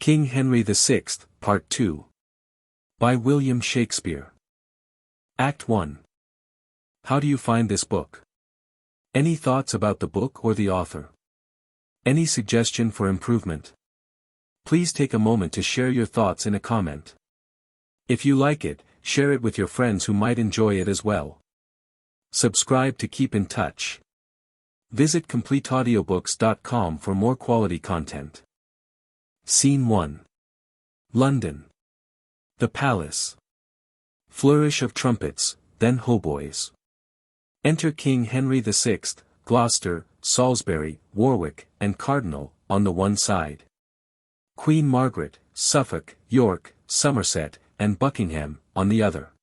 King Henry VI, Part 2. By William Shakespeare. Act 1. How do you find this book? Any thoughts about the book or the author? Any suggestion for improvement? Please take a moment to share your thoughts in a comment. If you like it, share it with your friends who might enjoy it as well. Subscribe to keep in touch. Visit completeaudiobooks.com for more quality content. Scene 1. London. The Palace. Flourish of trumpets, then hautboys. Enter King Henry VI, Gloucester, Salisbury, Warwick, and Cardinal, on the one side. Queen Margaret, Suffolk, York, Somerset, and Buckingham, on the other.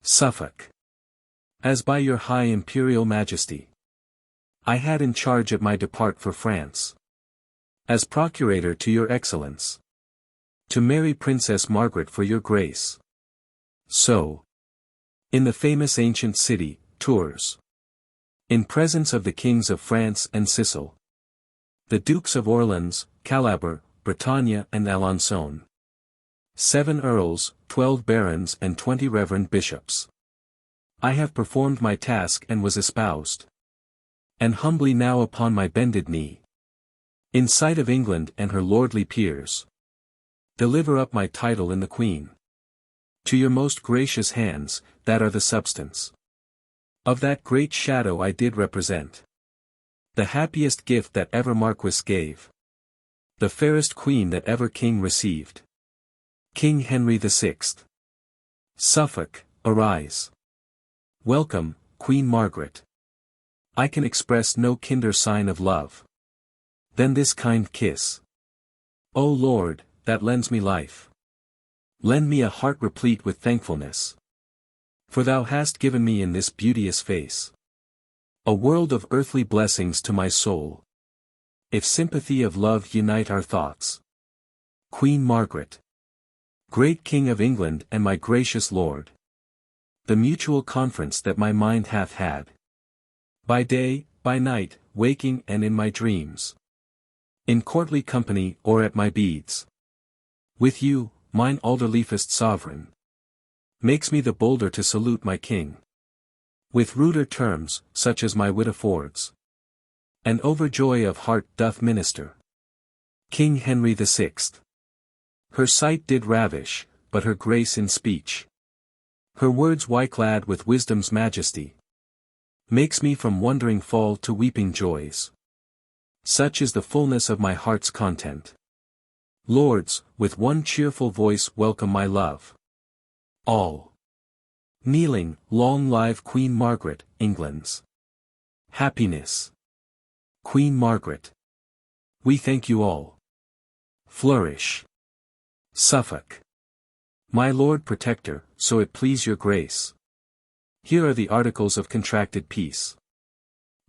Suffolk. As by your high imperial majesty. I had in charge at my depart for France. As procurator to your excellence. To marry Princess Margaret for your grace. So. In the famous ancient city, Tours. In presence of the kings of France and Sicily. The Dukes of Orleans, Calabar, Bretagne and Alençon. 7 earls, 12 barons and 20 reverend bishops. I have performed my task and was espoused. And humbly now upon my bended knee. In sight of England and her lordly peers. Deliver up my title in the Queen. To your most gracious hands, that are the substance. Of that great shadow I did represent. The happiest gift that ever Marquis gave. The fairest Queen that ever King received. King Henry VI. Suffolk, arise. Welcome, Queen Margaret. I can express no kinder sign of love. Than this kind kiss. O Lord, that lends me life. Lend me a heart replete with thankfulness. For thou hast given me in this beauteous face. A world of earthly blessings to my soul. If sympathy of love unite our thoughts. Queen Margaret. Great King of England and my gracious Lord. The mutual conference that my mind hath had. By day, by night, waking and in my dreams. In courtly company or at my beads. With you, mine alderliefest sovereign. Makes me the bolder to salute my king. With ruder terms, such as my wit affords. And overjoy of heart doth minister. King Henry VI. Her sight did ravish, but her grace in speech. Her words wyclad with wisdom's majesty. Makes me from wondering fall to weeping joys. Such is the fullness of my heart's content. Lords, with one cheerful voice welcome my love. All. Kneeling, long live Queen Margaret, England's happiness. Queen Margaret. We thank you all. Flourish. Suffolk. My Lord Protector, so it please your grace. Here are the articles of contracted peace.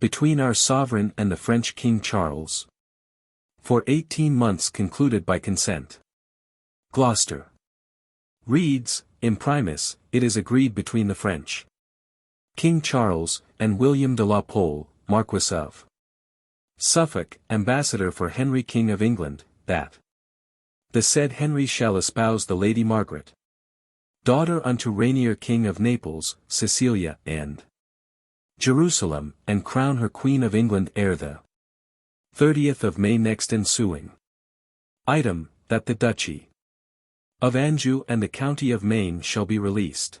Between our sovereign and the French King Charles. For 18 months concluded by consent. Gloucester. Reads, imprimis, it is agreed between the French King Charles, and William de la Pole, Marquis of Suffolk, Ambassador for Henry King of England, that the said Henry shall espouse the Lady Margaret, daughter unto Rainier King of Naples, Sicilia, and Jerusalem, and crown her Queen of England ere the 30th of May next ensuing. Item, that the Duchy of Anjou and the County of Maine shall be released.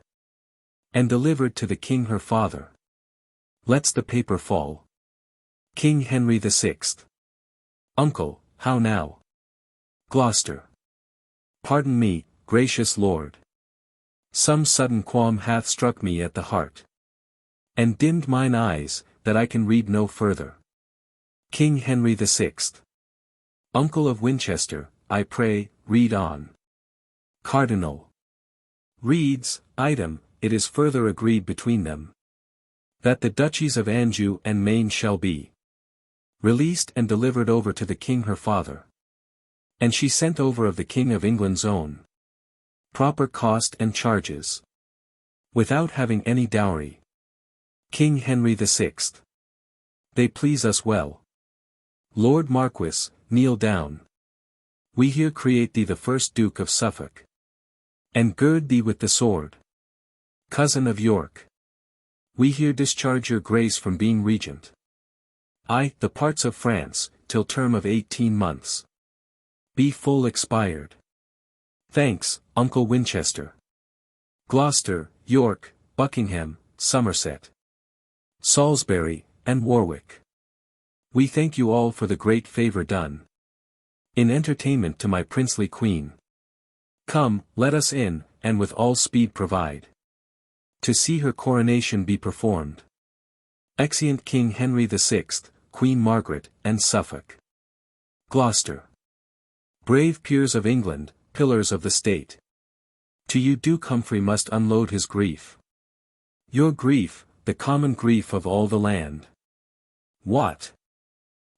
And delivered to the King her father. Lets the paper fall. King Henry VI. Uncle, how now? Gloucester. Pardon me, gracious Lord. Some sudden qualm hath struck me at the heart. And dimmed mine eyes, that I can read no further. King Henry VI. Uncle of Winchester, I pray, read on. Cardinal. Reads, item, it is further agreed between them. That the duchies of Anjou and Maine shall be released and delivered over to the King her father. And she sent over of the King of England's own proper cost and charges. Without having any dowry. King Henry VI. They please us well. Lord Marquis, kneel down. We here create thee the first Duke of Suffolk. And gird thee with the sword. Cousin of York. We here discharge your grace from being regent. The parts of France, till term of 18 months. Be full expired. Thanks, Uncle Winchester. Gloucester, York, Buckingham, Somerset, Salisbury, and Warwick. We thank you all for the great favour done. In entertainment to my princely queen. Come, let us in, and with all speed provide. To see her coronation be performed. Exeunt King Henry VI, Queen Margaret, and Suffolk. Gloucester. Brave peers of England, pillars of the state. To you Duke Humphrey must unload his grief. Your grief, the common grief of all the land. What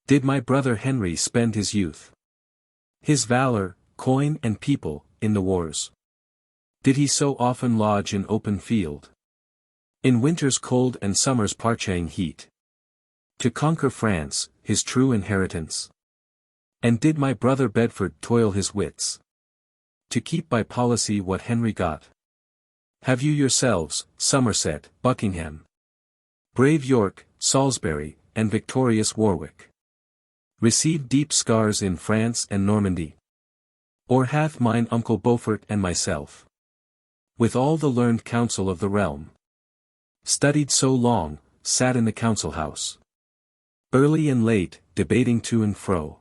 did my brother Henry spend his youth? His valor, coin and people, in the wars. Did he so often lodge in open field? In winter's cold and summer's parching heat. To conquer France, his true inheritance? And did my brother Bedford toil his wits? To keep by policy what Henry got? Have you yourselves, Somerset, Buckingham, brave York, Salisbury, and victorious Warwick, received deep scars in France and Normandy? Or hath mine uncle Beaufort and myself, with all the learned counsel of the realm, studied so long, sat in the council house, early and late, debating to and fro,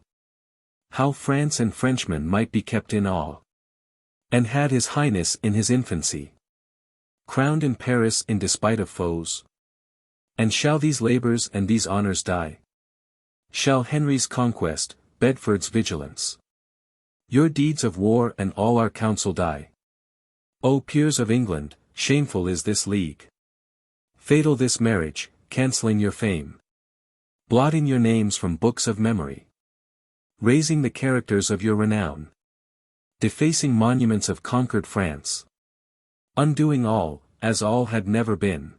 how France and Frenchmen might be kept in awe? And had his highness in his infancy crowned in Paris in despite of foes? And shall these labours and these honours die? Shall Henry's conquest, Bedford's vigilance, your deeds of war and all our counsel die? O peers of England, shameful is this league. Fatal this marriage, cancelling your fame. Blotting your names from books of memory. Raising the characters of your renown. Defacing monuments of conquered France. Undoing all, as all had never been.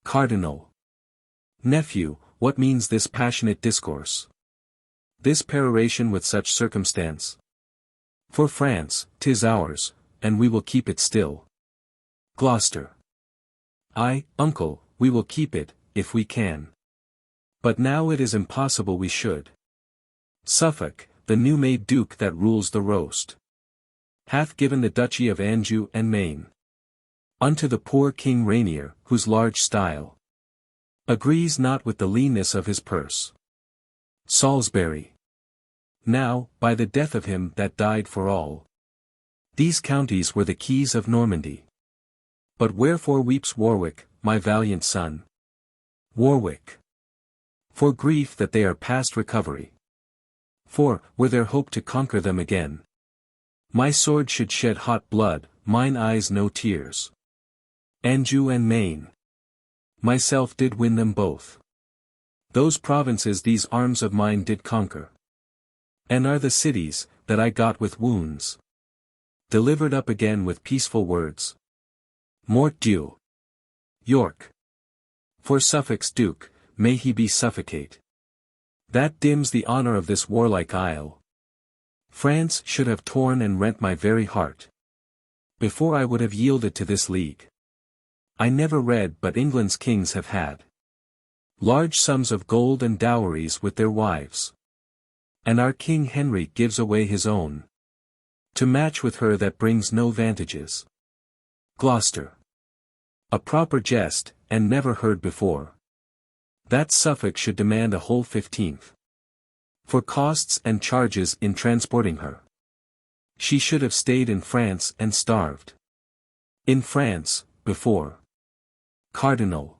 Cardinal. Nephew, what means this passionate discourse? This peroration with such circumstance? For France, 'tis ours, and we will keep it still. Gloucester. Uncle, we will keep it, if we can. But now it is impossible we should. Suffolk, the new-made duke that rules the roast, hath given the duchy of Anjou and Maine unto the poor King Rainier, whose large style agrees not with the leanness of his purse. Salisbury. Now, by the death of him that died for all, these counties were the keys of Normandy. But wherefore weeps Warwick, my valiant son? Warwick. For grief that they are past recovery. For, were there hope to conquer them again, my sword should shed hot blood, mine eyes no tears. Anjou and Maine. Myself did win them both. Those provinces these arms of mine did conquer. And are the cities, that I got with wounds, delivered up again with peaceful words. Mort Dieu. York. For Suffolk's Duke, may he be suffocate. That dims the honour of this warlike isle. France should have torn and rent my very heart, before I would have yielded to this league. I never read but England's kings have had large sums of gold and dowries with their wives. And our King Henry gives away his own, to match with her that brings no vantages. Gloucester. A proper jest, and never heard before. That Suffolk should demand a whole 15th. For costs and charges in transporting her. She should have stayed in France and starved. In France, before. Cardinal.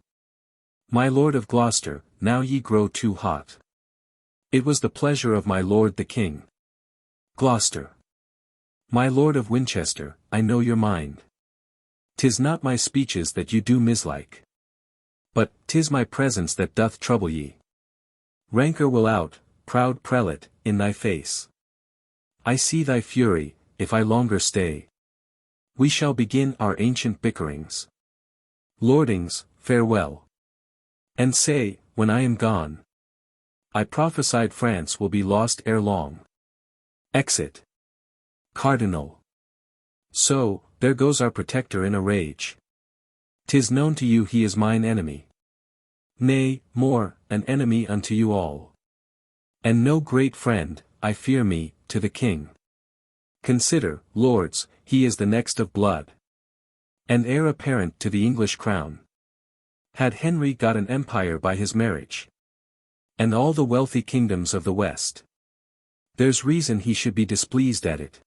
My Lord of Gloucester, now ye grow too hot. It was the pleasure of my Lord the King. Gloucester. My Lord of Winchester, I know your mind. 'Tis not my speeches that you do mislike. But, 'tis my presence that doth trouble ye. Rancour will out, proud prelate, in thy face. I see thy fury, if I longer stay. We shall begin our ancient bickerings. Lordings, farewell. And say, when I am gone, I prophesied France will be lost ere long. Exit. Cardinal. So, there goes our protector in a rage. 'Tis known to you he is mine enemy. Nay, more, an enemy unto you all. And no great friend, I fear me, to the king. Consider, lords, he is the next of blood, and heir apparent to the English crown. Had Henry got an empire by his marriage, and all the wealthy kingdoms of the West, there's reason he should be displeased at it.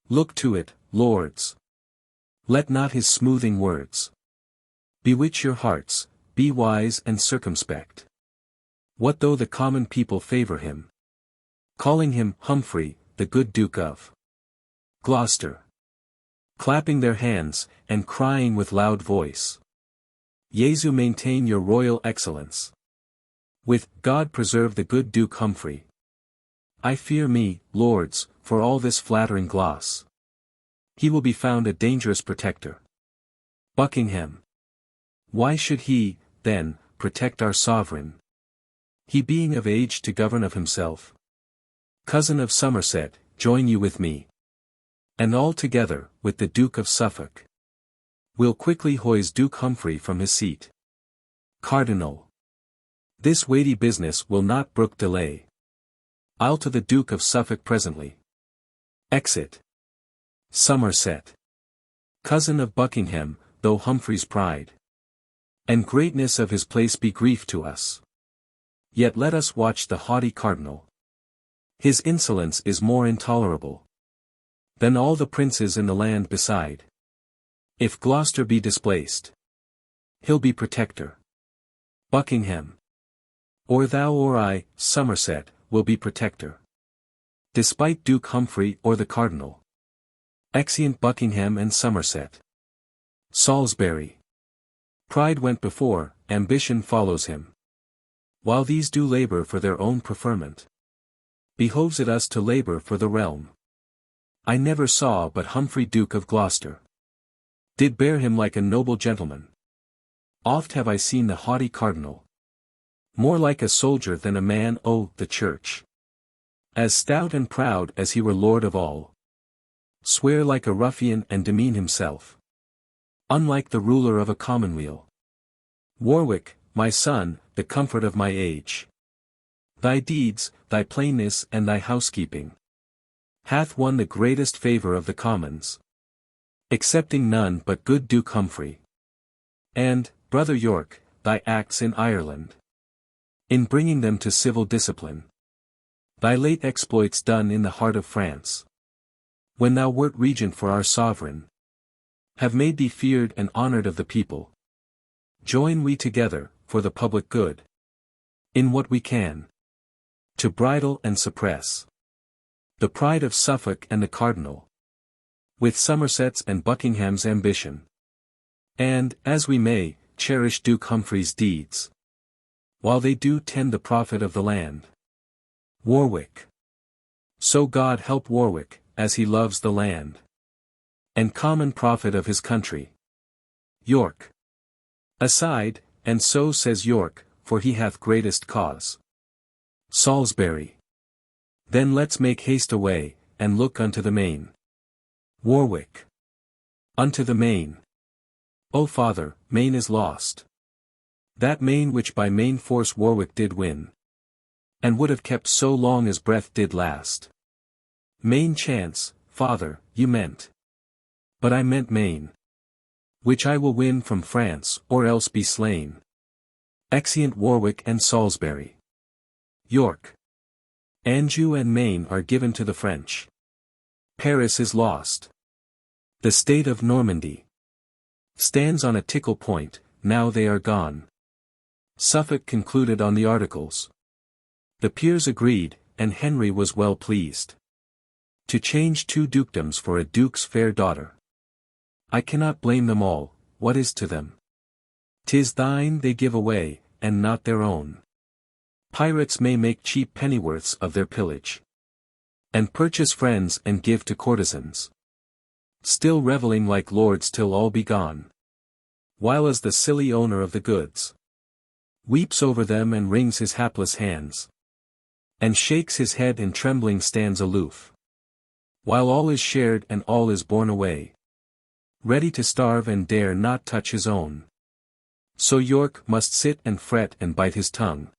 Look to it, lords. Let not his smoothing words bewitch your hearts, be wise and circumspect. What though the common people favour him, calling him Humphrey, the good Duke of Gloucester, clapping their hands, and crying with loud voice, Jesu maintain your royal excellence. With, God preserve the good Duke Humphrey. I fear me, lords, for all this flattering gloss. He will be found a dangerous protector. Buckingham. Why should he, then, protect our sovereign? He being of age to govern of himself. Cousin of Somerset, join you with me. And all together, with the Duke of Suffolk, will quickly hoist Duke Humphrey from his seat. Cardinal. This weighty business will not brook delay. I'll to the Duke of Suffolk presently. Exit. Somerset. Cousin of Buckingham, though Humphrey's pride and greatness of his place be grief to us, yet let us watch the haughty cardinal. His insolence is more intolerable than all the princes in the land beside. If Gloucester be displaced, he'll be protector. Buckingham. Or thou or I, Somerset, will be protector. Despite Duke Humphrey or the cardinal. Exeunt Buckingham and Somerset. Salisbury. Pride went before, ambition follows him. While these do labour for their own preferment, behoves it us to labour for the realm. I never saw but Humphrey Duke of Gloucester did bear him like a noble gentleman. Oft have I seen the haughty cardinal more like a soldier than a man o' the church, as stout and proud as he were lord of all, swear like a ruffian and demean himself unlike the ruler of a commonweal. Warwick, my son, the comfort of my age, thy deeds, thy plainness and thy housekeeping hath won the greatest favour of the commons, excepting none but good Duke Humphrey. And, brother York, thy acts in Ireland, in bringing them to civil discipline, thy late exploits done in the heart of France, when thou wert regent for our sovereign, have made thee feared and honoured of the people. Join we together, for the public good, in what we can, to bridle and suppress the pride of Suffolk and the cardinal, with Somerset's and Buckingham's ambition. And, as we may, cherish Duke Humphrey's deeds, while they do tend the profit of the land. Warwick. So God help Warwick, as he loves the land and common profit of his country. York. Aside, and so says York, for he hath greatest cause. Salisbury. Then let's make haste away, and look unto the main. Warwick. Unto the main. O father, Maine is lost. That Maine which by main force Warwick did win, and would have kept so long as breath did last. Main chance, father, you meant. But I meant Maine, which I will win from France or else be slain. Exeunt Warwick and Salisbury. York. Anjou and Maine are given to the French. Paris is lost. The state of Normandy stands on a tickle point, now they are gone. Suffolk concluded on the articles. The peers agreed, and Henry was well pleased to change 2 dukedoms for a duke's fair daughter. I cannot blame them all, what is to them? 'Tis thine they give away, and not their own. Pirates may make cheap pennyworths of their pillage, and purchase friends and give to courtesans, still revelling like lords till all be gone, while as the silly owner of the goods weeps over them and wrings his hapless hands, and shakes his head and trembling stands aloof. while all is shared and all is borne away. Ready to starve and dare not touch his own. So York must sit and fret and bite his tongue,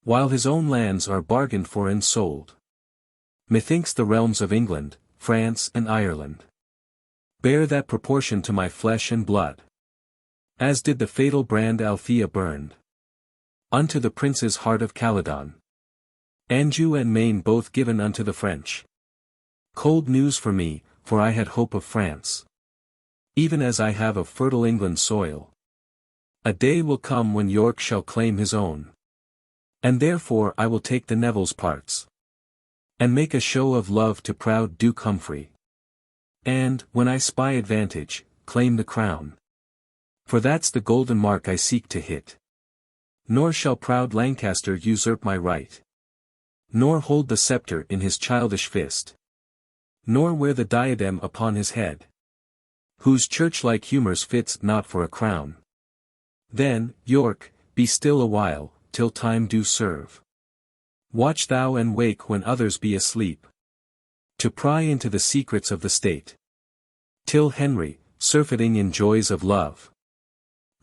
while his own lands are bargained for and sold. Methinks the realms of England, France and Ireland bear that proportion to my flesh and blood, as did the fatal brand Althea burned unto the prince's heart of Caledon. Anjou and Maine both given unto the French. Cold news for me, for I had hope of France, even as I have of fertile England's soil. A day will come when York shall claim his own, and therefore I will take the Neville's parts, and make a show of love to proud Duke Humphrey. And, when I spy advantage, claim the crown. For that's the golden mark I seek to hit. Nor shall proud Lancaster usurp my right, nor hold the sceptre in his childish fist, nor wear the diadem upon his head, whose church-like humours fits not for a crown. Then, York, be still a while, till time do serve. Watch thou and wake when others be asleep, to pry into the secrets of the state. Till Henry, surfeiting in joys of love,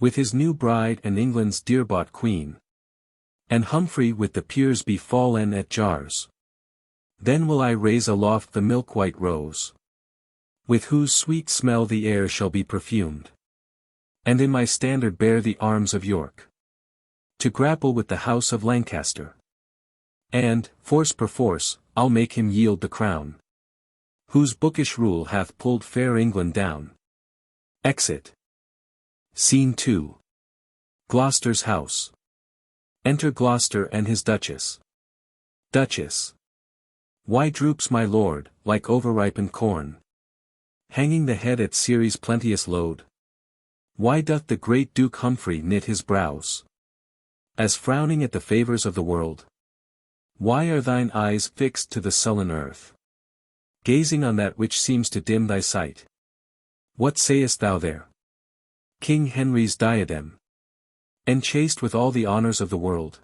with his new bride and England's dear-bought queen, and Humphrey with the peers be fallen at jars. Then will I raise aloft the milk-white rose, with whose sweet smell the air shall be perfumed, and in my standard bear the arms of York, to grapple with the house of Lancaster. And, force perforce, I'll make him yield the crown, whose bookish rule hath pulled fair England down. Exit. Scene 2. Gloucester's house. Enter Gloucester and his Duchess. Duchess. Why droops my lord, like overripened corn, hanging the head at Ceres' plenteous load? Why doth the great Duke Humphrey knit his brows, as frowning at the favours of the world? Why are thine eyes fixed to the sullen earth, gazing on that which seems to dim thy sight? What sayest thou there? King Henry's diadem, enchased with all the honours of the world?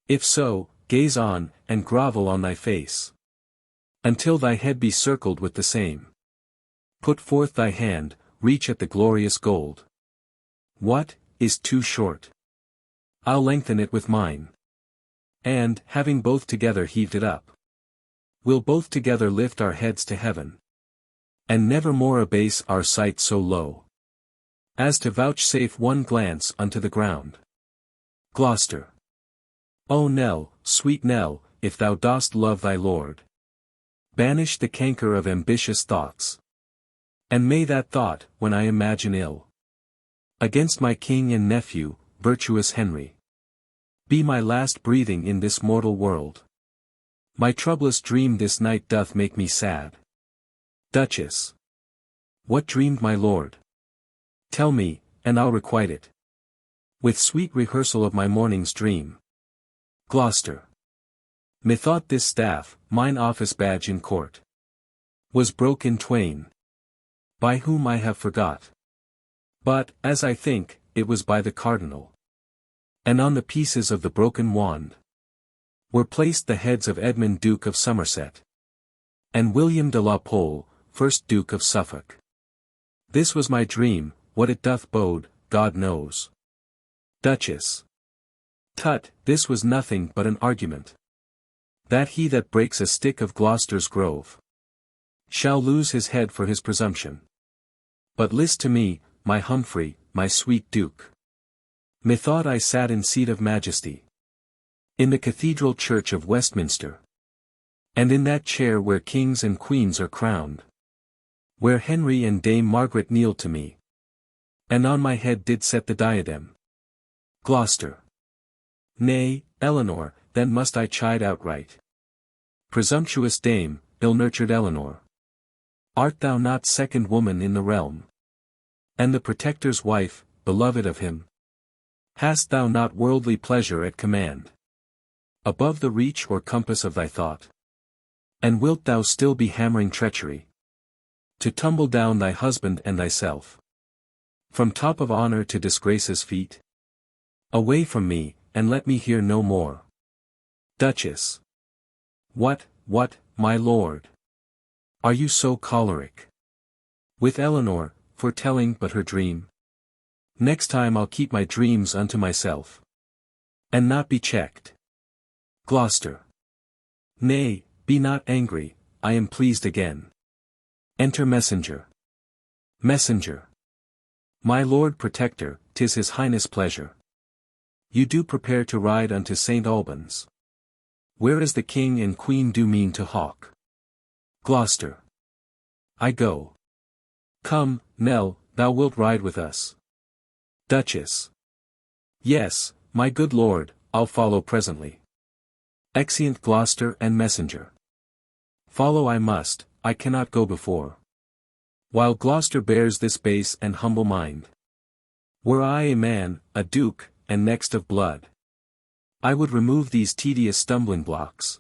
If so, gaze on, and grovel on thy face, until thy head be circled with the same. Put forth thy hand, reach at the glorious gold. What, is too short? I'll lengthen it with mine. And, having both together heaved it up, we'll both together lift our heads to heaven, and never more abase our sight so low, as to vouchsafe one glance unto the ground. Gloucester. O Nell, sweet Nell, if thou dost love thy lord, banish the canker of ambitious thoughts, and may that thought, when I imagine ill against my king and nephew, virtuous Henry, be my last breathing in this mortal world. My troublous dream this night doth make me sad. Duchess. What dreamed my lord? Tell me, and I'll requite it, with sweet rehearsal of my morning's dream. Gloucester. Methought this staff, mine office badge in court, was broke in twain, by whom I have forgot. But, as I think, it was by the cardinal. And on the pieces of the broken wand were placed the heads of Edmund Duke of Somerset, and William de la Pole, first Duke of Suffolk. This was my dream, what it doth bode, God knows. Duchess. Tut, this was nothing but an argument, that he that breaks a stick of Gloucester's grove shall lose his head for his presumption. But list to me, my Humphrey, my sweet Duke. Methought I sat in seat of majesty, in the cathedral church of Westminster, and in that chair where kings and queens are crowned, where Henry and Dame Margaret kneeled to me, and on my head did set the diadem. Gloucester. Nay, Eleanor, then must I chide outright. Presumptuous dame, ill-nurtured Eleanor, art thou not second woman in the realm, and the Protector's wife, beloved of him? Hast thou not worldly pleasure at command, above the reach or compass of thy thought? And wilt thou still be hammering treachery, to tumble down thy husband and thyself, from top of honour to disgrace's feet? Away from me, and let me hear no more. Duchess. What, my lord? Are you so choleric with Eleanor, for telling but her dream? Next time I'll keep my dreams unto myself, and not be checked. Gloucester. Nay, be not angry, I am pleased again. Enter Messenger. Messenger. My Lord Protector, 'tis his Highness' pleasure. You do prepare to ride unto St. Albans, whereas the King and Queen do mean to hawk. Gloucester. I go. Come, Nell, thou wilt ride with us. Duchess. Yes, my good lord, I'll follow presently. Exeunt Gloucester and Messenger. Follow I must, I cannot go before, while Gloucester bears this base and humble mind. Were I a man, a duke, and next of blood, I would remove these tedious stumbling blocks,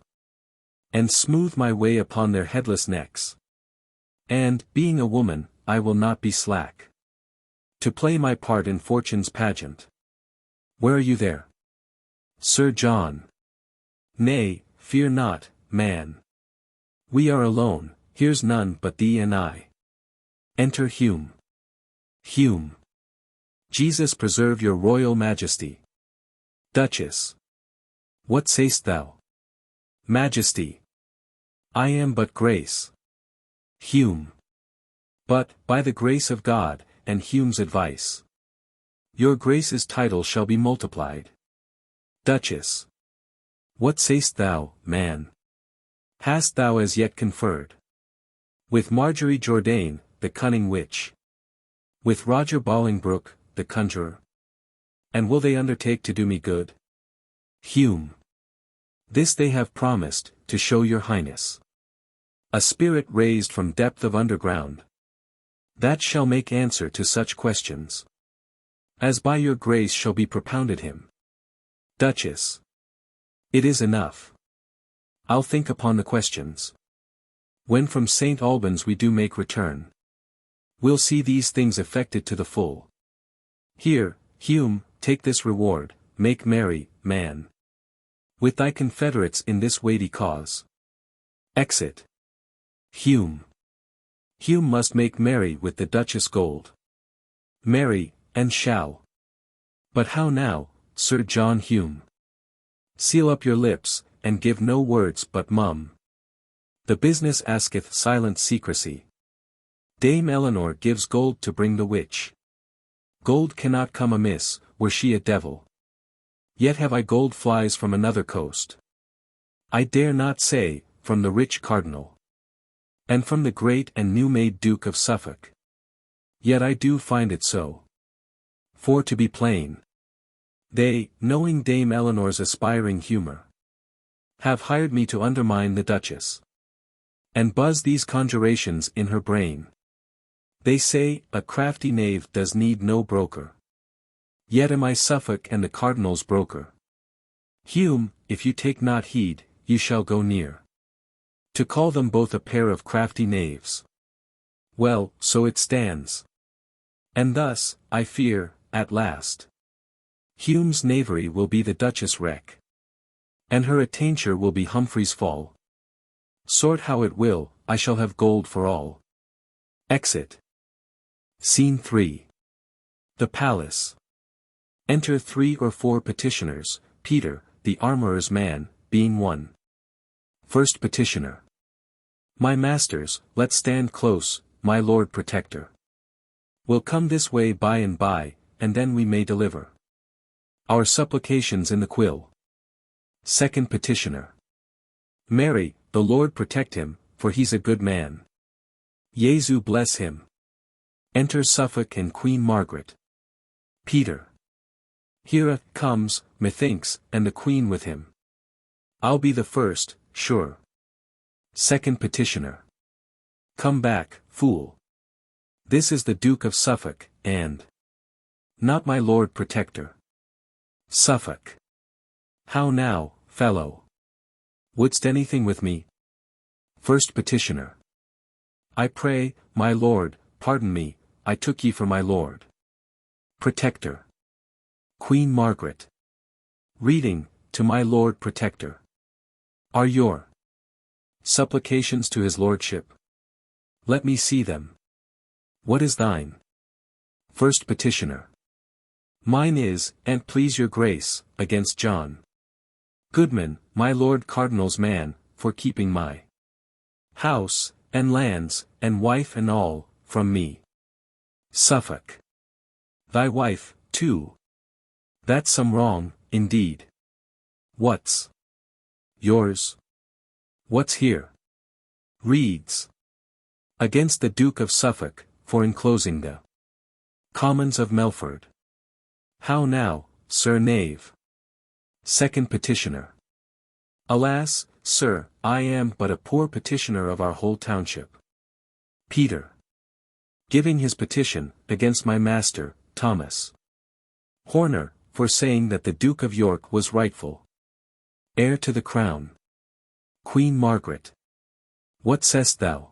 and smooth my way upon their headless necks. And, being a woman, I will not be slack to play my part in fortune's pageant. Where are you there, Sir John? Nay, fear not, man. We are alone, here's none but thee and I. Enter Hume. Hume. Jesus preserve your royal majesty. Duchess. What say'st thou? Majesty. I am but grace. Hume. But, by the grace of God, and Hume's advice, your grace's title shall be multiplied. Duchess. What say'st thou, man? Hast thou as yet conferred with Marjorie Jourdain, the cunning witch, with Roger Bolingbroke, the conjurer? And will they undertake to do me good? Hume. This they have promised, to show your highness a spirit raised from depth of underground, that shall make answer to such questions as by your grace shall be propounded him. Duchess. It is enough. I'll think upon the questions. When from St. Albans we do make return, we'll see these things effected to the full. Here, Hume, take this reward, make merry, man, with thy confederates in this weighty cause. Exit. Hume. Hume must make merry with the Duchess gold. Merry, and shall. But how now, Sir John Hume? Seal up your lips, and give no words but mum. The business asketh silent secrecy. Dame Eleanor gives gold to bring the witch. Gold cannot come amiss, were she a devil. Yet have I gold flies from another coast. I dare not say, from the rich cardinal, and from the great and new-made Duke of Suffolk. Yet I do find it so. For to be plain, they, knowing Dame Eleanor's aspiring humour, have hired me to undermine the Duchess, and buzz these conjurations in her brain. They say, a crafty knave does need no broker. Yet am I Suffolk and the Cardinal's broker. Hume, if you take not heed, you shall go near to call them both a pair of crafty knaves. Well, so it stands. And thus, I fear, at last, Hume's knavery will be the Duchess' wreck, and her attainder will be Humphrey's fall. Sort how it will, I shall have gold for all. Exit. Scene 3. The Palace. Enter 3 or 4 petitioners, Peter, the armourer's man, being one. First petitioner. My masters, let's stand close, my Lord Protector. We'll come this way by and by, and then we may deliver our supplications in the quill. Second petitioner. Mary, the Lord protect him, for he's a good man. Jesu bless him. Enter Suffolk and Queen Margaret. Peter. Here comes, methinks, and the Queen with him. I'll be the first, sure. Second petitioner. Come back, fool. This is the Duke of Suffolk, and not my Lord Protector. Suffolk. How now, fellow? Wouldst anything with me? First petitioner. I pray, my lord, pardon me, I took ye for my lord. Protector. Queen Margaret. Reading, to my Lord Protector. Are your supplications to his lordship Let me see them. What is thine? First petitioner. Mine is, an't please your grace, against John Goodman, my Lord Cardinal's man, for keeping my house, and lands, and wife and all, from me. Suffolk. Thy wife, too. That's some wrong, indeed. What's yours? What's here? Reads. Against the Duke of Suffolk, for enclosing the Commons of Melford. How now, Sir Knave? Second petitioner. Alas, sir, I am but a poor petitioner of our whole township. Peter. Giving his petition, against my master, Thomas Horner, for saying that the Duke of York was rightful heir to the crown. Queen Margaret. What sayst thou?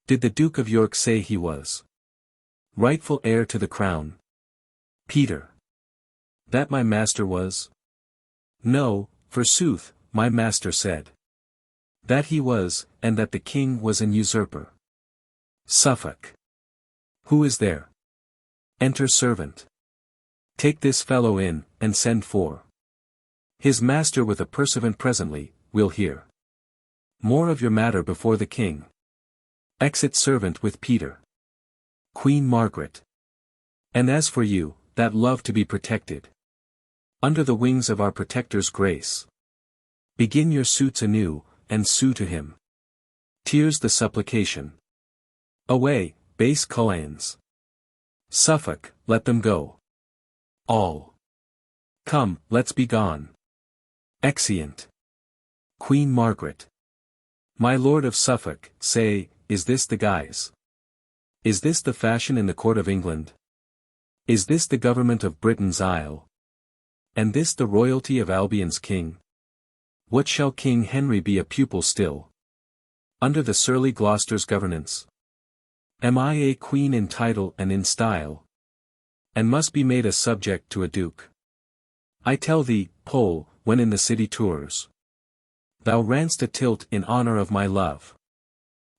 Did the Duke of York say he was rightful heir to the crown? Peter. That my master was? No, forsooth, my master said that he was, and that the king was an usurper. Suffolk. Who is there? Enter servant. Take this fellow in, and send for his master with a pursuivant presently. We'll hear more of your matter before the king. Exit servant with Peter. Queen Margaret. And as for you, that love to be protected under the wings of our protector's grace, begin your suits anew, and sue to him. Tears the supplication. Away, base Coans. Suffolk, let them go. All. Come, let's be gone. Exeunt. Queen Margaret. My Lord of Suffolk, say, is this the guise? Is this the fashion in the court of England? Is this the government of Britain's isle? And this the royalty of Albion's king? What shall King Henry be a pupil still? Under the surly Gloucester's governance? Am I a queen in title and in style? And must be made a subject to a duke? I tell thee, Pole, when in the city tours, thou ranst a tilt in honor of my love,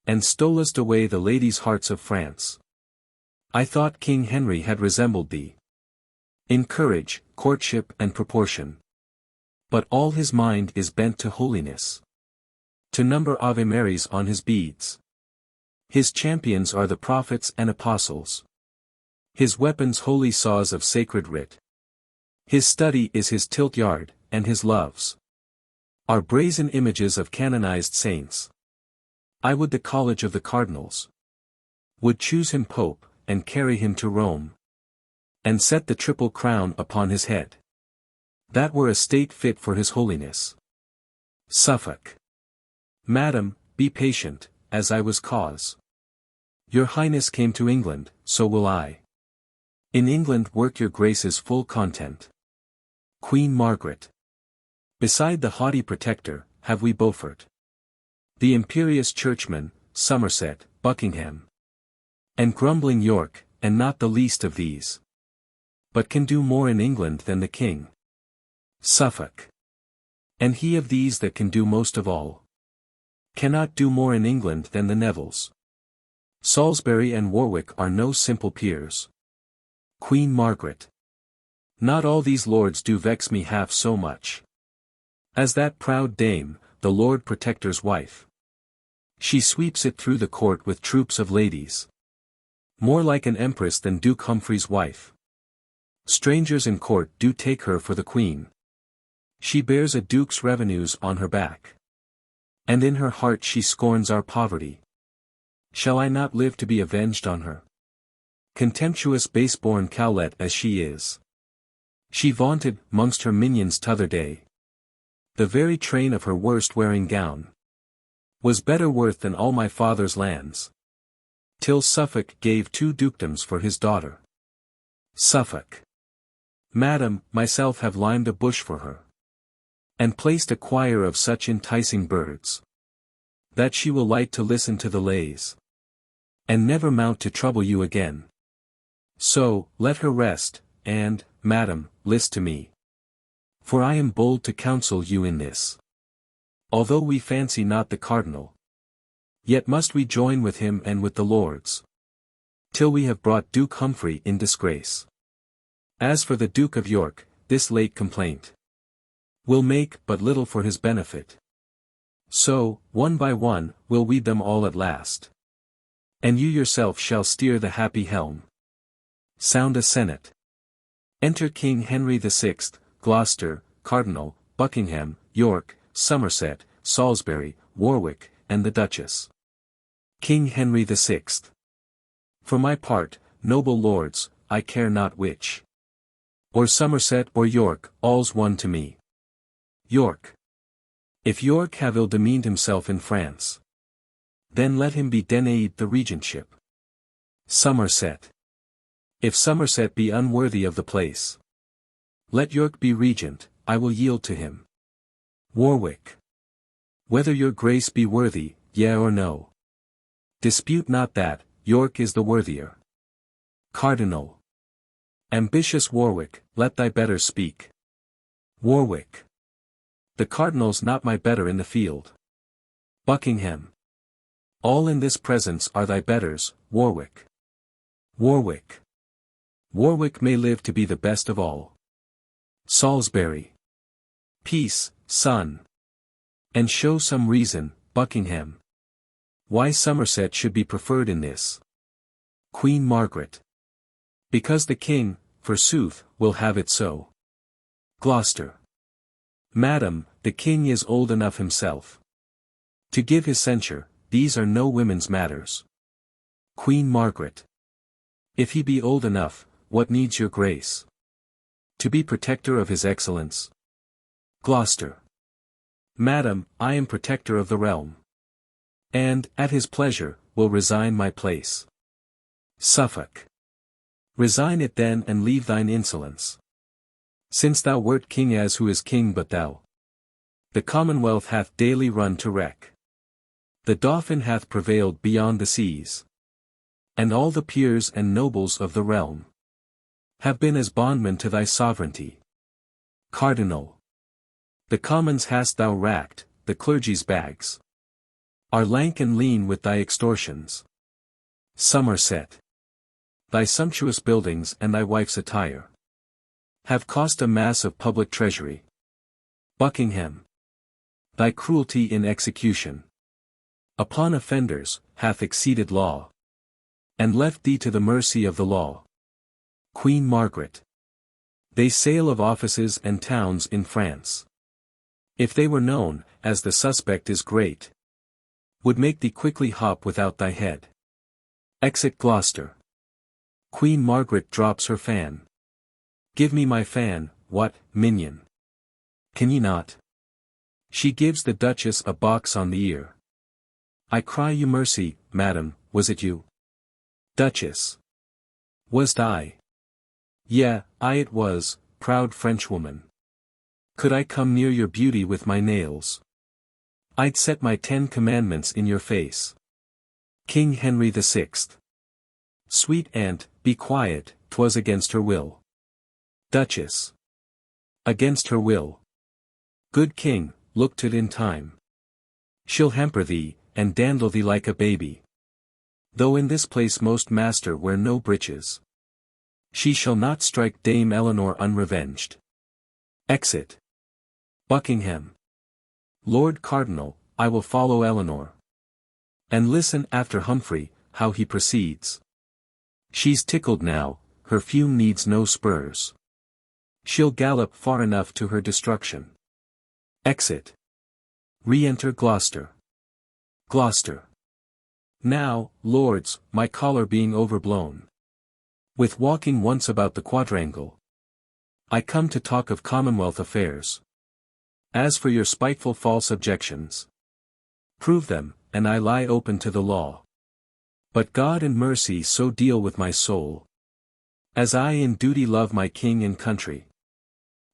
and stolest away the ladies' hearts of France. I thought King Henry had resembled thee in courage, courtship and proportion. But all his mind is bent to holiness, to number Ave Marys on his beads. His champions are the prophets and apostles, his weapons holy saws of sacred writ. His study is his tilt-yard, and his loves are brazen images of canonized saints. I would the college of the cardinals would choose him pope, and carry him to Rome, and set the triple crown upon his head. That were a state fit for his holiness. Suffolk. Madam, be patient, as I was cause. Your highness came to England, so will I. In England work your grace's full content. Queen Margaret. Beside the haughty protector, have we Beaufort, the imperious churchman, Somerset, Buckingham, and grumbling York, and not the least of these, but can do more in England than the king. Suffolk. And he of these that can do most of all, cannot do more in England than the Nevilles. Salisbury and Warwick are no simple peers. Queen Margaret. Not all these lords do vex me half so much as that proud dame, the Lord Protector's wife. She sweeps it through the court with troops of ladies, more like an empress than Duke Humphrey's wife. Strangers in court do take her for the queen. She bears a duke's revenues on her back, and in her heart she scorns our poverty. Shall I not live to be avenged on her? Contemptuous base-born cowlet as she is, she vaunted, 'mongst her minions t'other day, the very train of her worst wearing gown was better worth than all my father's lands, till Suffolk gave 2 dukedoms for his daughter. Suffolk. Madam, myself have limed a bush for her, and placed a choir of such enticing birds, that she will light to listen to the lays, and never mount to trouble you again. So, let her rest, and, madam, list to me. For I am bold to counsel you in this. Although we fancy not the cardinal Yet must we join with him and with the lords, till we have brought Duke Humphrey in disgrace. As for the Duke of York, this late complaint will make but little for his benefit. So, one by one, we'll weed them all at last. And you yourself shall steer the happy helm. Sound a senate. Enter King Henry VI, Gloucester, Cardinal, Buckingham, York, Somerset, Salisbury, Warwick, and the Duchess. King Henry VI. For my part, noble lords, I care not which. Or Somerset or York, all's one to me. York. If York have ill-demeaned himself in France, then let him be denied the regentship. Somerset. If Somerset be unworthy of the place, let York be regent, I will yield to him. Warwick. Whether your grace be worthy, yea or no, dispute not that, York is the worthier. Cardinal. Ambitious Warwick, let thy betters speak. Warwick. The Cardinal's not my better in the field. Buckingham. All in this presence are thy betters, Warwick. Warwick. Warwick may live to be the best of all. Salisbury. Peace, son. And show some reason, Buckingham, why Somerset should be preferred in this. Queen Margaret. Because the king, forsooth, will have it so. Gloucester. Madam, the king is old enough himself to give his censure, these are no women's matters. Queen Margaret. If he be old enough, what needs your grace? To be protector of his excellence. Gloucester. Madam, I am protector of the realm. And, at his pleasure, will resign my place. Suffolk. Resign it then and leave thine insolence. Since thou wert king as who is king but thou? The commonwealth hath daily run to wreck. The Dauphin hath prevailed beyond the seas. And all the peers and nobles of the realm have been as bondmen to thy sovereignty. Cardinal. The commons hast thou racked, the clergy's bags are lank and lean with thy extortions. Somerset. Thy sumptuous buildings and thy wife's attire have cost a mass of public treasury. Buckingham. Thy cruelty in execution upon offenders hath exceeded law, and left thee to the mercy of the law. Queen Margaret. They sail of offices and towns in France. If they were known, as the suspect is great, would make thee quickly hop without thy head. Exit Gloucester. Queen Margaret drops her fan. Give me my fan, what, minion? Can ye not? She gives the Duchess a box on the ear. I cry you mercy, madam, was it you? Duchess. Was't I? Yea, I it was, proud Frenchwoman. Could I come near your beauty with my nails, I'd set my 10 commandments in your face. King Henry VI. Sweet aunt, be quiet, 'twas against her will. Duchess. Against her will. Good king, look to't in time. She'll hamper thee, and dandle thee like a baby. Though in this place most master wear no breeches, she shall not strike Dame Eleanor unrevenged. Exit. Buckingham. Lord Cardinal, I will follow Eleanor. And listen after Humphrey, how he proceeds. She's tickled now, her fume needs no spurs. She'll gallop far enough to her destruction. Exit. Re-enter Gloucester. Gloucester. Now, lords, my choler being overblown with walking once about the quadrangle, I come to talk of Commonwealth affairs. As for your spiteful false objections, prove them, and I lie open to the law. But God in mercy so deal with my soul, as I in duty love my king and country.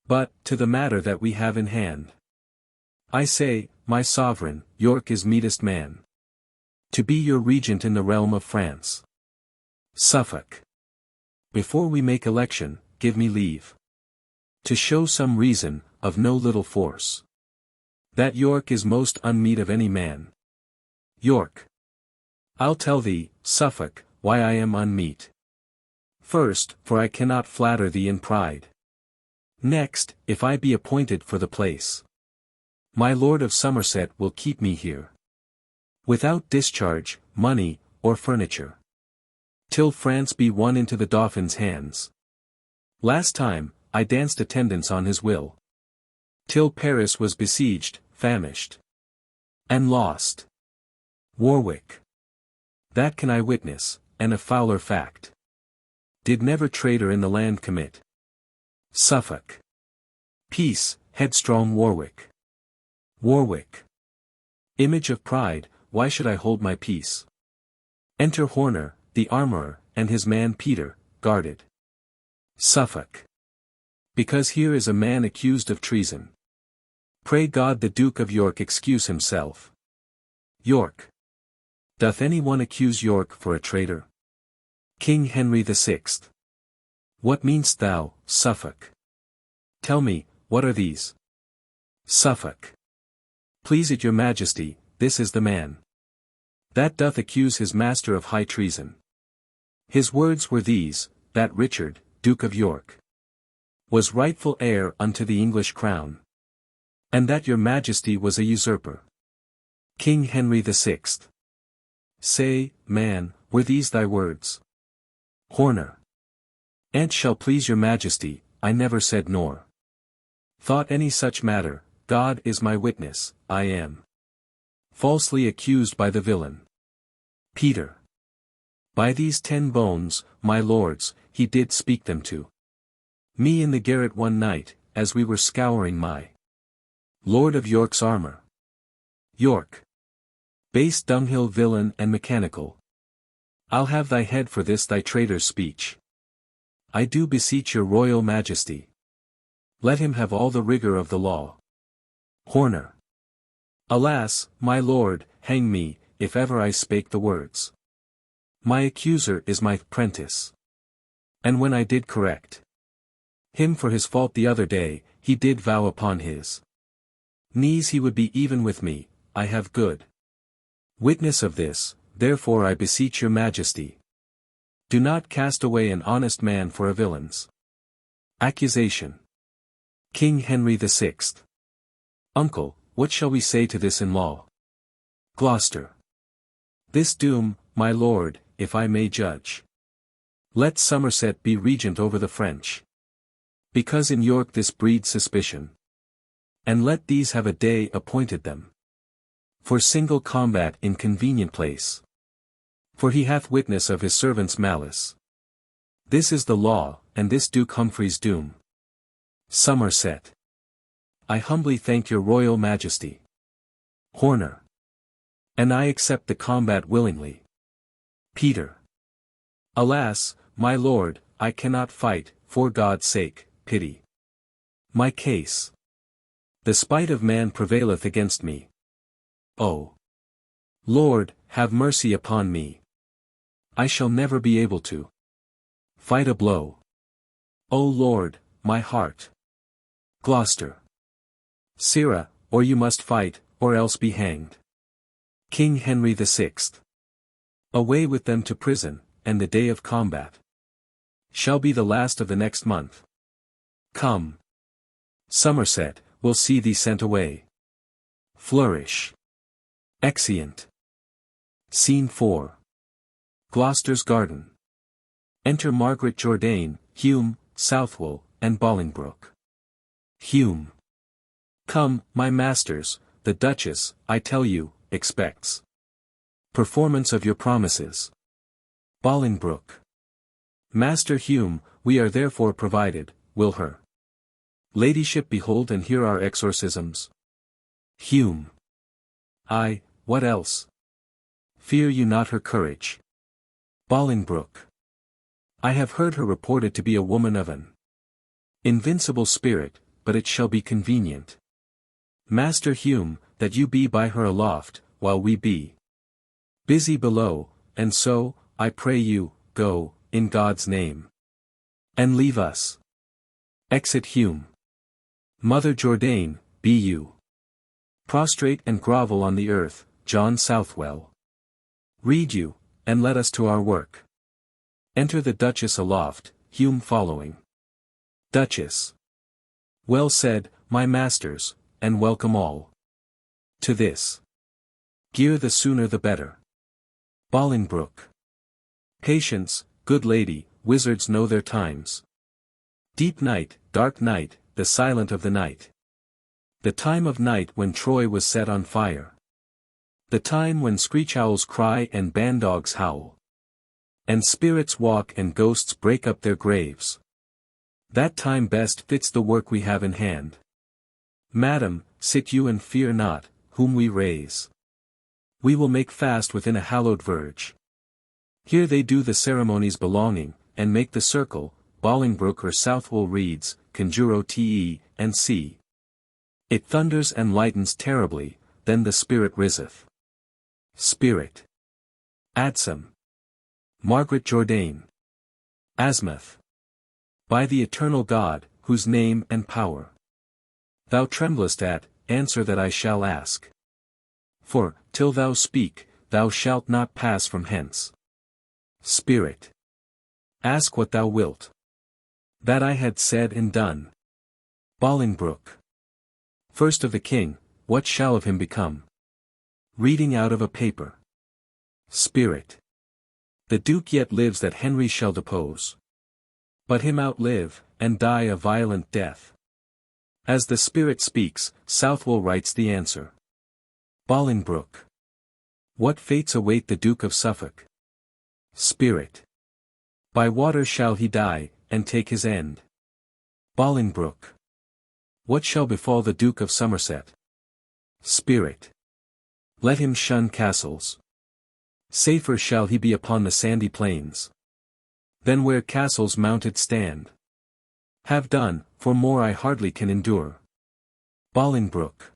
But, to the matter that we have in hand, I say, my sovereign, York is meetest man to be your regent in the realm of France. Suffolk. Before we make election, give me leave to show some reason, of no little force, that York is most unmeet of any man. York. I'll tell thee, Suffolk, why I am unmeet. First, for I cannot flatter thee in pride. Next, if I be appointed for the place, my Lord of Somerset will keep me here, without discharge, money, or furniture, till France be won into the Dauphin's hands. Last time, I danced attendance on his will, till Paris was besieged, famished, and lost. Warwick. That can I witness, and a fouler fact did never traitor in the land commit. Suffolk. Peace, headstrong Warwick. Warwick. Image of pride, why should I hold my peace? Enter Horner, the armourer, and his man Peter, guarded. Suffolk. Because here is a man accused of treason. Pray God the Duke of York excuse himself. York. Doth any one accuse York for a traitor? King Henry VI. What mean'st thou, Suffolk? Tell me, what are these? Suffolk. Please it your majesty, this is the man that doth accuse his master of high treason. His words were these, that Richard, Duke of York, was rightful heir unto the English crown, and that your majesty was a usurper. King Henry VI. Say, man, were these thy words? Horner. An't shall please your majesty, I never said nor thought any such matter, God is my witness, I am falsely accused by the villain. Peter. By these 10 bones, my lords, he did speak them to me in the garret one night, as we were scouring my Lord of York's armour. York. Base dunghill villain and mechanical. I'll have thy head for this thy traitor's speech. I do beseech your royal majesty, let him have all the rigour of the law. Horner. Alas, my lord, hang me, if ever I spake the words. My accuser is my prentice. And when I did correct him for his fault the other day, he did vow upon his knees he would be even with me, I have good witness of this, therefore I beseech your majesty, do not cast away an honest man for a villain's accusation. King Henry VI. Uncle, what shall we say to this in law? Gloucester. This doom, my lord, if I may judge. Let Somerset be regent over the French, because in York this breeds suspicion. And let these have a day appointed them for single combat in convenient place. For he hath witness of his servant's malice. This is the law, and this Duke Humphrey's doom. Somerset. I humbly thank your royal majesty. Horner. And I accept the combat willingly. Peter. Alas, my lord, I cannot fight, for God's sake, pity my case. The spite of man prevaileth against me. O Lord, have mercy upon me. I shall never be able to fight a blow. O Lord, my heart. Gloucester. Sirrah, or you must fight, or else be hanged. King Henry VI. Away with them to prison, and the day of combat shall be the last of the next month. Come. Somerset, we'll see thee sent away. Flourish. Exeunt. Scene 4. Gloucester's garden. Enter Margaret Jourdain, Hume, Southwell, and Bolingbroke. Hume. Come, my masters, the Duchess, I tell you, expects performance of your promises. Bolingbroke. Master Hume, we are therefore provided, will her ladyship behold and hear our exorcisms? Hume. Ay, what else? Fear you not her courage. Bolingbroke. I have heard her reported to be a woman of an invincible spirit, but it shall be convenient, Master Hume, that you be by her aloft, while we be busy below, and so, I pray you, go, in God's name, and leave us. Exit Hume. Mother Jourdain, be you prostrate and grovel on the earth, John Southwell. Read you, and let us to our work. Enter the Duchess aloft, Hume following. Duchess. Well said, my masters, and welcome all. To this. Gear the sooner the better. Bolingbroke. Patience, good lady, wizards know their times. Deep night, dark night, the silent of the night. The time of night when Troy was set on fire. The time when screech owls cry and bandogs howl. And spirits walk and ghosts break up their graves. That time best fits the work we have in hand. Madam, sit you and fear not, whom we raise. We will make fast within a hallowed verge. Here they do the ceremonies belonging, and make the circle, Bolingbroke or Southwell reads, conjuro te, and see. It thunders and lightens terribly, then the spirit riseth. Spirit. Adsum. Margaret Jourdain. Azimuth. By the eternal God, whose name and power thou tremblest at, answer that I shall ask. For, till thou speak, thou shalt not pass from hence. Spirit. Ask what thou wilt. That I had said and done. Bolingbroke. First of the king, what shall of him become? Reading out of a paper. Spirit. The duke yet lives that Henry shall depose. But him outlive, and die a violent death. As the spirit speaks, Southwell writes the answer. Bolingbroke. What fates await the Duke of Suffolk? Spirit. By water shall he die, and take his end. Bolingbroke. What shall befall the Duke of Somerset? Spirit. Let him shun castles. Safer shall he be upon the sandy plains than where castles mounted stand. Have done, for more I hardly can endure. Bolingbroke.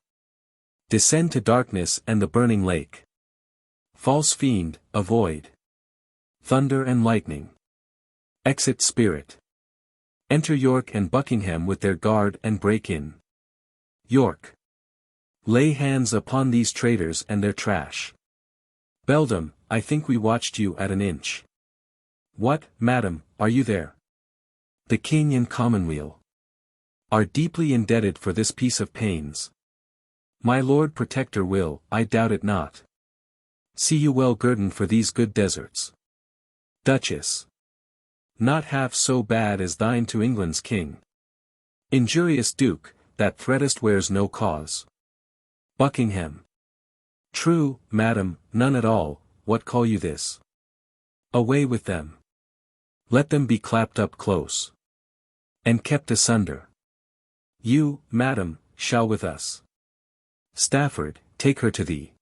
Descend to darkness and the burning lake. False fiend, avoid. Thunder and lightning. Exit spirit. Enter York and Buckingham with their guard and break in. York. Lay hands upon these traitors and their trash. Beldam, I think we watched you at an inch. What, madam, are you there? The king and commonweal are deeply indebted for this piece of pains. My lord protector will, I doubt it not, see you well guerdon for these good deserts. Duchess. Not half so bad as thine to England's king. Injurious duke, that threatest wears no cause. Buckingham. True, madam, none at all, what call you this? Away with them. Let them be clapped up close. And kept asunder. You, madam, shall with us. Stafford, take her to thee.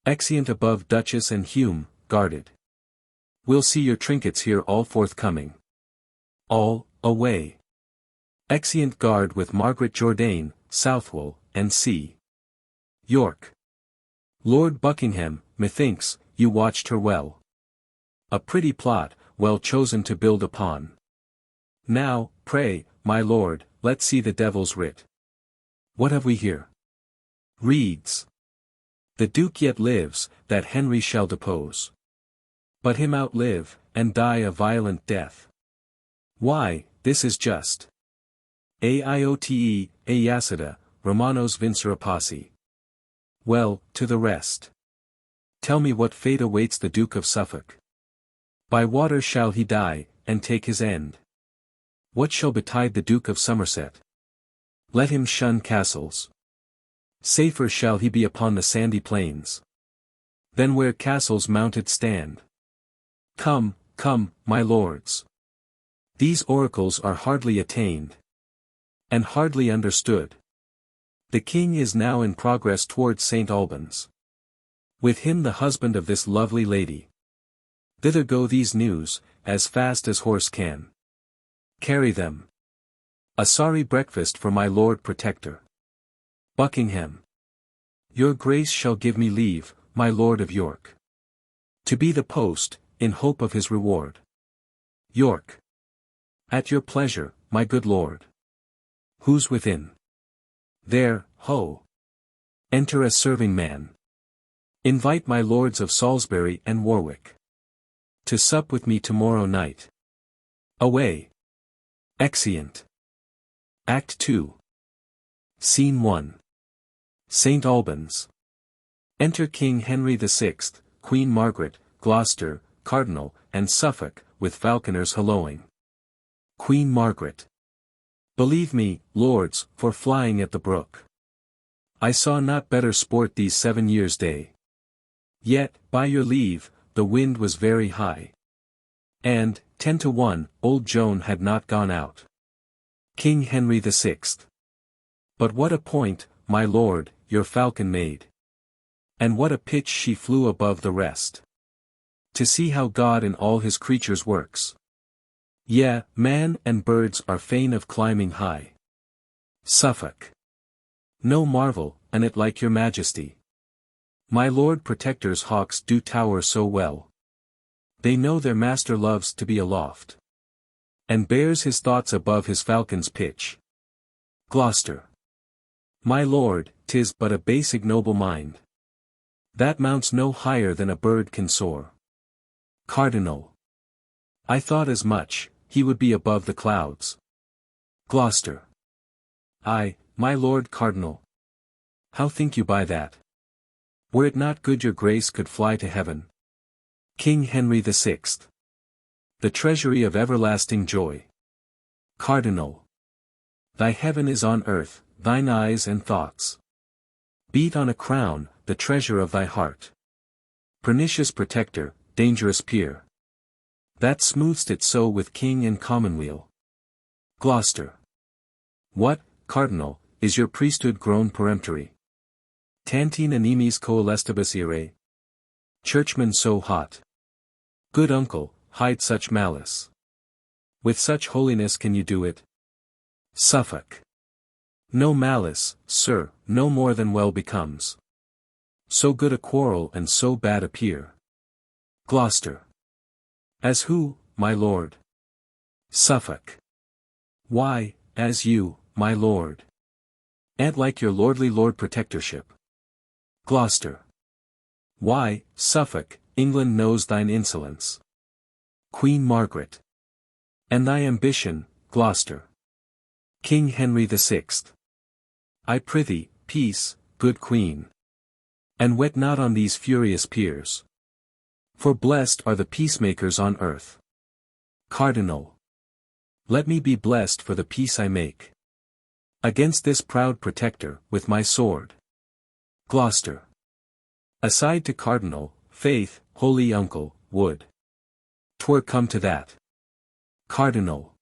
Exeunt above Duchess and Hume, guarded. We'll see your trinkets here all forthcoming. All, away. Exeunt guard with Margaret Jourdain, Southwell, and C. York. Lord Buckingham, methinks, you watched her well. A pretty plot, well chosen to build upon. Now, pray, my lord, let's see the devil's writ. What have we here? Reads. The duke yet lives, that Henry shall depose. But him outlive, and die a violent death. Why, this is just. Aiote, Ayacida, Romanos vincere passi. Well, to the rest. Tell me what fate awaits the Duke of Suffolk. By water shall he die, and take his end. What shall betide the Duke of Somerset? Let him shun castles. Safer shall he be upon the sandy plains than where castles mounted stand. Come, come, my lords. These oracles are hardly attained, and hardly understood. The king is now in progress towards St. Albans. With him the husband of this lovely lady. Thither go these news, as fast as horse can carry them. A sorry breakfast for my lord protector. Buckingham. Your grace shall give me leave, my lord of York, to be the post, in hope of his reward. York. At your pleasure, my good lord. Who's within? There, ho! Enter a serving man. Invite my lords of Salisbury and Warwick to sup with me tomorrow night. Away. Exeunt. Act 2. Scene 1. St. Albans. Enter King Henry VI, Queen Margaret, Gloucester, Cardinal, and Suffolk, with falconers hallooing. Queen Margaret. Believe me, lords, for flying at the brook. I saw not better sport these 7 years' day. Yet, by your leave, the wind was very high. And, 10 to 1, old Joan had not gone out. King Henry VI. But what a point, my lord, your falcon made. And what a pitch she flew above the rest. To see how God in all his creatures works. Yea, man and birds are fain of climbing high. Suffolk. No marvel, an it like your majesty. My lord protector's hawks do tower so well. They know their master loves to be aloft. And bears his thoughts above his falcon's pitch. Gloucester. My lord, 'tis but a base ignoble mind. That mounts no higher than a bird can soar. Cardinal. I thought as much, he would be above the clouds. Gloucester. Ay, my lord Cardinal. How think you by that? Were it not good your grace could fly to heaven. King Henry VI. The treasury of everlasting joy. Cardinal. Thy heaven is on earth, thine eyes and thoughts. Beat on a crown, the treasure of thy heart. Pernicious protector, dangerous peer. That smooth'st it so with king and commonweal. Gloucester. What, Cardinal, is your priesthood grown peremptory? Tantine animes coelestibus ire. Churchmen so hot. Good uncle, hide such malice. With such holiness can you do it? Suffolk. No malice, sir, no more than well becomes. So good a quarrel and so bad a peer. Gloucester. As who, my lord? Suffolk. Why, as you, my lord. And like your lordly lord protectorship. Gloucester. Why, Suffolk, England knows thine insolence. Queen Margaret. And thy ambition, Gloucester. King Henry VI. I prithee, peace, good queen. And wet not on these furious peers. For blessed are the peacemakers on earth. Cardinal. Let me be blessed for the peace I make. Against this proud protector, with my sword. Gloucester. Aside to Cardinal, faith, holy uncle, would 'twere come to that. Cardinal.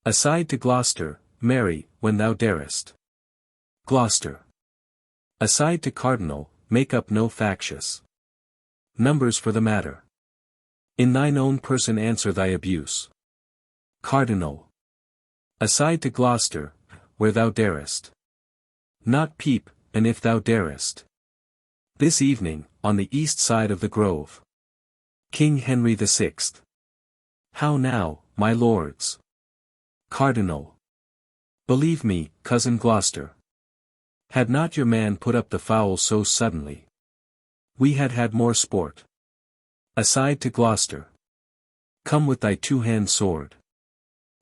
Aside to Gloucester, marry, when thou darest. Gloucester. Aside to Cardinal, make up no factious numbers for the matter. In thine own person answer thy abuse. Cardinal. Aside to Gloucester, where thou darest. Not peep, and if thou darest. This evening, on the east side of the grove. King Henry VI. How now, my lords? Cardinal. Believe me, cousin Gloucester. Had not your man put up the fowl so suddenly, we had had more sport. Aside to Gloucester. Come with thy two-hand sword.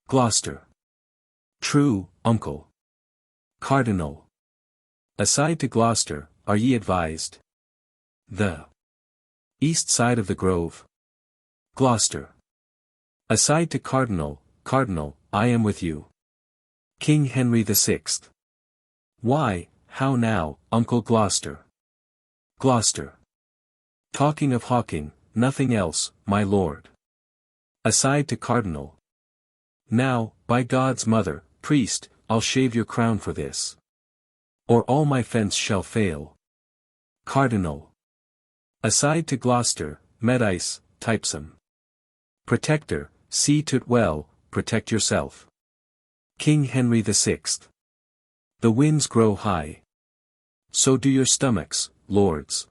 Gloucester. True, uncle. Cardinal. Aside to Gloucester, are ye advised? The east side of the grove. Gloucester. Aside to Cardinal, Cardinal, I am with you. King Henry VI. Why, how now, Uncle Gloucester? Gloucester. Talking of hawking, nothing else, my lord. Aside to Cardinal. Now, by God's mother, priest, I'll shave your crown for this. Or all my fence shall fail. Cardinal. Aside to Gloucester, Medice, typesome. Protector, see to't well, protect yourself. King Henry VI. The winds grow high. So do your stomachs, lords.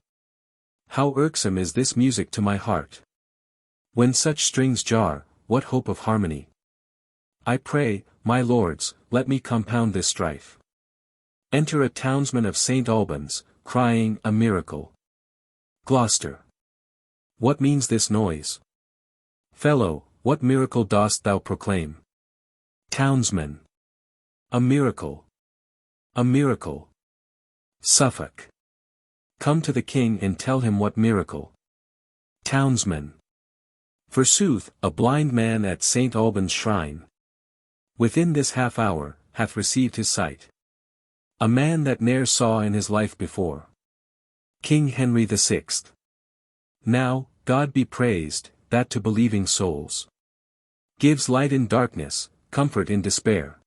How irksome is this music to my heart. When such strings jar, what hope of harmony? I pray, my lords, let me compound this strife. Enter a townsman of St. Albans, crying, a miracle. Gloucester. What means this noise? Fellow, what miracle dost thou proclaim? Townsman. A miracle. A miracle. Suffolk. Come to the king and tell him what miracle. Townsman. Forsooth, a blind man at St. Alban's shrine, within this half hour, hath received his sight. A man that ne'er saw in his life before. King Henry the Sixth. Now, God be praised, that to believing souls gives light in darkness, comfort in despair.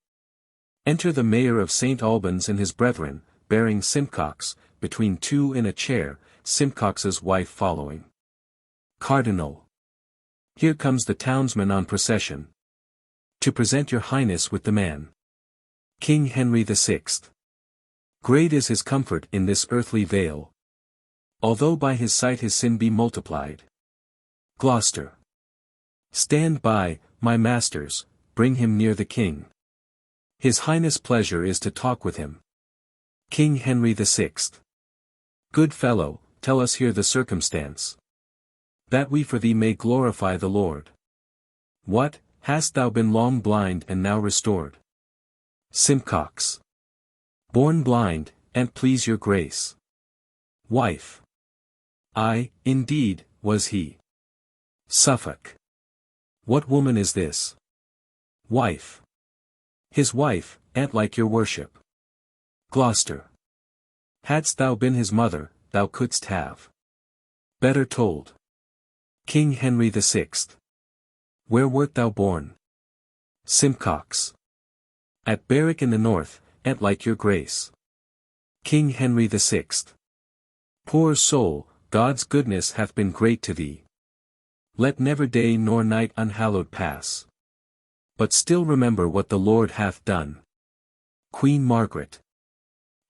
Enter the mayor of St. Albans and his brethren, bearing Simcox, between two in a chair, Simcox's wife following. Cardinal. Here comes the townsman on procession, to present your highness with the man. King Henry the Sixth. Great is his comfort in this earthly vale, although by his sight his sin be multiplied. Gloucester. Stand by, my masters, bring him near the king. His highness' pleasure is to talk with him. King Henry the Sixth. Good fellow, tell us here the circumstance, that we for thee may glorify the Lord. What, hast thou been long blind and now restored? Simcox. Born blind, an't please your grace. Wife. Ay, indeed, was he. Suffolk. What woman is this? Wife. His wife, an't like your worship. Gloucester. Hadst thou been his mother, thou couldst have better told. King Henry the Sixth. Where wert thou born? Simcox. At Berwick in the north, an't like your grace. King Henry the Sixth. Poor soul, God's goodness hath been great to thee. Let never day nor night unhallowed pass, but still remember what the Lord hath done. Queen Margaret.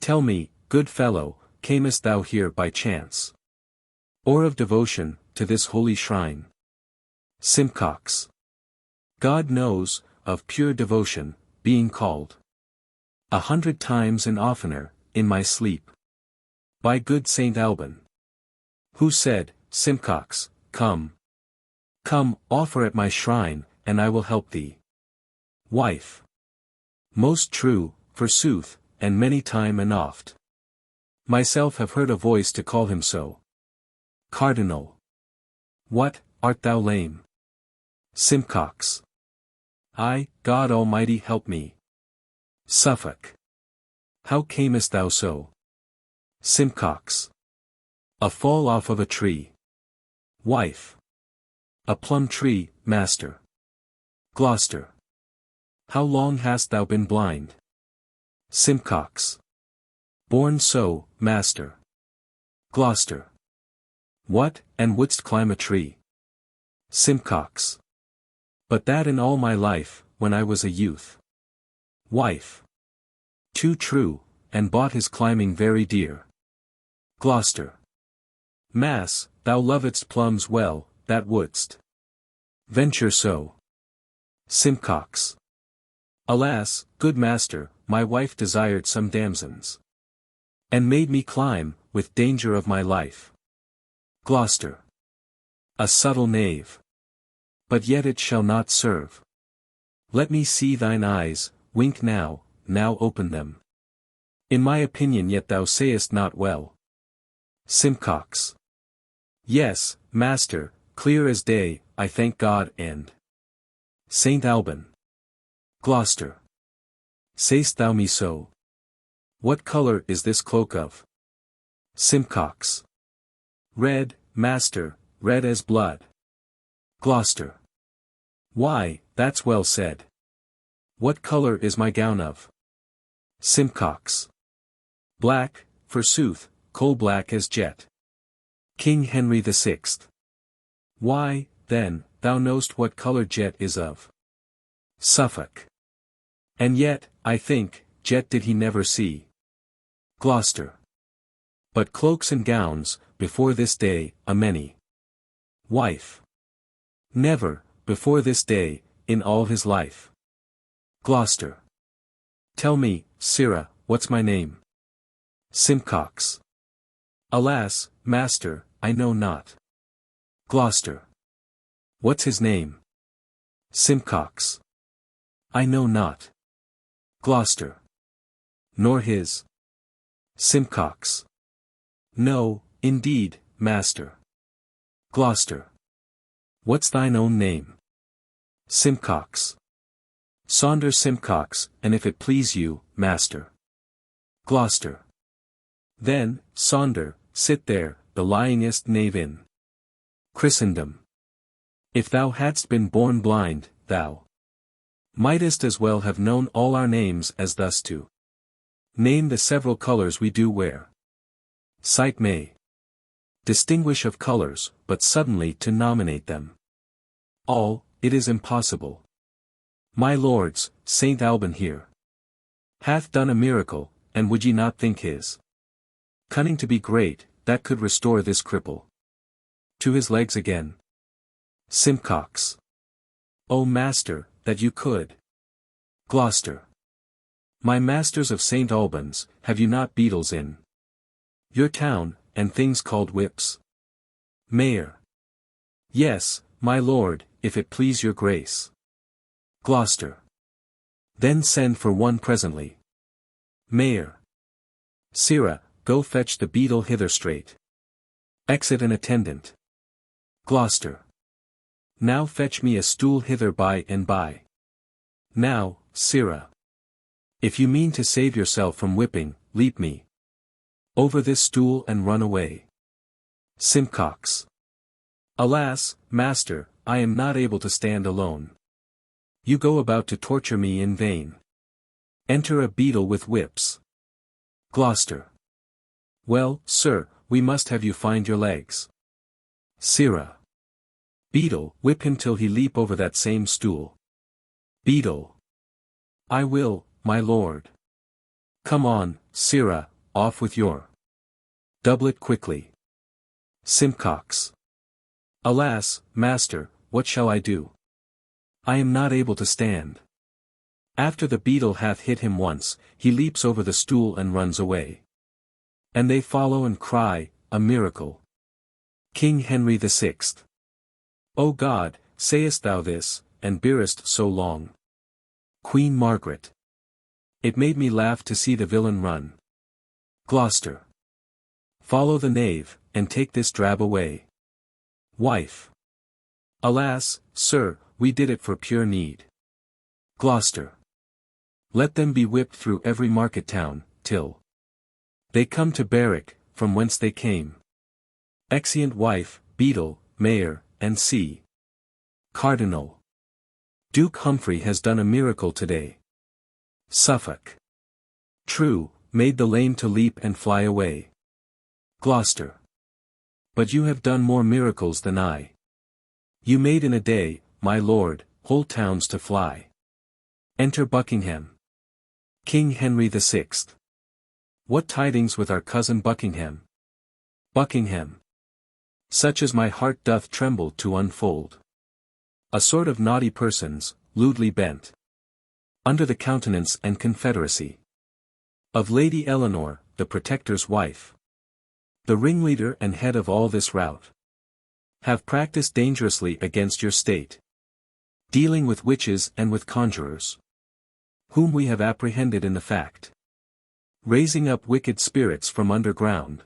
Tell me, good fellow, camest thou here by chance, or of devotion, to this holy shrine? Simcox. God knows, of pure devotion, being called 100 times and oftener, in my sleep, by good Saint Alban, who said, Simcox, come. Come, offer at my shrine, and I will help thee. Wife. Most true, forsooth, and many time and oft. Myself have heard a voice to call him so. Cardinal. What, art thou lame? Simcox. I, God Almighty help me. Suffolk. How camest thou so? Simcox. A fall off of a tree. Wife. A plum tree, master. Gloucester. How long hast thou been blind? Simcox. Born so, master. Gloucester. What, and wouldst climb a tree? Simcox. But that in all my life, when I was a youth. Wife. Too true, and bought his climbing very dear. Gloucester. Mass, thou lovedst plums well, that wouldst venture so. Simcox. Alas, good master, my wife desired some damsons, and made me climb, with danger of my life. Gloucester. A subtle knave. But yet it shall not serve. Let me see thine eyes, wink now, now open them. In my opinion yet thou sayest not well. Simcox. Yes, master, clear as day, I thank God and Saint Alban. Gloucester. Say'st thou me so? What colour is this cloak of? Simcox. Red, master, red as blood. Gloucester. Why, that's well said. What colour is my gown of? Simcox. Black, forsooth, coal black as jet. King Henry the Sixth. Why, then, thou knowst what colour jet is of. Suffolk. And yet, I think, jet did he never see. Gloucester. But cloaks and gowns, before this day, a many. Wife. Never, before this day, in all his life. Gloucester. Tell me, sirrah, what's my name? Simcox. Alas, master, I know not. Gloucester. What's his name? Simcox. I know not. Gloucester. Nor his. Simcox. No, indeed, master. Gloucester. What's thine own name? Simcox. Saunders Simcox, and if it please you, master. Gloucester. Then, Saunder, sit there, the lyingest knave in Christendom. If thou hadst been born blind, thou mightest as well have known all our names as thus to name the several colours we do wear. Sight may distinguish of colours, but suddenly to nominate them all, it is impossible. My lords, Saint Alban here hath done a miracle, and would ye not think his cunning to be great, that could restore this cripple to his legs again? Simcox. O master, that you could. Gloucester. My masters of St. Albans, have you not beadles in your town, and things called whips? Mayor. Yes, my lord, if it please your grace. Gloucester. Then send for one presently. Mayor. Sirrah, go fetch the beadle hither straight. Exit an attendant. Gloucester. Now fetch me a stool hither by and by. Now, sirrah. If you mean to save yourself from whipping, leap me over this stool and run away. Simcox. Alas, master, I am not able to stand alone. You go about to torture me in vain. Enter a beadle with whips. Gloucester. Well, sir, we must have you find your legs. Sirrah. Beadle, whip him till he leap over that same stool. Beadle. I will, my lord. Come on, sirrah, off with your doublet quickly. Simcox. Alas, master, what shall I do? I am not able to stand. After the beadle hath hit him once, he leaps over the stool and runs away. And they follow and cry, a miracle. King Henry VI. O God, sayest thou this, and bearest so long? Queen Margaret. It made me laugh to see the villain run. Gloucester. Follow the knave, and take this drab away. Wife. Alas, sir, we did it for pure need. Gloucester. Let them be whipped through every market town, till they come to Berwick, from whence they came. Exeunt wife, beadle, mayor, and see. Cardinal. Duke Humphrey has done a miracle today. Suffolk. True, made the lame to leap and fly away. Gloucester. But you have done more miracles than I. You made in a day, my lord, whole towns to fly. Enter Buckingham. King Henry VI. What tidings with our cousin Buckingham? Buckingham. Such as my heart doth tremble to unfold. A sort of naughty persons, lewdly bent. Under the countenance and confederacy of Lady Eleanor, the Protector's wife. The ringleader and head of all this rout. Have practiced dangerously against your state. Dealing with witches and with conjurers. Whom we have apprehended in the fact. Raising up wicked spirits from underground.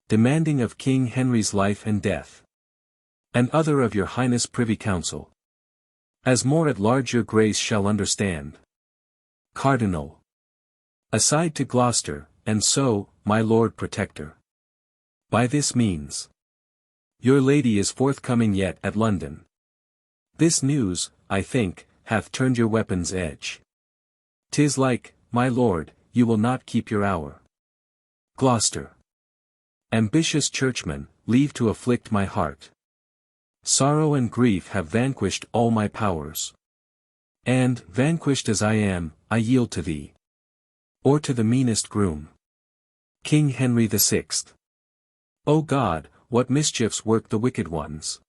Demanding of King Henry's life and death. And other of your highness privy council. As more at large your grace shall understand. Cardinal. Aside to Gloucester, and so, my lord protector. By this means. Your lady is forthcoming yet at London. This news, I think, hath turned your weapon's edge. 'Tis like, my lord, you will not keep your hour. Gloucester. Ambitious churchman, leave to afflict my heart. Sorrow and grief have vanquished all my powers. And, vanquished as I am, I yield to thee. Or to the meanest groom. King Henry VI. O God, what mischiefs work the wicked ones!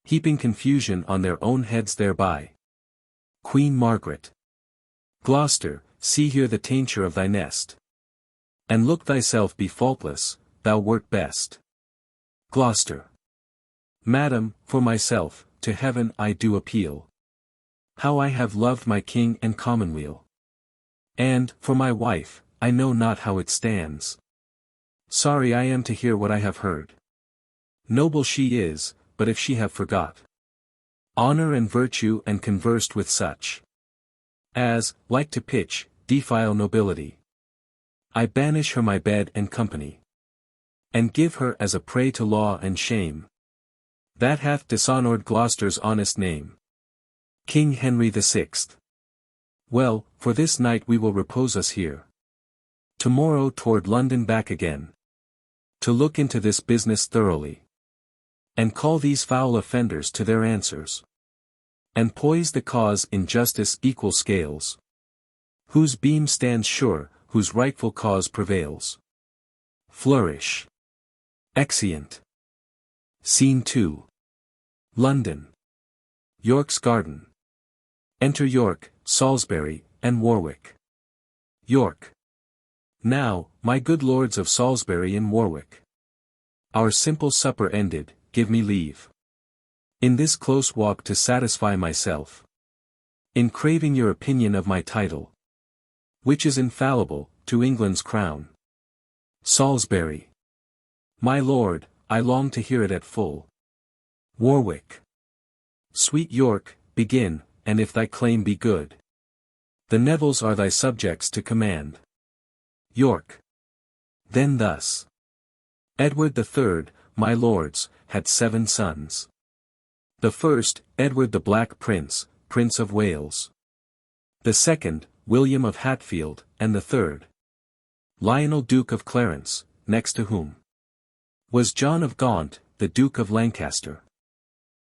Heaping confusion on their own heads thereby. Queen Margaret. Gloucester, see here the tainture of thy nest. And look thyself be faultless, thou wert best. Gloucester. Madam, for myself, to heaven I do appeal. How I have loved my king and commonweal. And, for my wife, I know not how it stands. Sorry I am to hear what I have heard. Noble she is, but if she have forgot honor and virtue and conversed with such as, like to pitch, defile nobility, I banish her my bed and company, and give her as a prey to law and shame, that hath dishonoured Gloucester's honest name. King Henry VI. Well, for this night we will repose us here. Tomorrow toward London back again, to look into this business thoroughly, and call these foul offenders to their answers, and poise the cause in justice equal scales, whose beam stands sure, whose rightful cause prevails. Flourish. Exeunt. Scene 2. London. York's Garden. Enter York, Salisbury, and Warwick. York. Now, my good lords of Salisbury and Warwick, our simple supper ended, give me leave in this close walk to satisfy myself in craving your opinion of my title, which is infallible, to England's crown. Salisbury. My lord, I long to hear it at full. Warwick. Sweet York, begin, and if thy claim be good, the Nevilles are thy subjects to command. York. Then thus. Edward the Third, my lords, had 7 sons. The first, Edward the Black Prince, Prince of Wales. The second, William of Hatfield, and the third, Lionel Duke of Clarence, next to whom was John of Gaunt, the Duke of Lancaster.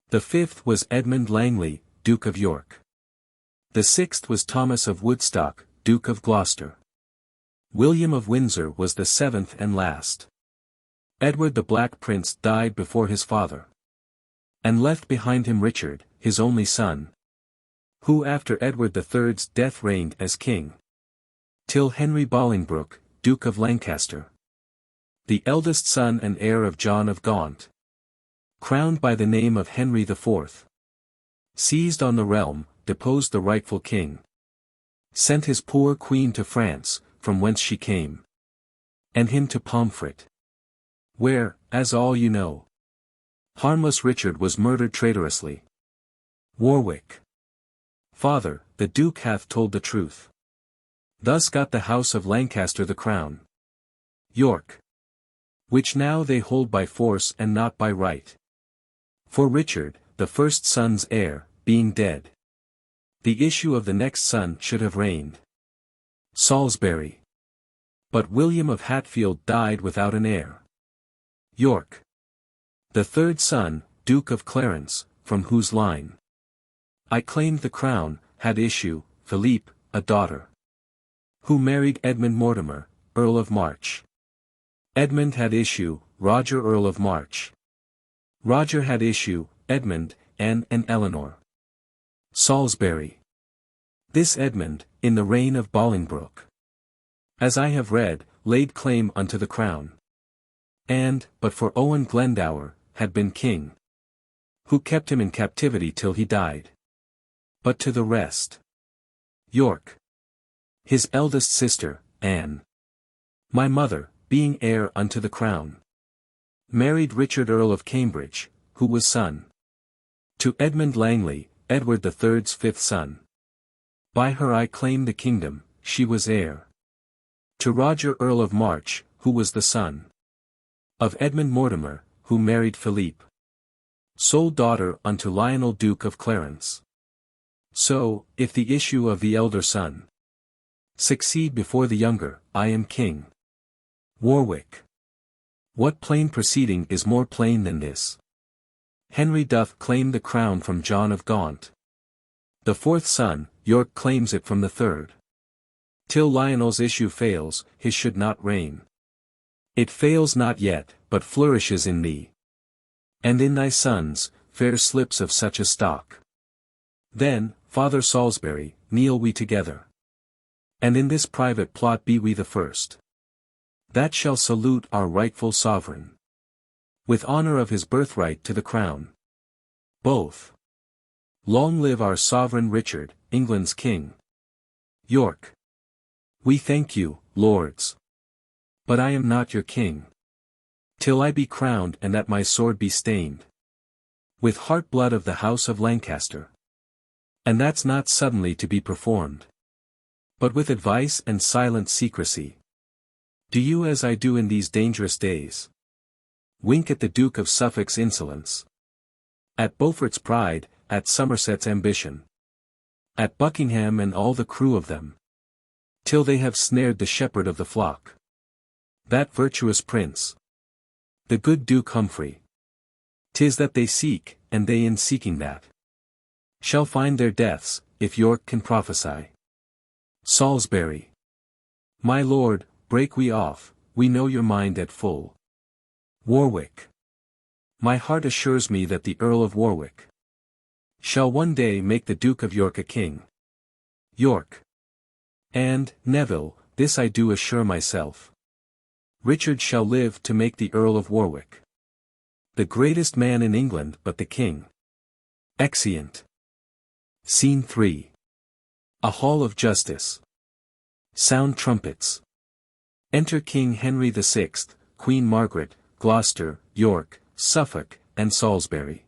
The fifth was Edmund Langley, Duke of York. The sixth was Thomas of Woodstock, Duke of Gloucester. William of Windsor was the seventh and last. Edward the Black Prince died before his father, and left behind him Richard, his only son, who after Edward III's death reigned as king, till Henry Bolingbroke, Duke of Lancaster, the eldest son and heir of John of Gaunt, crowned by the name of Henry IV, seized on the realm, deposed the rightful king, sent his poor queen to France, from whence she came, and him to Pomfret, where, as all you know, harmless Richard was murdered traitorously. Warwick. Father, the Duke hath told the truth. Thus got the house of Lancaster the crown. York. Which now they hold by force and not by right. For Richard, the first son's heir, being dead, the issue of the next son should have reigned. Salisbury. But William of Hatfield died without an heir. York. The third son, Duke of Clarence, from whose line I claimed the crown, had issue, Philippe, a daughter, who married Edmund Mortimer, Earl of March. Edmund had issue, Roger Earl of March. Roger had issue, Edmund, Anne and Eleanor. Salisbury. This Edmund, in the reign of Bolingbroke, as I have read, laid claim unto the crown, and, but for Owen Glendower, had been king, who kept him in captivity till he died. But to the rest. York. His eldest sister, Anne, my mother, being heir unto the crown, married Richard Earl of Cambridge, who was son to Edmund Langley, Edward III's fifth son. By her I claim the kingdom, she was heir to Roger Earl of March, who was the son of Edmund Mortimer, who married Philippe, sole daughter unto Lionel Duke of Clarence. So, if the issue of the elder son succeed before the younger, I am king. Warwick. What plain proceeding is more plain than this? Henry doth claim the crown from John of Gaunt. The fourth son, York claims it from the third. Till Lionel's issue fails, his should not reign. It fails not yet, but flourishes in thee, and in thy sons, fair slips of such a stock. Then, Father Salisbury, kneel we together, and in this private plot be we the first that shall salute our rightful sovereign. with honor of his birthright to the crown. Both. Long live our sovereign Richard, England's king. York. We thank you, lords. But I am not your king. Till I be crowned and that my sword be stained with heart blood of the house of Lancaster. And that's not suddenly to be performed, but with advice and silent secrecy. Do you as I do in these dangerous days. Wink at the Duke of Suffolk's insolence. At Beaufort's pride, at Somerset's ambition. At Buckingham and all the crew of them. Till they have snared the shepherd of the flock. That virtuous prince. The good Duke Humphrey. 'Tis that they seek, and they in seeking that shall find their deaths, if York can prophesy. Salisbury. My lord, break we off, we know your mind at full. Warwick. My heart assures me that the Earl of Warwick shall one day make the Duke of York a king. York. And, Neville, this I do assure myself. Richard shall live to make the Earl of Warwick the greatest man in England but the king. Exeunt. Scene 3. A Hall of Justice. Sound trumpets. Enter King Henry VI, Queen Margaret, Gloucester, York, Suffolk, and Salisbury.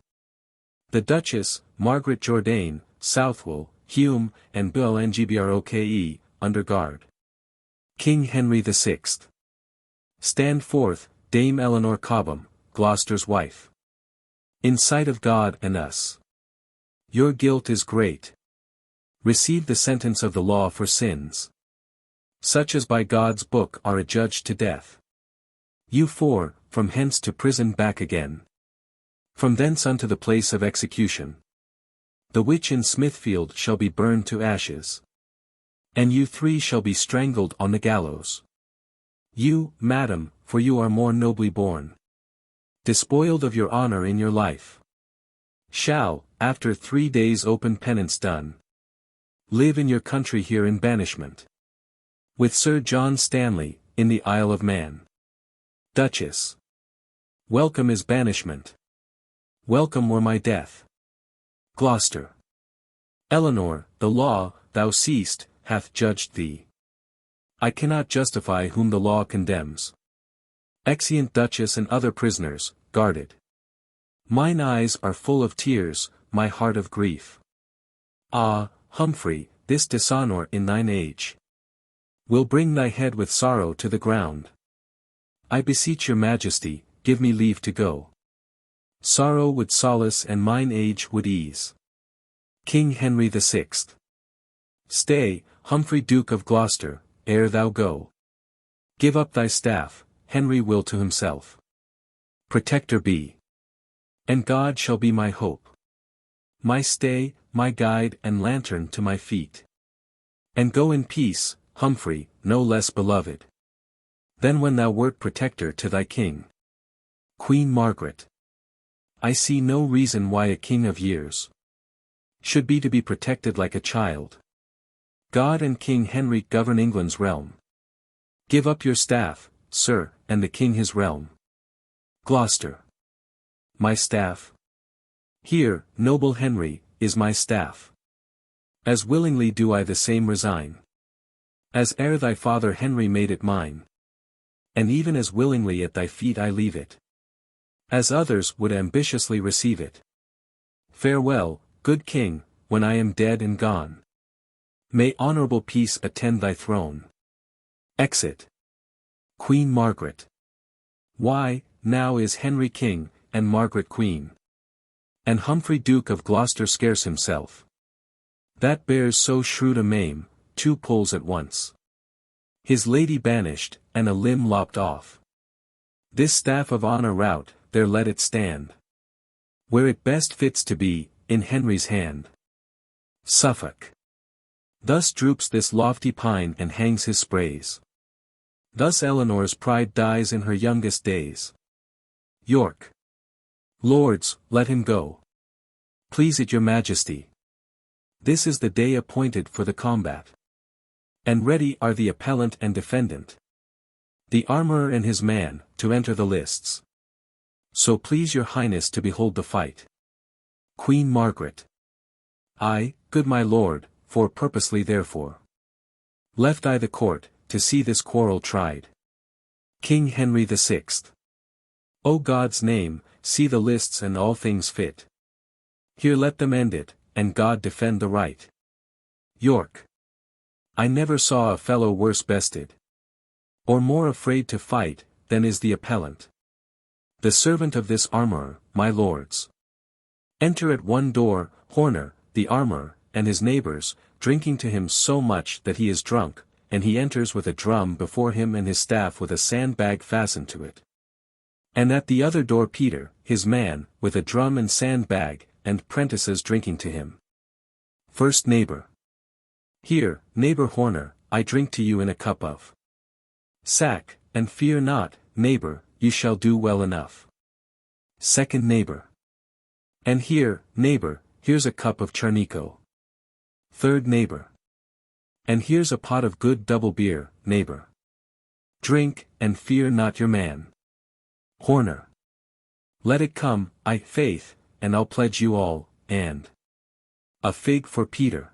The Duchess, Margaret Jourdain, Southwell, Hume, and Bill Ngbroke, under guard. King Henry VI. Stand forth, Dame Eleanor Cobham, Gloucester's wife. In sight of God and us. Your guilt is great. Receive the sentence of the law for sins such as by God's book are adjudged to death. You four, from hence to prison back again. From thence unto the place of execution. The witch in Smithfield shall be burned to ashes. And you three shall be strangled on the gallows. You, madam, for you are more nobly born. Despoiled of your honor in your life. Shall, after 3 days open penance done, live in your country here in banishment. With Sir John Stanley, in the Isle of Man. Duchess. Welcome is banishment. Welcome were my death. Gloucester. Eleanor, the law, thou seest, hath judged thee. I cannot justify whom the law condemns. Exeunt Duchess and other prisoners, guarded. Mine eyes are full of tears, my heart of grief. Ah, Humphrey, this dishonor in thine age will bring thy head with sorrow to the ground. I beseech your majesty, give me leave to go. Sorrow would solace and mine age would ease. King Henry VI. Stay, Humphrey Duke of Gloucester, ere thou go. Give up thy staff, Henry will to himself protector be. And God shall be my hope. My stay, my guide and lantern to my feet. And go in peace, Humphrey, no less beloved than when thou wert protector to thy king. Queen Margaret. I see no reason why a king of years should be to be protected like a child. God and King Henry govern England's realm. Give up your staff, sir, and the king his realm. Gloucester. My staff? Here, noble Henry, is my staff. As willingly do I the same resign. As ere thy father Henry made it mine. And even as willingly at thy feet I leave it. As others would ambitiously receive it. Farewell, good king, when I am dead and gone. May honorable peace attend thy throne. Exit. Queen Margaret. Why, now is Henry king, and Margaret queen. And Humphrey Duke of Gloucester scarce himself. That bears so shrewd a maim, 2 pulls at once. His lady banished, and a limb lopped off. This staff of honor rout, there let it stand. Where it best fits to be, in Henry's hand. Suffolk. Thus droops this lofty pine and hangs his sprays. Thus Eleanor's pride dies in her youngest days. York. Lords, let him go. Please it your majesty. This is the day appointed for the combat. And ready are the appellant and defendant. The armourer and his man, to enter the lists. So please your highness to behold the fight. Queen Margaret. I, good my lord, for purposely therefore. Left I the court, to see this quarrel tried. King Henry the Sixth. O God's name, see the lists and all things fit. Here let them end it, and God defend the right. York. I never saw a fellow worse bested, or more afraid to fight, than is the appellant. The servant of this armourer, my lords. Enter at one door, Horner, the armourer, and his neighbours, drinking to him so much that he is drunk, and he enters with a drum before him and his staff with a sandbag fastened to it. And at the other door Peter, his man, with a drum and sandbag, and prentices drinking to him. First neighbour. Here, neighbour Horner, I drink to you in a cup of sack, and fear not, neighbour, you shall do well enough. Second neighbour. And here, neighbour, here's a cup of charnico. Third neighbour. And here's a pot of good double beer, neighbour. Drink, and fear not your man. Horner. Let it come, faith, and I'll pledge you all, and a fig for Peter.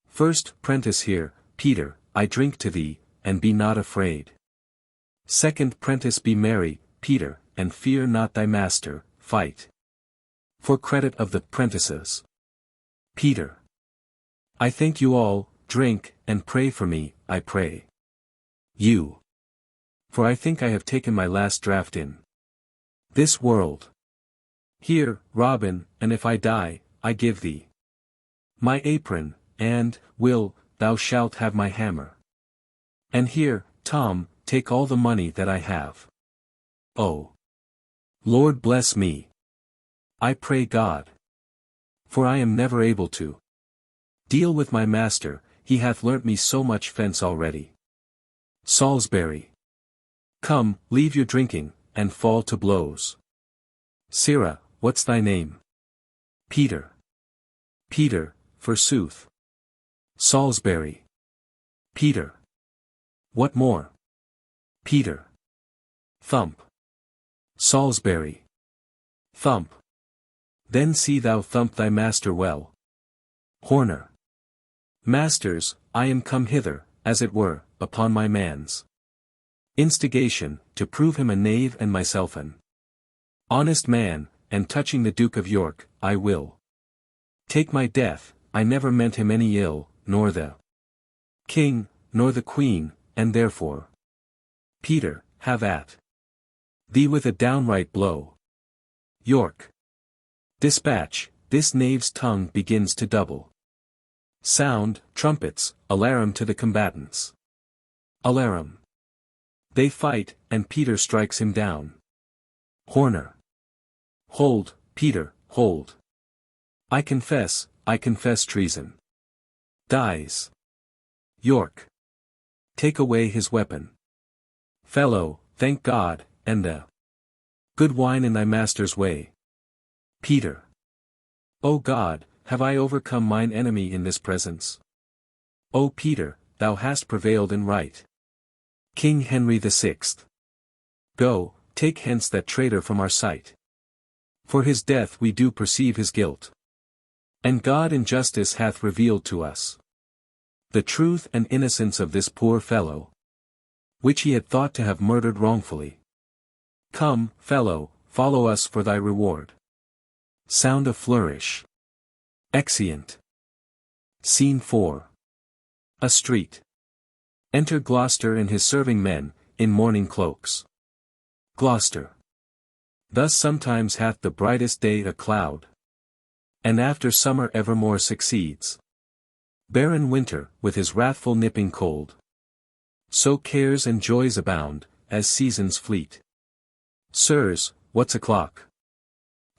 First prentice here, Peter, I drink to thee, and be not afraid. Second prentice be merry, Peter, and fear not thy master, fight. For credit of the prentices. Peter. I thank you all, drink, and pray for me, I pray. You. For I think I have taken my last draught in this world. Here, Robin, and if I die, I give thee my apron, and, Will, thou shalt have my hammer. And here, Tom, take all the money that I have. Oh, Lord bless me. I pray God. For I am never able to deal with my master, he hath learnt me so much fence already. Salisbury. Come, leave your drinking, and fall to blows. Sirrah, what's thy name? Peter. Peter, forsooth. Salisbury. Peter. What more? Peter. Thump. Salisbury. Thump. Then see thou thump thy master well. Horner. Masters, I am come hither, as it were, upon my man's instigation, to prove him a knave and myself an honest man, and touching the Duke of York, I will take my death. I never meant him any ill, nor the king, nor the queen, and therefore, Peter, have at thee with a downright blow. York. Dispatch, this knave's tongue begins to double. Sound, trumpets, alarum to the combatants. Alarum. They fight, and Peter strikes him down. Horner. Hold, Peter, hold. I confess treason. Dies. York. Take away his weapon. Fellow, thank God, and the good wine in thy master's way. Peter. O God, have I overcome mine enemy in this presence? O Peter, thou hast prevailed in right. King Henry the Sixth. Go, take hence that traitor from our sight. For his death we do perceive his guilt. And God in justice hath revealed to us the truth and innocence of this poor fellow, which he had thought to have murdered wrongfully. Come, fellow, follow us for thy reward. Sound a flourish. Exeunt. Scene 4. A street. Enter Gloucester and his serving men, in mourning cloaks. Gloucester. Thus sometimes hath the brightest day a cloud, and after summer evermore succeeds barren winter, with his wrathful nipping cold. So cares and joys abound, as seasons fleet. Sirs, what's o'clock?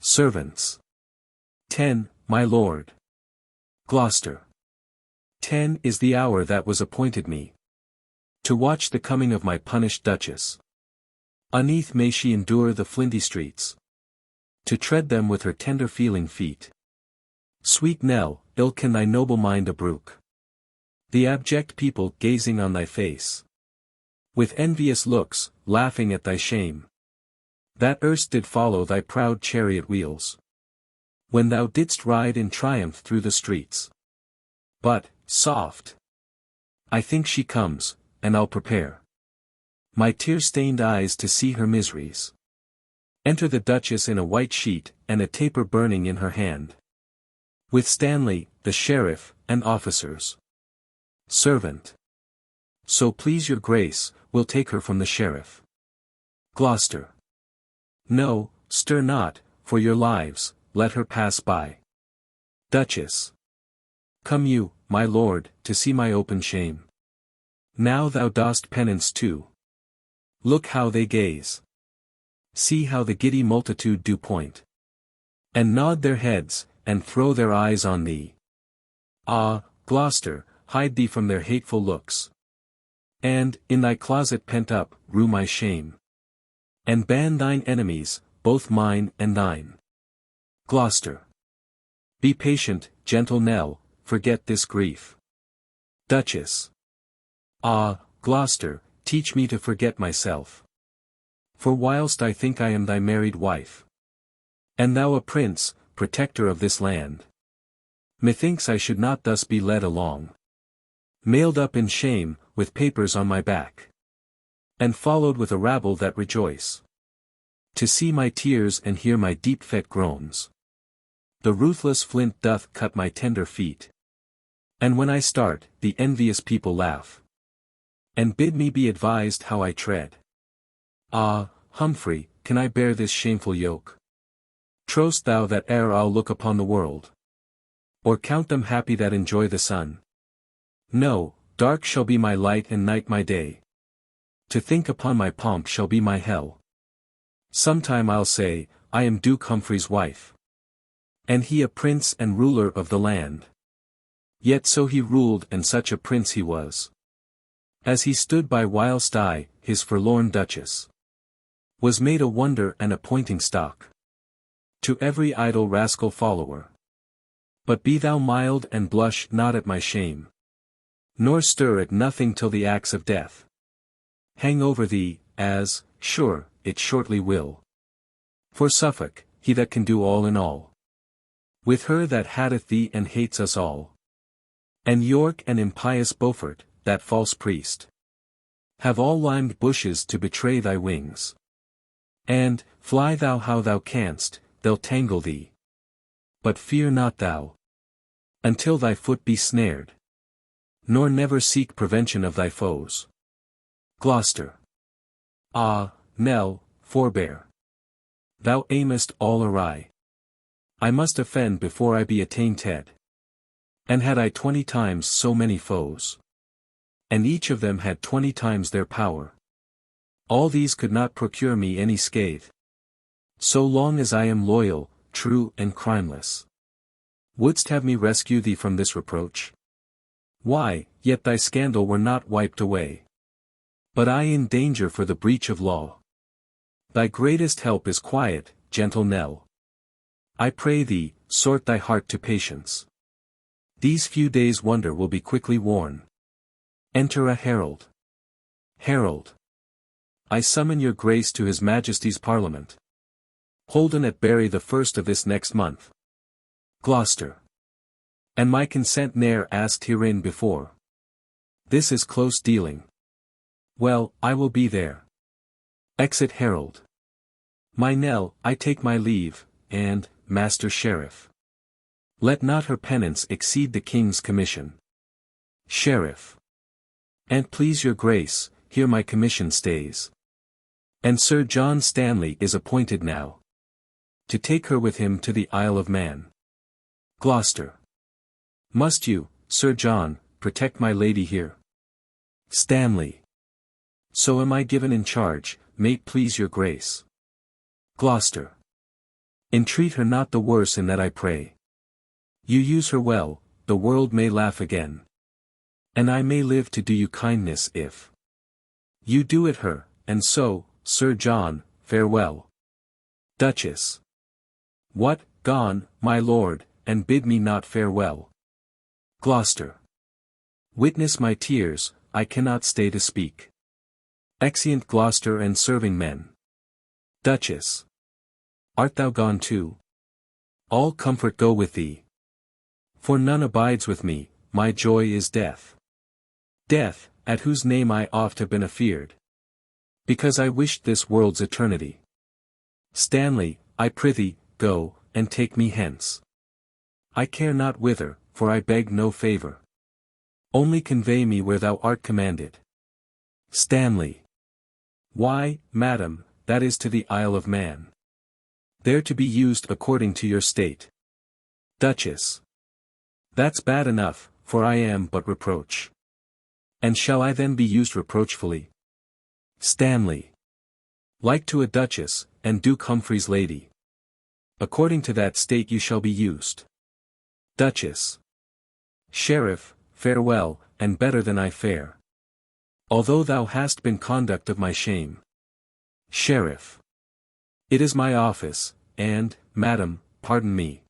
Servants. 10, my lord. Gloucester. 10 is the hour that was appointed me to watch the coming of my punished duchess. Uneath may she endure the flinty streets, to tread them with her tender feeling feet. Sweet Nell, ill can thy noble mind abrook the abject people gazing on thy face with envious looks, laughing at thy shame. that erst did follow thy proud chariot wheels, when thou didst ride in triumph through the streets. But, soft! I think she comes, and I'll prepare my tear-stained eyes to see her miseries. Enter the Duchess in a white sheet, and a taper burning in her hand, with Stanley, the sheriff, and officers. Servant. So please your grace, we'll take her from the sheriff. Gloucester. No, stir not, for your lives, let her pass by. Duchess. Come you, my lord, to see my open shame. Now thou dost penance too. Look how they gaze. See how the giddy multitude do point, and nod their heads, and throw their eyes on thee. Ah, Gloucester, hide thee from their hateful looks. And, in thy closet pent up, rue my shame. And ban thine enemies, both mine and thine. Gloucester. Be patient, gentle Nell, forget this grief. Duchess. Ah, Gloucester, teach me to forget myself. For whilst I think I am thy married wife, and thou a prince, protector of this land, methinks I should not thus be led along, mailed up in shame, with papers on my back, and followed with a rabble that rejoice to see my tears and hear my deep-fet groans. The ruthless flint doth cut my tender feet, and when I start, the envious people laugh, and bid me be advised how I tread. Ah, Humphrey, can I bear this shameful yoke? Trost thou that e'er I'll look upon the world, or count them happy that enjoy the sun? No, dark shall be my light and night my day. To think upon my pomp shall be my hell. Sometime I'll say, I am Duke Humphrey's wife, and he a prince and ruler of the land. Yet so he ruled and such a prince he was, as he stood by whilst I, his forlorn duchess, was made a wonder and a pointing stock to every idle rascal follower. But be thou mild and blush not at my shame, nor stir at nothing till the axe of death hang over thee, as, sure, it shortly will. For Suffolk, he that can do all in all, with her that hateth thee and hates us all, and York and impious Beaufort, that false priest, have all limed bushes to betray thy wings. And, fly thou how thou canst, they'll tangle thee. But fear not thou, until thy foot be snared, nor never seek prevention of thy foes. Gloucester. Ah, Nell, forbear. Thou aimest all awry. I must offend before I be attainted. And had I 20 times so many foes, and each of them had 20 times their power, all these could not procure me any scathe, so long as I am loyal, true and crimeless. Wouldst have me rescue thee from this reproach? Why, yet thy scandal were not wiped away, but I in danger for the breach of law. Thy greatest help is quiet, gentle Nell. I pray thee, sort thy heart to patience. These few days' wonder will be quickly worn. Enter a herald. Herald. I summon your grace to his majesty's parliament, holden at Bury the 1st of this next month. Gloucester. And my consent ne'er asked herein before. This is close dealing. Well, I will be there. Exit herald. My Nell, I take my leave, and, Master Sheriff, let not her penance exceed the king's commission. Sheriff. And please your grace, here my commission stays. And Sir John Stanley is appointed now to take her with him to the Isle of Man. Gloucester. Must you, Sir John, protect my lady here? Stanley. So am I given in charge, may't please your grace. Gloucester. Entreat her not the worse in that I pray. You use her well, the world may laugh again, and I may live to do you kindness if you do it her, and so, Sir John, farewell. Duchess. What, gone, my lord, and bid me not farewell? Gloucester. Witness my tears, I cannot stay to speak. Exeunt Gloucester and serving men. Duchess. Art thou gone too? All comfort go with thee. For none abides with me, my joy is death. Death, at whose name I oft have been afeard. Because I wished this world's eternity. Stanley, I prithee, go, and take me hence. I care not whither, for I beg no favour. Only convey me where thou art commanded. Stanley. Why, madam, that is to the Isle of Man. There to be used according to your state. Duchess. That's bad enough, for I am but reproach. And shall I then be used reproachfully? Stanley. Like to a duchess, and Duke Humphrey's lady. According to that state you shall be used. Duchess. Sheriff, farewell, and better than I fare. Although thou hast been conduct of my shame. Sheriff. It is my office, and, madam, pardon me.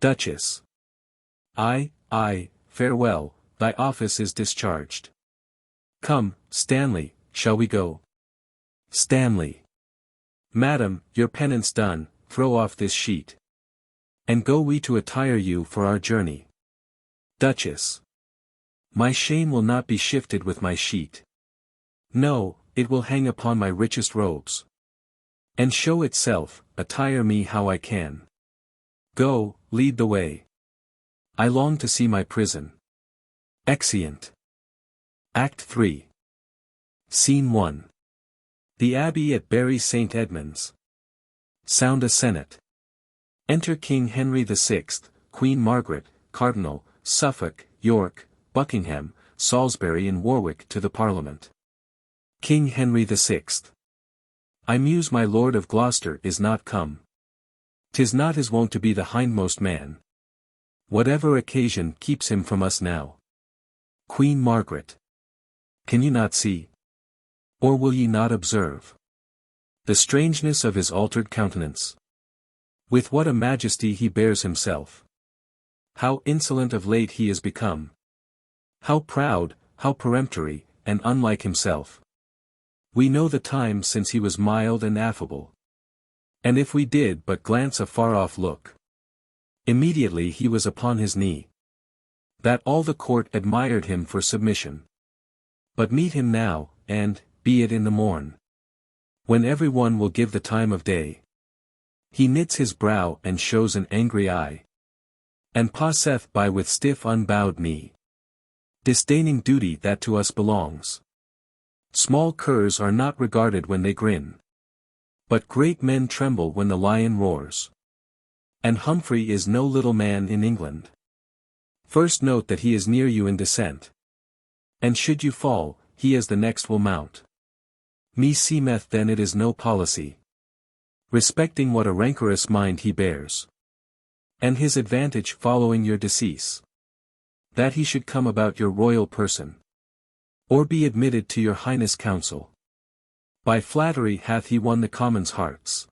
Duchess. Ay, farewell, thy office is discharged. Come, Stanley, shall we go? Stanley. Madam, your penance done, throw off this sheet. And go we to attire you for our journey. Duchess. My shame will not be shifted with my sheet. No, it will hang upon my richest robes. And show itself, attire me how I can. Go, lead the way. I long to see my prison. Exeunt. Act 3. Scene 1. The Abbey at Bury St. Edmunds. Sound a senate. Enter King Henry VI, Queen Margaret, Cardinal, Suffolk, York, Buckingham, Salisbury and Warwick to the Parliament. King Henry VI. I muse my Lord of Gloucester is not come. 'Tis not his wont to be the hindmost man. Whatever occasion keeps him from us now. Queen Margaret. Can you not see? Or will ye not observe the strangeness of his altered countenance? With what a majesty he bears himself. How insolent of late he is become. How proud, how peremptory, and unlike himself. We know the time since he was mild and affable. And if we did but glance a far-off look, immediately he was upon his knee. That all the court admired him for submission. But meet him now, and, be it in the morn, when every one will give the time of day, he knits his brow and shows an angry eye, and passeth by with stiff unbowed knee, disdaining duty that to us belongs. Small curs are not regarded when they grin, but great men tremble when the lion roars. And Humphrey is no little man in England. First note that he is near you in descent. And should you fall, he as the next will mount. Me seemeth then it is no policy, respecting what a rancorous mind he bears, and his advantage following your decease, that he should come about your royal person, or be admitted to your highness council. By flattery hath he won the commons' hearts,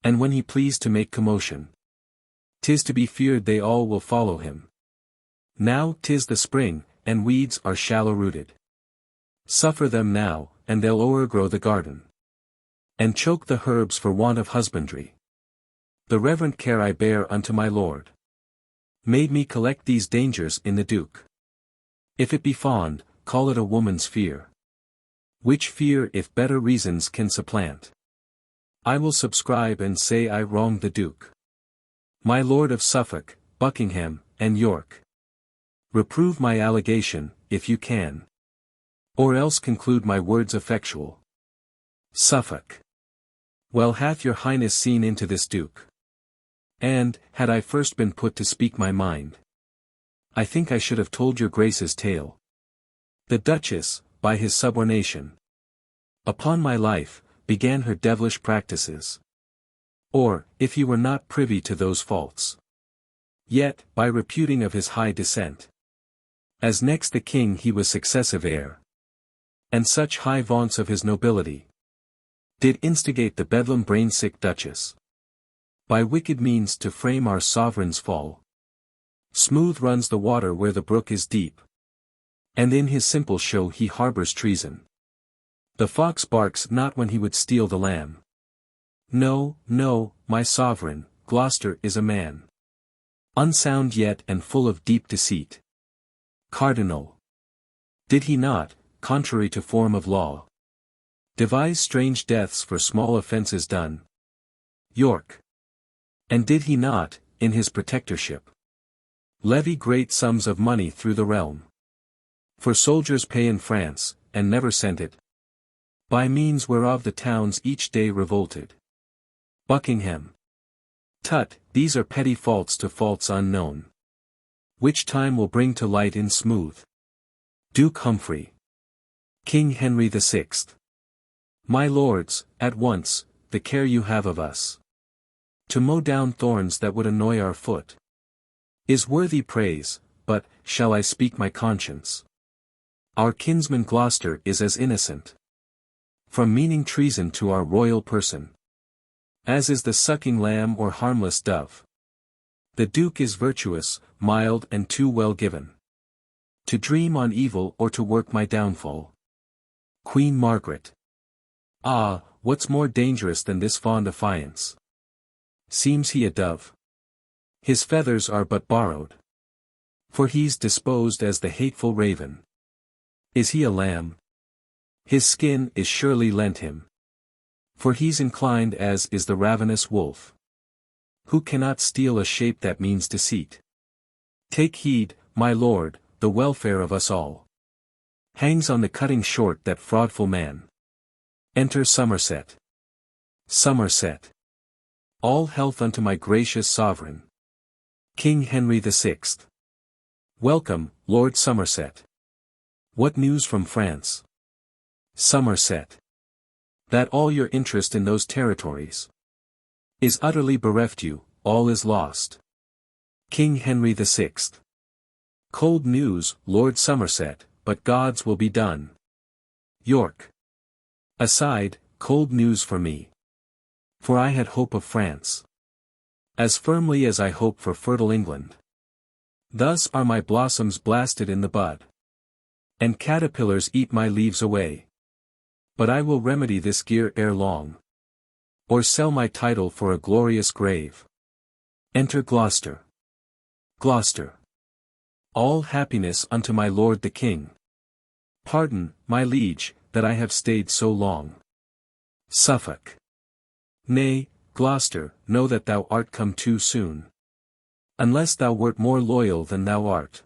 and when he pleased to make commotion, 'tis to be feared they all will follow him. Now 'tis the spring, and weeds are shallow-rooted. Suffer them now, and they'll o'ergrow the garden, and choke the herbs for want of husbandry. The reverent care I bear unto my lord made me collect these dangers in the duke. If it be fond, call it a woman's fear, which fear if better reasons can supplant, I will subscribe and say I wronged the duke, my lord of Suffolk, Buckingham, and York. Reprove my allegation, if you can, or else conclude my words effectual. Suffolk. Well hath your highness seen into this duke. And, had I first been put to speak my mind, I think I should have told your grace's tale. The Duchess, by his subornation, upon my life, began her devilish practices. Or, if he were not privy to those faults, yet, by reputing of his high descent, as next the king he was successive heir, and such high vaunts of his nobility, did instigate the bedlam brain-sick Duchess, by wicked means to frame our sovereign's fall. Smooth runs the water where the brook is deep, and in his simple show he harbors treason. The fox barks not when he would steal the lamb, No, no, my sovereign, Gloucester is a man. Unsound yet and full of deep deceit. Cardinal. Did he not, contrary to form of law, devise strange deaths for small offences done? York. And did he not, in his protectorship, levy great sums of money through the realm for soldiers' pay in France, and never sent it? By means whereof the towns each day revolted. Buckingham. Tut, these are petty faults to faults unknown, which time will bring to light in smooth. Duke Humphrey. King Henry VI. My lords, at once, the care you have of us, to mow down thorns that would annoy our foot, is worthy praise, but, shall I speak my conscience? Our kinsman Gloucester is as innocent from meaning treason to our royal person as is the sucking lamb or harmless dove. The Duke is virtuous, mild and too well given to dream on evil or to work my downfall. Queen Margaret. Ah, what's more dangerous than this fond affiance? Seems he a dove? His feathers are but borrowed, for he's disposed as the hateful raven. Is he a lamb? His skin is surely lent him, for he's inclined as is the ravenous wolf, who cannot steal a shape that means deceit. Take heed, my lord, the welfare of us all hangs on the cutting short that fraudful man. Enter Somerset. Somerset. All health unto my gracious sovereign, King Henry VI. Welcome, Lord Somerset. What news from France? Somerset. That all your interest in those territories is utterly bereft you, all is lost. King Henry VI. Cold news, Lord Somerset, but God's will be done. York. Aside, cold news for me, for I had hope of France as firmly as I hope for fertile England. Thus are my blossoms blasted in the bud, and caterpillars eat my leaves away. But I will remedy this gear ere long, or sell my title for a glorious grave. Enter Gloucester. Gloucester. All happiness unto my lord the king. Pardon, my liege, that I have stayed so long. Suffolk. Nay, Gloucester, know that thou art come too soon. Unless thou wert more loyal than thou art,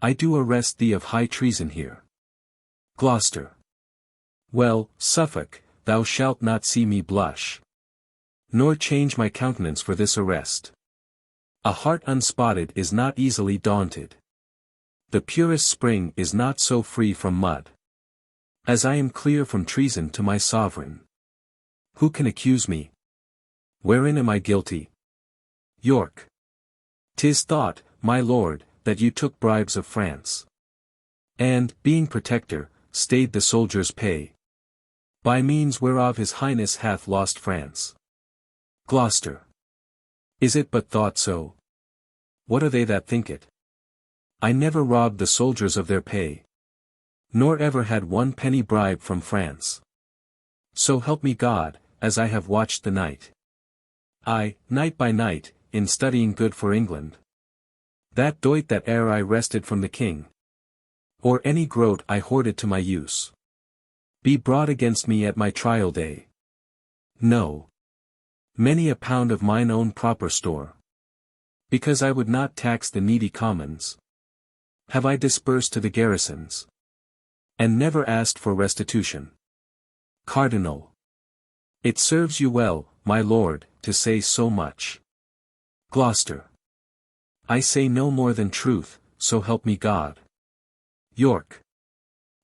I do arrest thee of high treason here. Gloucester. Well, Suffolk, thou shalt not see me blush, nor change my countenance for this arrest. A heart unspotted is not easily daunted. The purest spring is not so free from mud, as I am clear from treason to my sovereign. Who can accuse me? Wherein am I guilty? York. 'Tis thought, my lord, that you took bribes of France, and, being protector, stayed the soldiers' pay, by means whereof his highness hath lost France. Gloucester. Is it but thought so? What are they that think it? I never robbed the soldiers of their pay, nor ever had one penny bribe from France. So help me God, as I have watched the night. I, night by night, in studying good for England. That doit that ere I wrested from the king, or any groat I hoarded to my use, be brought against me at my trial day. No. Many a pound of mine own proper store, because I would not tax the needy commons, have I disbursed to the garrisons, and never asked for restitution. Cardinal. It serves you well, my lord, to say so much. Gloucester. I say no more than truth, so help me God. York.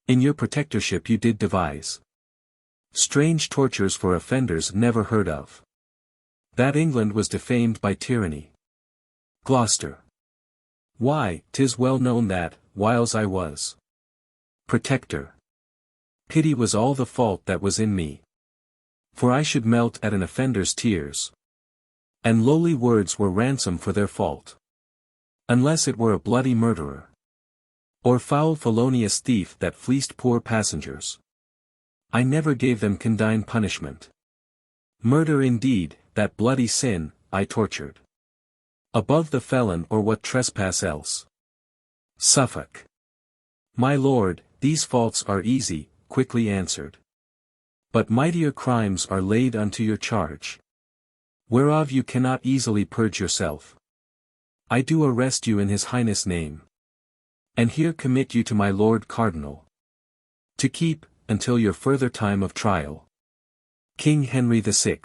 In your protectorship you did devise strange tortures for offenders never heard of, that England was defamed by tyranny. Gloucester. Why, 'tis well known that, whiles I was protector, pity was all the fault that was in me. For I should melt at an offender's tears, and lowly words were ransom for their fault, unless it were a bloody murderer, or foul felonious thief that fleeced poor passengers. I never gave them condign punishment. Murder indeed, that bloody sin, I tortured. Above the felon or what trespass else? Suffolk. My lord, these faults are easy, quickly answered. But mightier crimes are laid unto your charge, whereof you cannot easily purge yourself. I do arrest you in his highness' name, and here commit you to my lord cardinal, to keep, until your further time of trial. King Henry VI.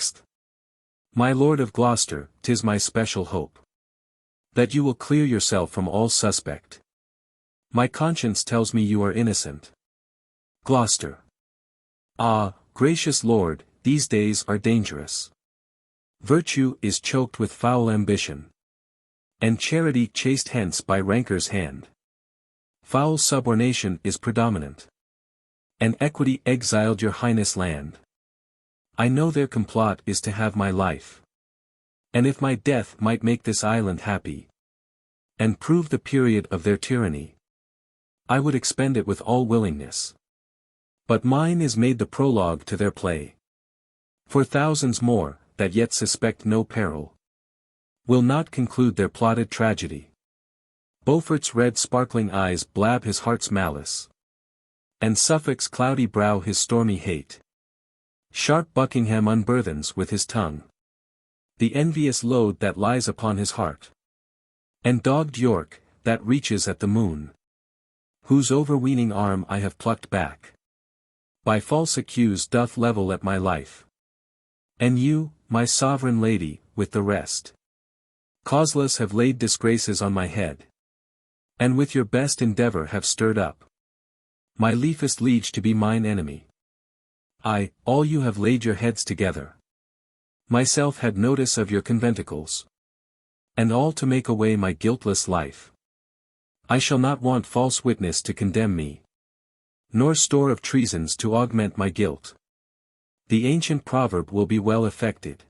My lord of Gloucester, 'tis my special hope that you will clear yourself from all suspect. My conscience tells me you are innocent. Gloucester. Ah, gracious lord, these days are dangerous. Virtue is choked with foul ambition, and charity chased hence by rancor's hand. Foul subornation is predominant, and equity exiled your highness land. I know their complot is to have my life, and if my death might make this island happy, and prove the period of their tyranny, I would expend it with all willingness. But mine is made the prologue to their play. For thousands more, that yet suspect no peril, will not conclude their plotted tragedy. Beaufort's red sparkling eyes blab his heart's malice, and Suffolk's cloudy brow his stormy hate. Sharp Buckingham unburthens with his tongue the envious load that lies upon his heart, and dogged York, that reaches at the moon, whose overweening arm I have plucked back, by false accuse doth level at my life. And you, my sovereign lady, with the rest, causeless have laid disgraces on my head, and with your best endeavour have stirred up my liefest liege to be mine enemy. I, all you have laid your heads together. Myself had notice of your conventicles, and all to make away my guiltless life. I shall not want false witness to condemn me, nor store of treasons to augment my guilt. The ancient proverb will be well effected.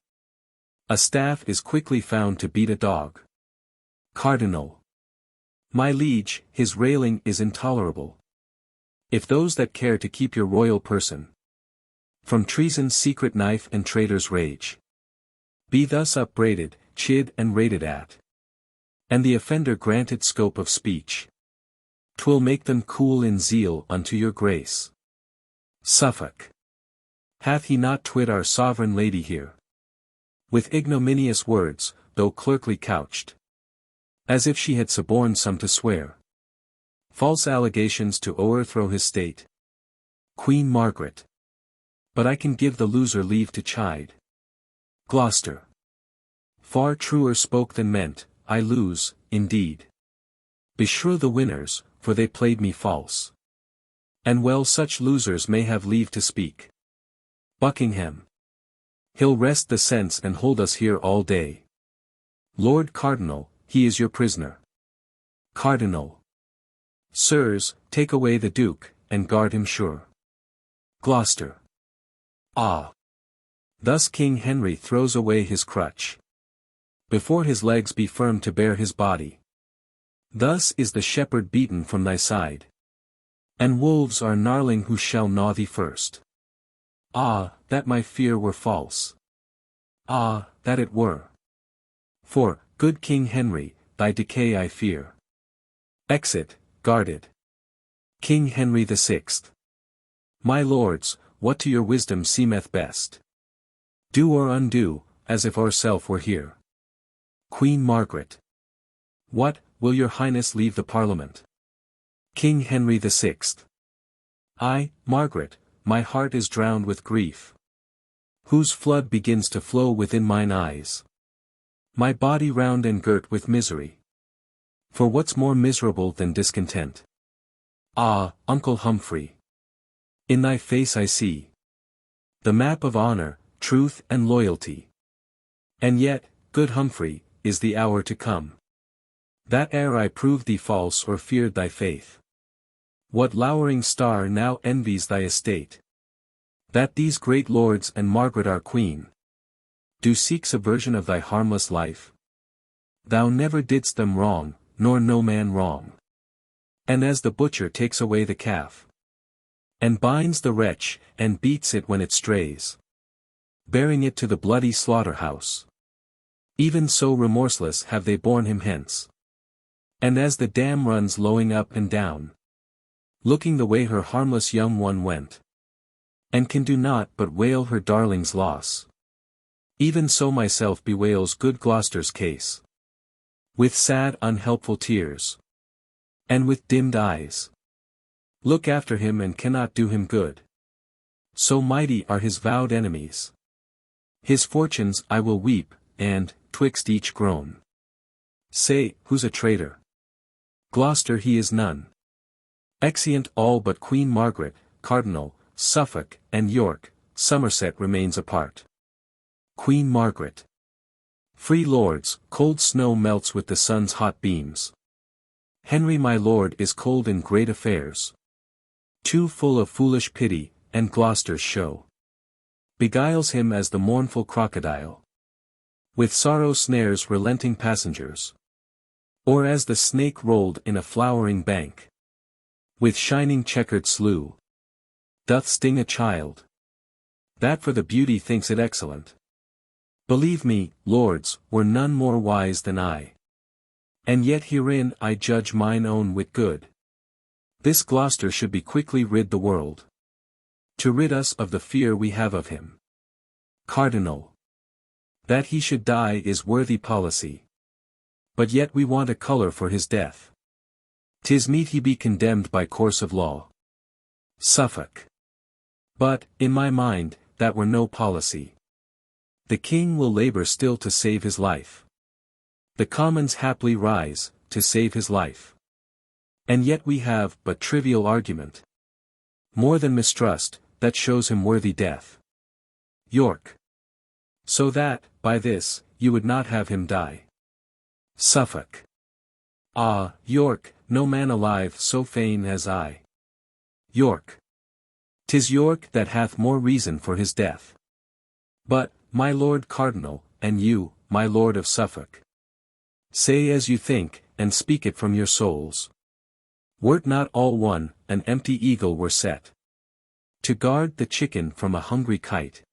A staff is quickly found to beat a dog. Cardinal. My liege, his railing is intolerable. If those that care to keep your royal person from treason's secret knife and traitor's rage be thus upbraided, chid and rated at, and the offender granted scope of speech, 'twill make them cool in zeal unto your grace. Suffolk. Hath he not twit our sovereign lady here with ignominious words, though clerkly couched, as if she had suborned some to swear false allegations to o'erthrow his state? Queen Margaret. But I can give the loser leave to chide. Gloucester. Far truer spoke than meant, I lose, indeed. Beshrew the winners, for they played me false. And well such losers may have leave to speak. Buckingham. He'll wrest the sense and hold us here all day. Lord Cardinal, he is your prisoner. Cardinal. Sirs, take away the Duke, and guard him sure. Gloucester. Ah! Thus King Henry throws away his crutch, before his legs be firm to bear his body. Thus is the shepherd beaten from thy side, and wolves are gnarling who shall gnaw thee first. Ah, that my fear were false! Ah, that it were! For, good King Henry, thy decay I fear. Exit, guarded. King Henry VI. My lords, what to your wisdom seemeth best? Do or undo, as if ourself were here. Queen Margaret. What, will your highness leave the Parliament? King Henry VI. I, Margaret, my heart is drowned with grief, whose flood begins to flow within mine eyes. My body round and girt with misery. For what's more miserable than discontent? Ah, Uncle Humphrey! In thy face I see the map of honor, truth and loyalty. And yet, good Humphrey, is the hour to come that ere I proved thee false or feared thy faith. What lowering star now envies thy estate? That these great lords and Margaret our queen do seek subversion of thy harmless life? Thou never didst them wrong, nor no man wrong. And as the butcher takes away the calf, and binds the wretch, and beats it when it strays, bearing it to the bloody slaughter-house. Even so remorseless have they borne him hence. And as the dam runs lowing up and down, looking the way her harmless young one went, and can do naught but wail her darling's loss, even so myself bewails good Gloucester's case, with sad unhelpful tears, and with dimmed eyes, look after him and cannot do him good. So mighty are his vowed enemies. His fortunes I will weep, and, twixt each groan, say, who's a traitor? Gloucester he is none. Exeunt all but Queen Margaret, Cardinal, Suffolk, and York. Somerset remains apart. Queen Margaret. Free lords, cold snow melts with the sun's hot beams. Henry my lord is cold in great affairs, too full of foolish pity, and Gloucester's show beguiles him as the mournful crocodile with sorrow snares relenting passengers, or as the snake rolled in a flowering bank, with shining checkered slough, doth sting a child, that for the beauty thinks it excellent. Believe me, lords, were none more wise than I. And yet herein I judge mine own wit good. This Gloucester should be quickly rid the world, to rid us of the fear we have of him. Cardinal. That he should die is worthy policy. But yet we want a colour for his death. 'Tis meet he be condemned by course of law. Suffolk. But, in my mind, that were no policy. The king will labour still to save his life. The commons haply rise, to save his life. And yet we have but trivial argument, more than mistrust, that shows him worthy death. York. So that, by this, you would not have him die. Suffolk. Ah, York, no man alive so fain as I. York. 'Tis York that hath more reason for his death. But, my lord Cardinal, and you, my lord of Suffolk, say as you think, and speak it from your souls. Were't not all one, an empty eagle were set to guard the chicken from a hungry kite,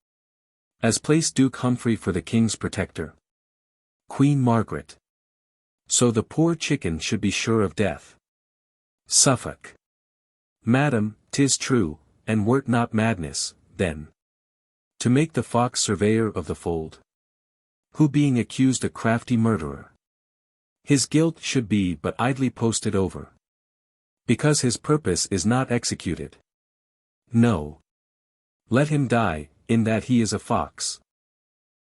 as placed Duke Humphrey for the king's protector? Queen Margaret. So the poor chicken should be sure of death. Suffolk. Madam, 'tis true, and were't not madness, then, to make the fox surveyor of the fold, who being accused a crafty murderer, his guilt should be but idly posted over, because his purpose is not executed. No. Let him die, in that he is a fox,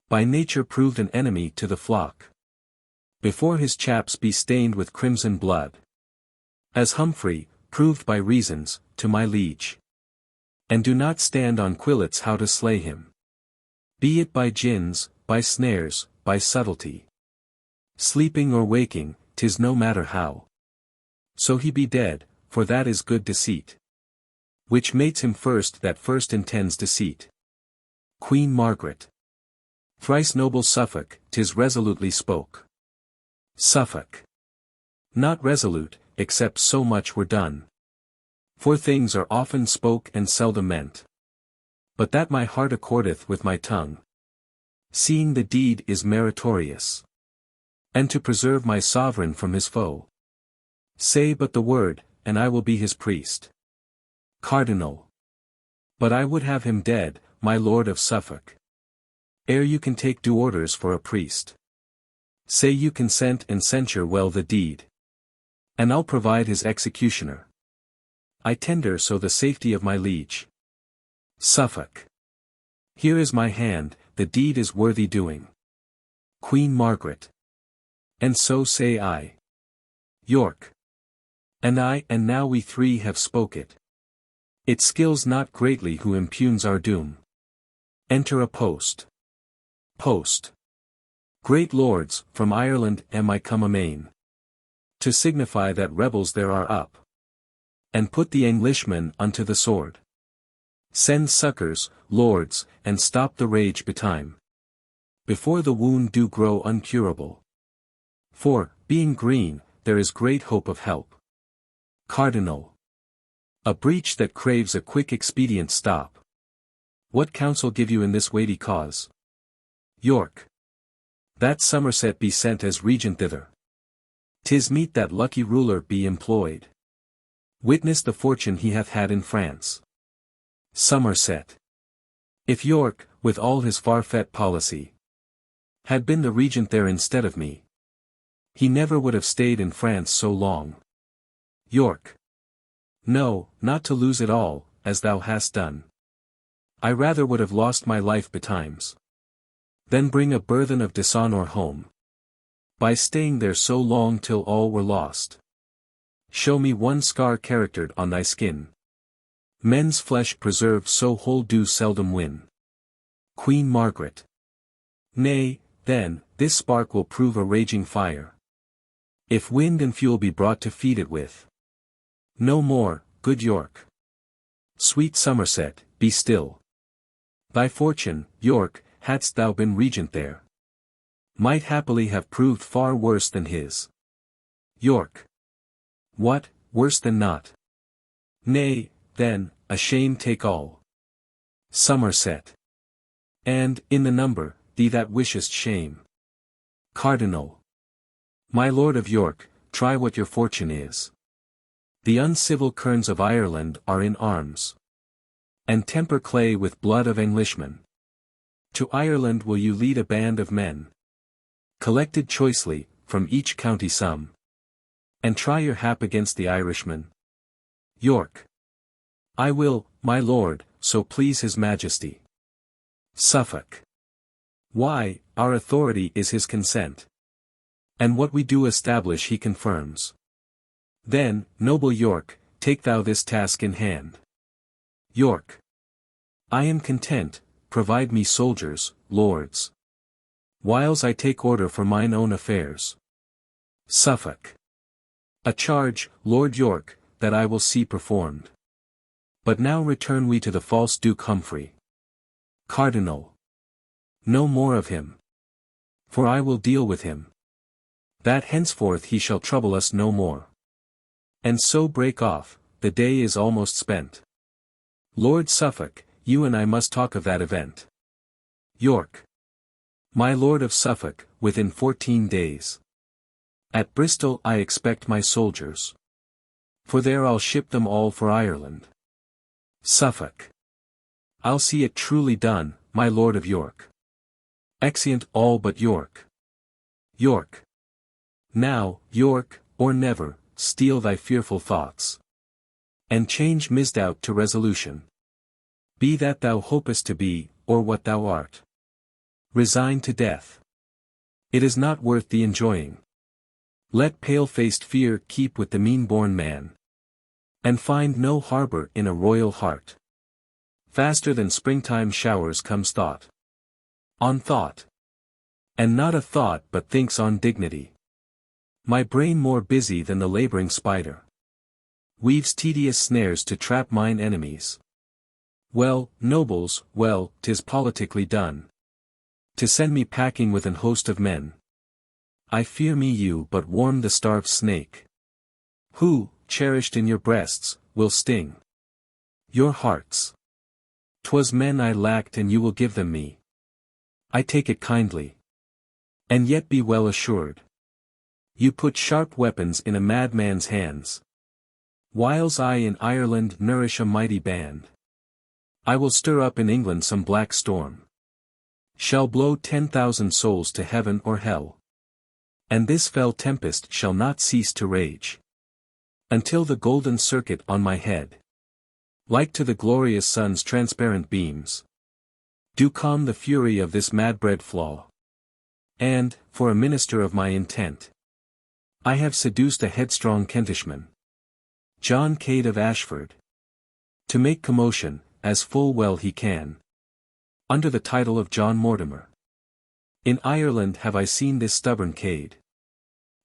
by nature proved an enemy to the flock, before his chaps be stained with crimson blood, as Humphrey, proved by reasons, to my liege. And do not stand on quillets how to slay him, be it by gins, by snares, by subtlety, sleeping or waking, 'tis no matter how. So he be dead, for that is good deceit, which mates him first that first intends deceit. Queen Margaret. Thrice noble Suffolk, 'tis resolutely spoke. Suffolk. Not resolute, except so much were done. For things are often spoke and seldom meant. But that my heart accordeth with my tongue, seeing the deed is meritorious, and to preserve my sovereign from his foe. Say but the word, and I will be his priest. Cardinal. But I would have him dead, my lord of Suffolk, ere you can take due orders for a priest. Say you consent and censure well the deed, and I'll provide his executioner. I tender so the safety of my liege. Suffolk. Here is my hand, the deed is worthy doing. Queen Margaret. And so say I. York. And I, and now we three have spoke it. It skills not greatly who impugns our doom. Enter a post. Post. Great lords, from Ireland am I come amain, to signify that rebels there are up, and put the Englishmen unto the sword. Send succours, lords, and stop the rage betime, before the wound do grow uncurable. For, being green, there is great hope of help. Cardinal. A breach that craves a quick expedient stop. What counsel give you in this weighty cause? York. That Somerset be sent as regent thither. 'Tis meet that lucky ruler be employed. Witness the fortune he hath had in France. Somerset. If York, with all his far-fet policy, had been the regent there instead of me, he never would have stayed in France so long. York. No, not to lose it all, as thou hast done. I rather would have lost my life betimes than bring a burthen of dishonour home, by staying there so long till all were lost. Show me one scar charactered on thy skin. Men's flesh preserved so whole do seldom win. Queen Margaret. Nay, then, this spark will prove a raging fire, if wind and fuel be brought to feed it with. No more, good York. Sweet Somerset, be still. Thy fortune, York, hadst thou been regent there, might happily have proved far worse than his. York. What, worse than not? Nay, then, a shame take all. Somerset. And, in the number, thee that wishest shame. Cardinal. My lord of York, try what your fortune is. The uncivil kerns of Ireland are in arms, and temper clay with blood of Englishmen. To Ireland will you lead a band of men, collected choicely, from each county some, and try your hap against the Irishmen? York. I will, my lord, so please his majesty. Suffolk. Why, our authority is his consent, and what we do establish he confirms. Then, noble York, take thou this task in hand. York. I am content, provide me soldiers, lords, whiles I take order for mine own affairs. Suffolk. A charge, Lord York, that I will see performed. But now return we to the false Duke Humphrey. Cardinal. No more of him, for I will deal with him, that henceforth he shall trouble us no more. And so break off, the day is almost spent. Lord Suffolk, you and I must talk of that event. York. My lord of Suffolk, within 14 days. At Bristol I expect my soldiers, for there I'll ship them all for Ireland. Suffolk. I'll see it truly done, my lord of York. Exeunt all but York. York. Now, York, or never, steel thy fearful thoughts, and change misdoubt to resolution. Be that thou hopest to be, or what thou art. Resigned to death. It is not worth the enjoying. Let pale-faced fear keep with the mean-born man, and find no harbour in a royal heart. Faster than springtime showers comes thought. On thought. And not a thought but thinks on dignity. My brain more busy than the labouring spider, weaves tedious snares to trap mine enemies. Well, nobles, well, 'tis politically done, to send me packing with an host of men. I fear me you but warm the starved snake, who, cherished in your breasts, will sting your hearts. 'Twas men I lacked and you will give them me. I take it kindly. And yet be well assured, you put sharp weapons in a madman's hands, whiles I in Ireland nourish a mighty band. I will stir up in England some black storm, shall blow 10,000 souls to heaven or hell. And this fell tempest shall not cease to rage, until the golden circuit on my head, like to the glorious sun's transparent beams, do calm the fury of this mad-bred flaw. And, for a minister of my intent, I have seduced a headstrong Kentishman, John Cade of Ashford, to make commotion, as full well he can, under the title of John Mortimer. In Ireland have I seen this stubborn Cade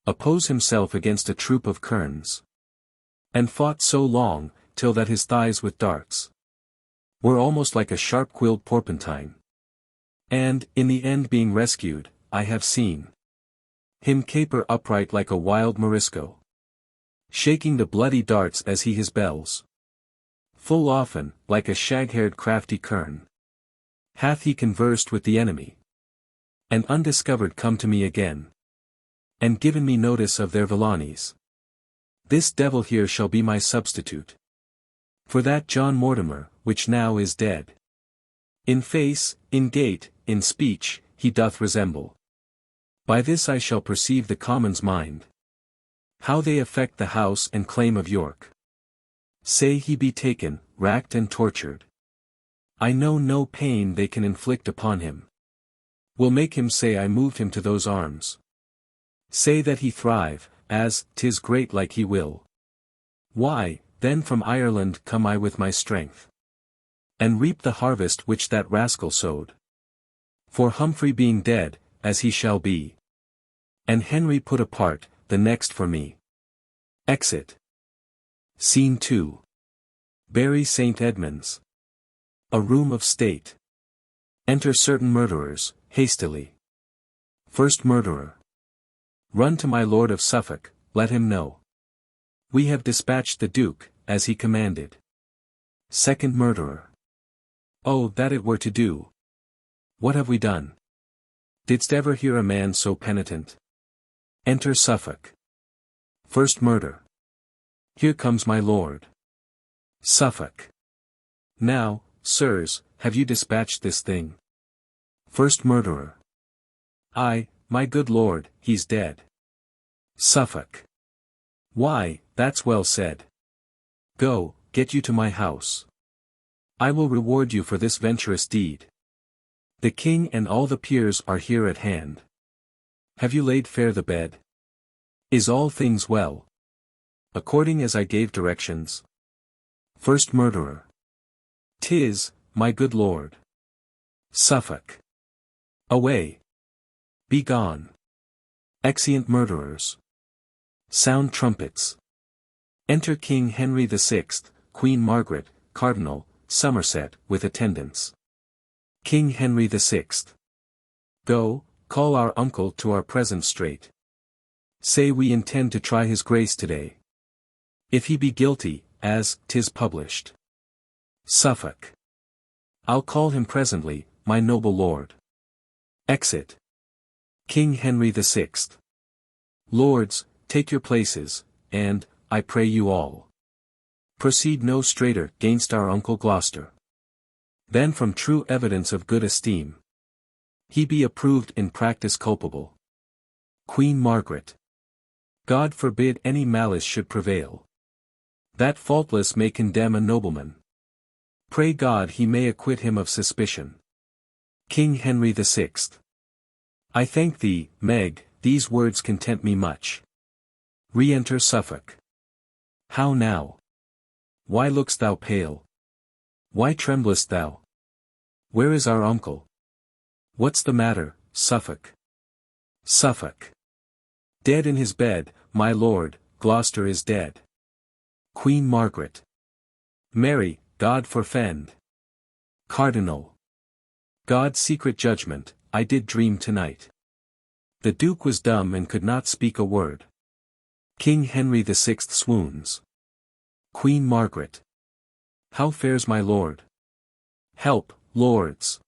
oppose himself against a troop of kerns, and fought so long, till that his thighs with darts were almost like a sharp-quilled porpentine. And, in the end being rescued, I have seen him caper upright like a wild Morisco, shaking the bloody darts as he his bells. Full often, like a shag-haired crafty kern, Hath he conversed with the enemy? And undiscovered come to me again? And given me notice of their villainies? This devil here shall be my substitute. For that John Mortimer, which now is dead. In face, in gait, in speech, he doth resemble. By this I shall perceive the commons' mind. How they affect the house and claim of York. Say he be taken, racked and tortured. I know no pain they can inflict upon him. Will make him say I moved him to those arms. Say that he thrive, as 'tis great like he will. Why, then from Ireland come I with my strength. And reap the harvest which that rascal sowed. For Humphrey being dead, as he shall be. And Henry put apart, the next for me. Exit. Scene 2. Bury St. Edmunds. A room of state. Enter certain murderers, hastily. First murderer. Run to my lord of Suffolk, let him know. We have dispatched the Duke, as he commanded. Second murderer. Oh, that it were to do! What have we done? Didst ever hear a man so penitent? Enter Suffolk. First murder. Here comes my lord. Suffolk. Now, sirs, have you dispatched this thing? First murderer. Aye, my good lord, he's dead. Suffolk. Why, that's well said. Go, get you to my house. I will reward you for this venturous deed. The king and all the peers are here at hand. Have you laid fair the bed? Is all things well? According as I gave directions. First murderer. 'Tis, my good lord. Suffolk. Away. Be gone. Exeunt murderers. Sound trumpets. Enter King Henry VI, Queen Margaret, Cardinal, Somerset, with attendants. King Henry VI. Go, call our uncle to our presence straight. Say we intend to try his grace today. If he be guilty, as 'tis published. Suffolk. I'll call him presently, my noble lord. Exit. King Henry VI. Lords, take your places, and, I pray you all, proceed no straighter gainst our uncle Gloucester. Then from true evidence of good esteem, he be approved in practice culpable. Queen Margaret. God forbid any malice should prevail. That faultless may condemn a nobleman. Pray God he may acquit him of suspicion. King Henry VI. I thank thee, Meg, these words content me much. Re-enter Suffolk. How now? Why look'st thou pale? Why tremblest thou? Where is our uncle? What's the matter, Suffolk? Suffolk. Dead in his bed, my lord, Gloucester is dead. Queen Margaret. Mary, God forfend. Cardinal. God's secret judgment, I did dream tonight. The Duke was dumb and could not speak a word. King Henry VI swoons. Queen Margaret. How fares my lord? Help, lords.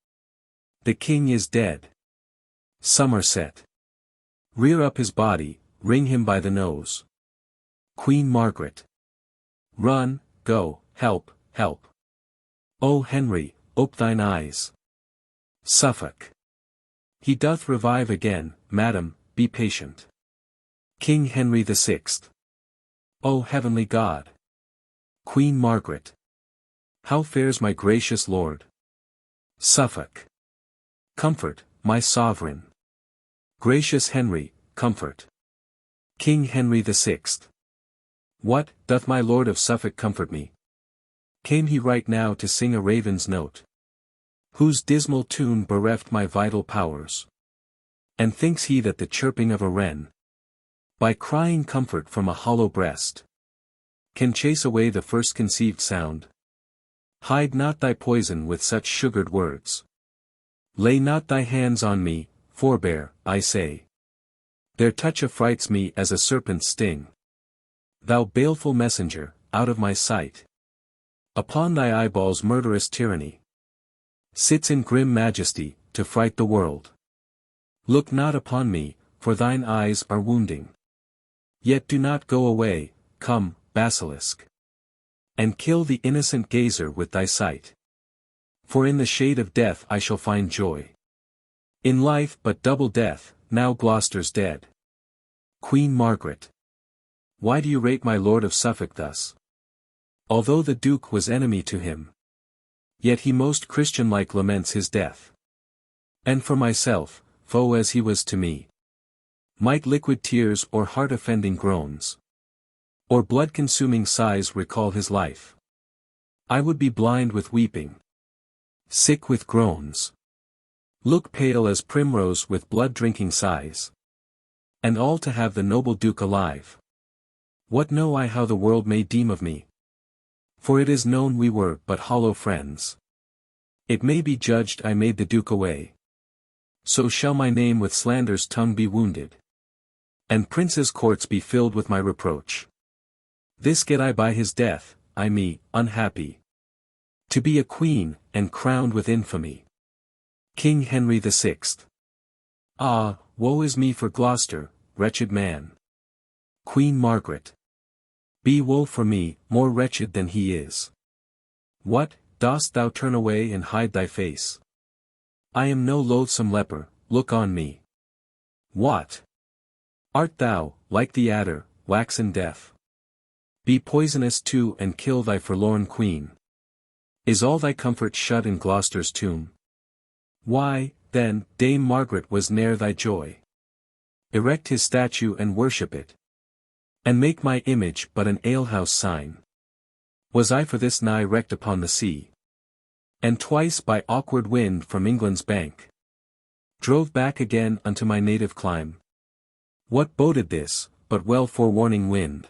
The king is dead. Somerset. Rear up his body, wring him by the nose. Queen Margaret. Run, go, help, help. O Henry, ope thine eyes. Suffolk. He doth revive again, madam, be patient. King Henry VI. O heavenly God. Queen Margaret. How fares my gracious lord? Suffolk. Comfort, my sovereign. Gracious Henry, comfort. King Henry VI. What, doth my lord of Suffolk comfort me? Came he right now to sing a raven's note, whose dismal tune bereft my vital powers? And thinks he that the chirping of a wren, by crying comfort from a hollow breast, can chase away the first conceived sound? Hide not thy poison with such sugared words. Lay not thy hands on me, forbear, I say. Their touch affrights me as a serpent's sting. Thou baleful messenger, out of my sight. Upon thy eyeballs murderous tyranny. Sits in grim majesty, to fright the world. Look not upon me, for thine eyes are wounding. Yet do not go away, come, basilisk. And kill the innocent gazer with thy sight. For in the shade of death I shall find joy. In life but double death, now Gloucester's dead. Queen Margaret. Why do you rate my Lord of Suffolk thus? Although the Duke was enemy to him, yet he most Christian-like laments his death. And for myself, foe as he was to me, might liquid tears or heart-offending groans, or blood-consuming sighs recall his life, I would be blind with weeping, sick with groans, look pale as primrose with blood-drinking sighs, and all to have the noble Duke alive. What know I how the world may deem of me? For it is known we were but hollow friends. It may be judged I made the Duke away. So shall my name with slander's tongue be wounded, and princes' courts be filled with my reproach. This get I by his death, I me, unhappy, to be a queen, and crowned with infamy. King Henry VI. Ah, woe is me for Gloucester, wretched man. Queen Margaret. Be woe for me, more wretched than he is. What, dost thou turn away and hide thy face? I am no loathsome leper, look on me. What? Art thou, like the adder, waxen deaf? Be poisonous too and kill thy forlorn queen. Is all thy comfort shut in Gloucester's tomb? Why, then, Dame Margaret was ne'er thy joy. Erect his statue and worship it, and make my image but an alehouse sign. Was I for this nigh wrecked upon the sea, and twice by awkward wind from England's bank drove back again unto my native clime? What boded this, but well forewarning wind?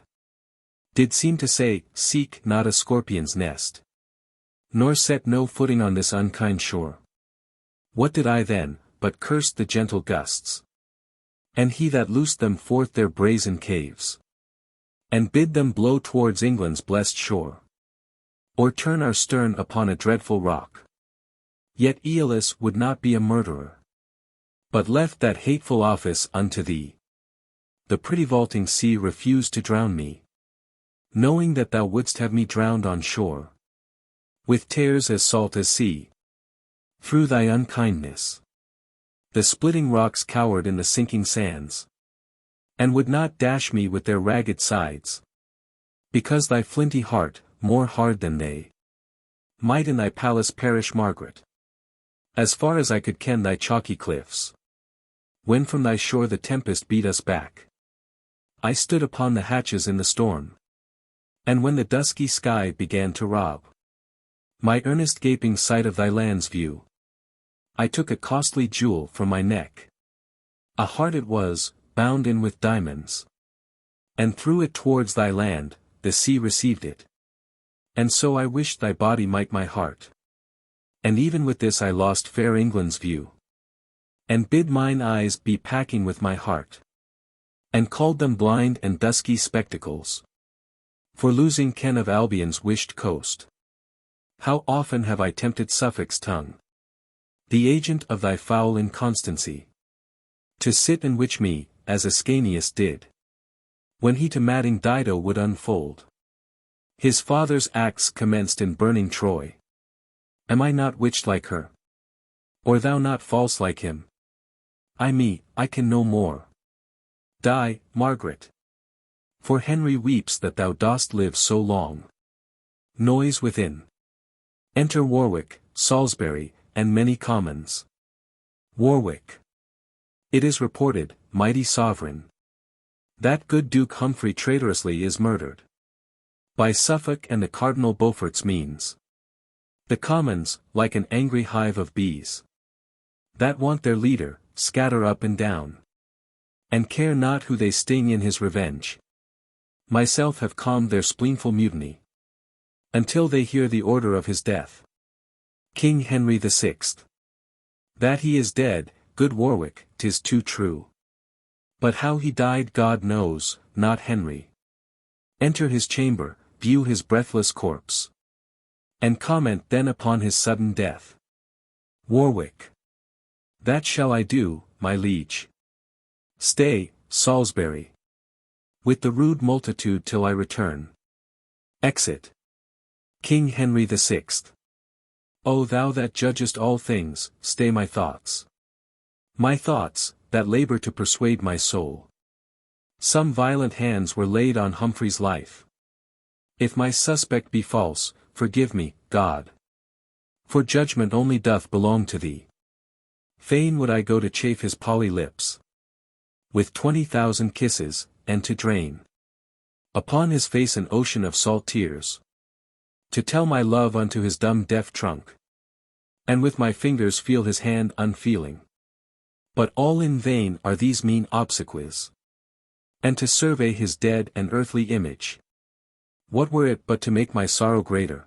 Did seem to say, seek not a scorpion's nest, nor set no footing on this unkind shore. What did I then, but curse the gentle gusts, and he that loosed them forth their brazen caves, and bid them blow towards England's blessed shore, or turn our stern upon a dreadful rock? Yet Aeolus would not be a murderer, but left that hateful office unto thee. The pretty vaulting sea refused to drown me, knowing that thou wouldst have me drowned on shore, with tears as salt as sea. Through thy unkindness, the splitting rocks cowered in the sinking sands, and would not dash me with their ragged sides, because thy flinty heart, more hard than they, might in thy palace perish. Margaret. As far as I could ken thy chalky cliffs, when from thy shore the tempest beat us back, I stood upon the hatches in the storm, and when the dusky sky began to rob my earnest gaping sight of thy land's view, I took a costly jewel from my neck. A heart it was, bound in with diamonds, and threw it towards thy land. The sea received it, and so I wished thy body might my heart. And even with this I lost fair England's view, and bid mine eyes be packing with my heart, and called them blind and dusky spectacles, for losing ken of Albion's wished coast. How often have I tempted Suffolk's tongue, the agent of thy foul inconstancy, to sit and witch me, as Ascanius did, when he to madding Dido would unfold his father's acts commenced in burning Troy. Am I not witched like her? Or thou not false like him? I can no more. Die, Margaret. For Henry weeps that thou dost live so long. Noise within. Enter Warwick, Salisbury, and many commons. Warwick. It is reported, mighty sovereign, that good Duke Humphrey traitorously is murdered by Suffolk and the Cardinal Beaufort's means. The commons, like an angry hive of bees, that want their leader, scatter up and down, and care not who they sting in his revenge. Myself have calmed their spleenful mutiny, until they hear the order of his death. King Henry VI. That he is dead, good Warwick, 'tis too true. But how he died God knows, not Henry. Enter his chamber, view his breathless corpse, and comment then upon his sudden death. Warwick. That shall I do, my liege. Stay, Salisbury. With the rude multitude till I return. Exit. King Henry VI. O thou that judgest all things, stay my thoughts. My thoughts, that labor to persuade my soul. Some violent hands were laid on Humphrey's life. If my suspect be false, forgive me, God. For judgment only doth belong to thee. Fain would I go to chafe his polly lips with 20,000 kisses, and to drain upon his face an ocean of salt tears. To tell my love unto his dumb deaf trunk, and with my fingers feel his hand unfeeling. But all in vain are these mean obsequies. And to survey his dead and earthly image. What were it but to make my sorrow greater?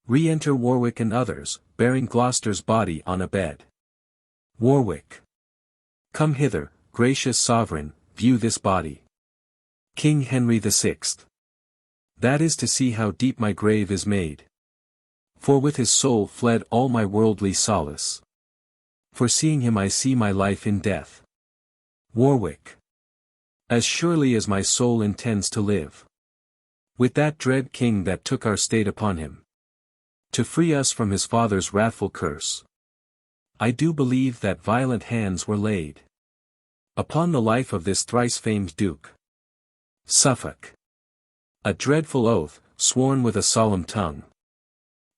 Re-enter Warwick and others, bearing Gloucester's body on a bed. Warwick. Come hither, gracious sovereign, view this body. King Henry VI. That is to see how deep my grave is made. For with his soul fled all my worldly solace. For seeing him I see my life in death. Warwick. As surely as my soul intends to live. With that dread king that took our state upon him. To free us from his father's wrathful curse. I do believe that violent hands were laid upon the life of this thrice-famed Duke. Suffolk. A dreadful oath, sworn with a solemn tongue.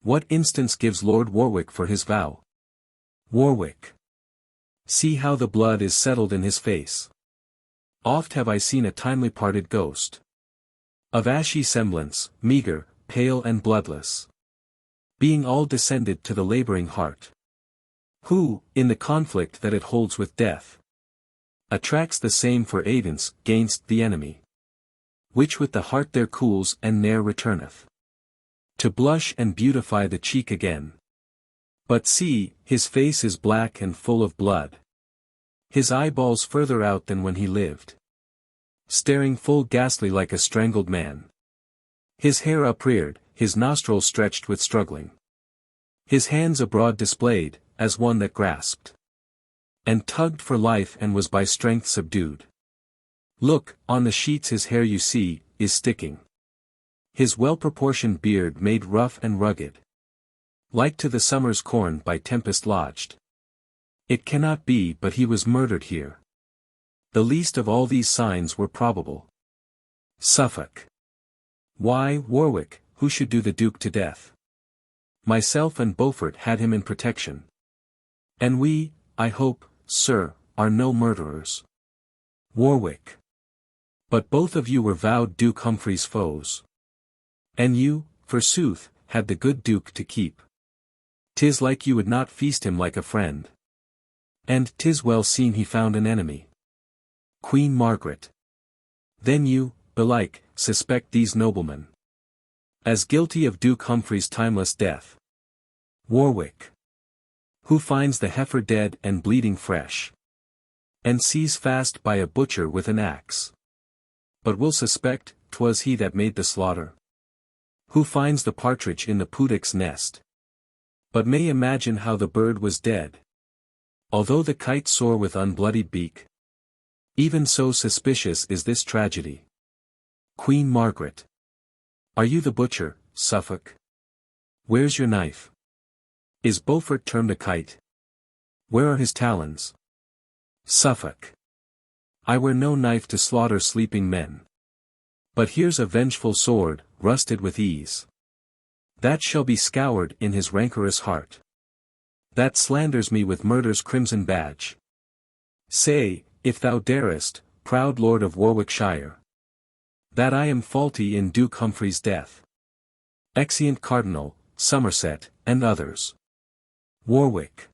What instance gives Lord Warwick for his vow? Warwick. See how the blood is settled in his face. Oft have I seen a timely parted ghost. Of ashy semblance, meagre, pale and bloodless. Being all descended to the laboring heart. Who, in the conflict that it holds with death, attracts the same for aidance gainst the enemy. Which with the heart there cools and ne'er returneth. To blush and beautify the cheek again. But see, his face is black and full of blood. His eyeballs further out than when he lived. Staring full ghastly like a strangled man. His hair upreared, his nostrils stretched with struggling. His hands abroad displayed, as one that grasped. And tugged for life and was by strength subdued. Look, on the sheets his hair you see, is sticking. His well-proportioned beard made rough and rugged. Like to the summer's corn by tempest lodged. It cannot be but he was murdered here. The least of all these signs were probable. Suffolk. Why, Warwick, who should do the Duke to death? Myself and Beaufort had him in protection. And we, I hope, sir, are no murderers. Warwick. But both of you were vowed Duke Humphrey's foes. And you, forsooth, had the good Duke to keep. 'Tis like you would not feast him like a friend. And 'tis well seen he found an enemy. Queen Margaret. Then you, belike, suspect these noblemen as guilty of Duke Humphrey's timeless death. Warwick. Who finds the heifer dead and bleeding fresh, and sees fast by a butcher with an axe. But will suspect 'twas he that made the slaughter. Who finds the partridge in the pudic's nest, but may imagine how the bird was dead, although the kite soar with unbloodied beak. Even so suspicious is this tragedy. Queen Margaret. Are you the butcher, Suffolk? Where's your knife? Is Beaufort termed a kite? Where are his talons? Suffolk. I wear no knife to slaughter sleeping men. But here's a vengeful sword, rusted with ease. That shall be scoured in his rancorous heart. That slanders me with murder's crimson badge. Say, if thou darest, proud lord of Warwickshire, that I am faulty in Duke Humphrey's death. Exeunt Cardinal, Somerset, and others. Warwick.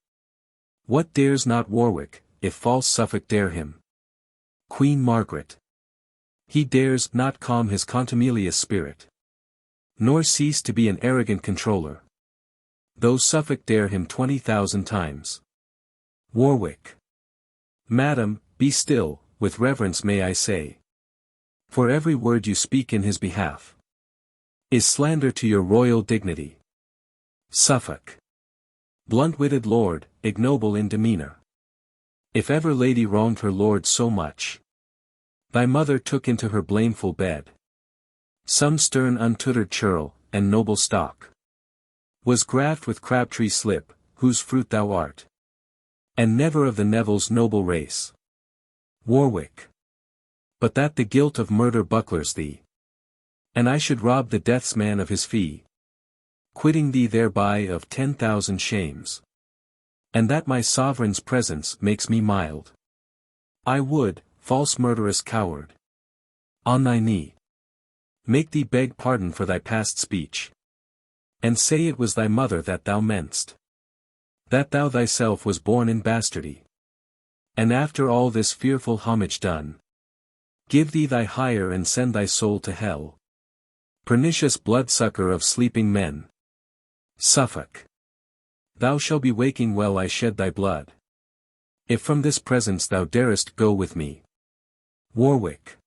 What dares not Warwick, if false Suffolk dare him? Queen Margaret. He dares not calm his contumelious spirit, nor cease to be an arrogant controller, though Suffolk dare him 20,000 times. Warwick. Madam, be still, with reverence may I say. For every word you speak in his behalf is slander to your royal dignity. Suffolk. Blunt-witted lord, ignoble in demeanor. If ever lady wronged her lord so much, thy mother took into her blameful bed. Some stern untutored churl, and noble stock, was graft with crabtree slip, whose fruit thou art. And never of the Nevilles' noble race, Warwick. But that the guilt of murder bucklers thee, and I should rob the death's man of his fee, quitting thee thereby of 10,000 shames. And that my sovereign's presence makes me mild. I would, false murderous coward, on thy knee, make thee beg pardon for thy past speech, and say it was thy mother that thou meant'st, that thou thyself was born in bastardy. And after all this fearful homage done, give thee thy hire and send thy soul to hell. Pernicious bloodsucker of sleeping men, Suffolk, thou shalt be waking while I shed thy blood, if from this presence thou darest go with me. Warwick,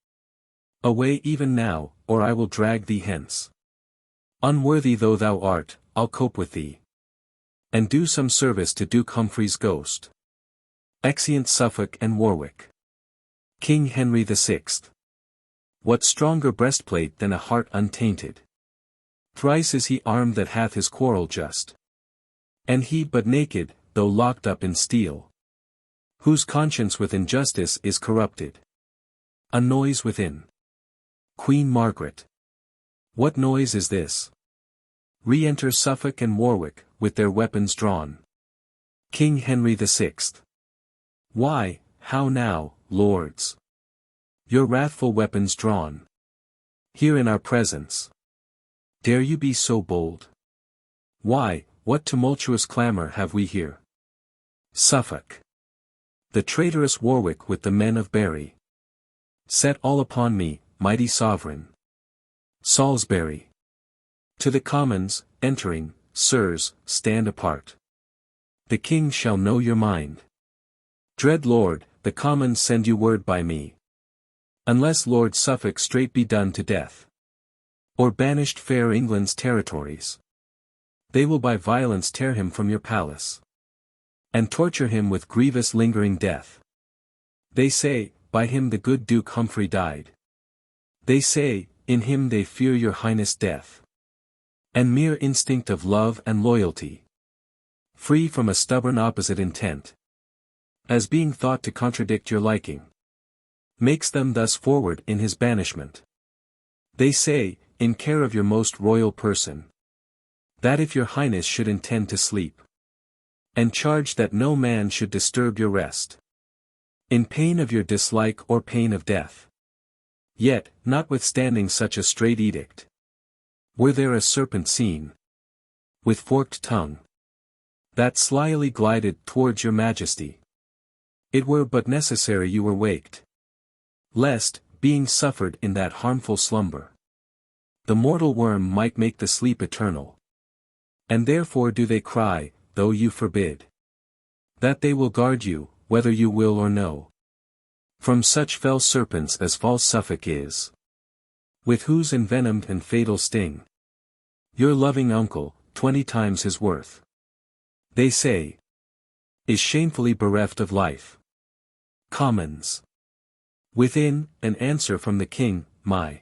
away even now, or I will drag thee hence. Unworthy though thou art, I'll cope with thee, and do some service to Duke Humphrey's ghost. Exeunt Suffolk and Warwick. King Henry VI. What stronger breastplate than a heart untainted? Thrice is he armed that hath his quarrel just. And he but naked, though locked up in steel, whose conscience with injustice is corrupted. A noise within. Queen Margaret. What noise is this? Re-enter Suffolk and Warwick, with their weapons drawn. King Henry VI. Why, how now, lords? Your wrathful weapons drawn, here in our presence. Dare you be so bold? Why, what tumultuous clamour have we here? Suffolk. The traitorous Warwick with the men of Berry. Set all upon me, mighty sovereign. Salisbury. To the Commons, entering, sirs, stand apart. The king shall know your mind. Dread lord, the Commons send you word by me. Unless Lord Suffolk straight be done to death, or banished fair England's territories, they will by violence tear him from your palace, and torture him with grievous lingering death. They say, by him the good Duke Humphrey died. They say, in him they fear your highness death. And mere instinct of love and loyalty, free from a stubborn opposite intent, as being thought to contradict your liking, makes them thus forward in his banishment. They say, in care of your most royal person, that if your highness should intend to sleep, and charge that no man should disturb your rest, in pain of your dislike or pain of death. Yet, notwithstanding such a strait edict, were there a serpent seen, with forked tongue, that slyly glided towards your majesty, it were but necessary you were waked, lest, being suffered in that harmful slumber, the mortal worm might make the sleep eternal. And therefore do they cry, though you forbid, that they will guard you, whether you will or no, from such fell serpents as false Suffolk is, with whose envenomed and fatal sting, your loving uncle, 20 times his worth, they say, is shamefully bereft of life. Commons. Within, an answer from the king, my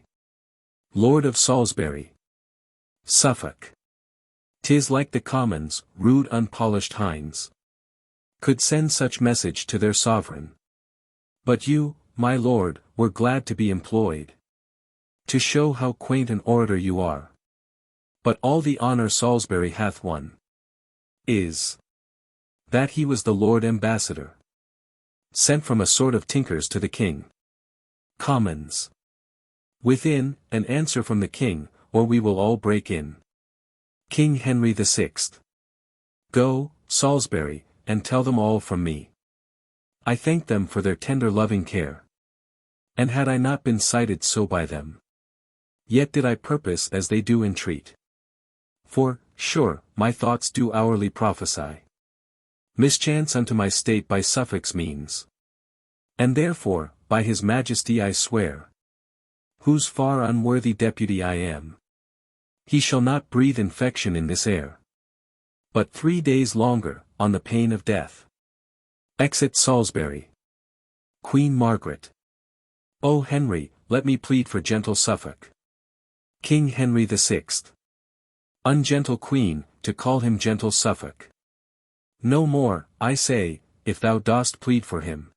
Lord of Salisbury. Suffolk. 'Tis like the Commons, rude unpolished hinds, could send such message to their sovereign. But you, my lord, were glad to be employed, to show how quaint an orator you are. But all the honour Salisbury hath won, is, that he was the Lord Ambassador, sent from a sort of tinkers to the king. Commons. Within, an answer from the king, or we will all break in. King Henry VI. Go, Salisbury, and tell them all from me. I thank them for their tender loving care. And had I not been cited so by them, yet did I purpose as they do entreat. For, sure, my thoughts do hourly prophesy mischance unto my state by Suffolk's means. And therefore, by his majesty I swear, whose far unworthy deputy I am, he shall not breathe infection in this air. But 3 days longer, on the pain of death. Exit Salisbury. Queen Margaret. O Henry, let me plead for gentle Suffolk. King Henry VI. Ungentle Queen, to call him gentle Suffolk. No more, I say, if thou dost plead for him.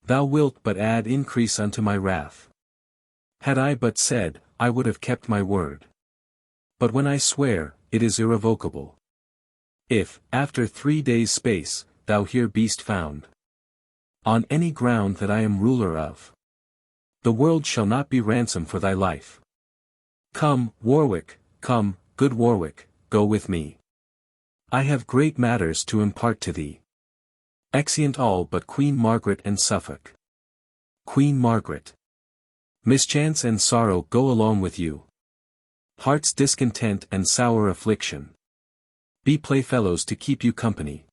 Thou wilt but add increase unto my wrath. Had I but said, I would have kept my word. But when I swear, it is irrevocable. If, after 3 days' space, thou here be'st found, on any ground that I am ruler of, the world shall not be ransom for thy life. Come, Warwick, come, good Warwick, go with me. I have great matters to impart to thee. Exeunt all but Queen Margaret and Suffolk. Queen Margaret. Mischance and sorrow go along with you. Heart's discontent and sour affliction be playfellows to keep you company.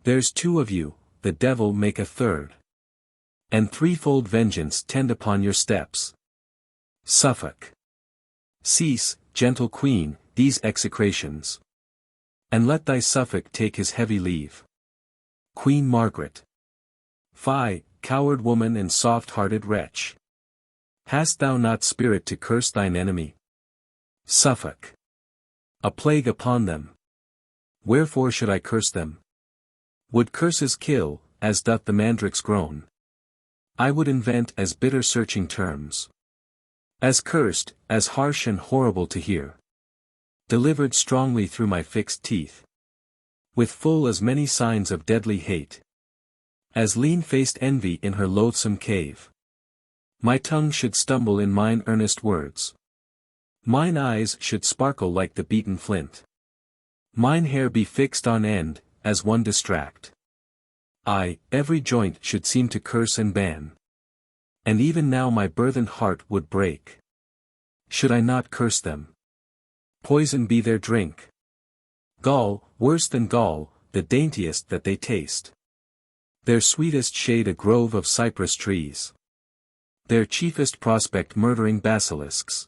There's 2 of you, the devil make a 3rd. And threefold vengeance tend upon your steps. Suffolk. Cease, gentle Queen, these execrations. And let thy Suffolk take his heavy leave. Queen Margaret. Fie, coward woman and soft-hearted wretch. Hast thou not spirit to curse thine enemy? Suffolk. A plague upon them. Wherefore should I curse them? Would curses kill, as doth the mandrake's groan? I would invent as bitter searching terms. As cursed, as harsh and horrible to hear. Delivered strongly through my fixed teeth. With full as many signs of deadly hate. As lean-faced envy in her loathsome cave. My tongue should stumble in mine earnest words. Mine eyes should sparkle like the beaten flint. Mine hair be fixed on end, as one distract. I, every joint should seem to curse and ban. And even now my burthened heart would break. Should I not curse them? Poison be their drink. Gall, worse than gall, the daintiest that they taste. Their sweetest shade a grove of cypress trees. Their chiefest prospect murdering basilisks.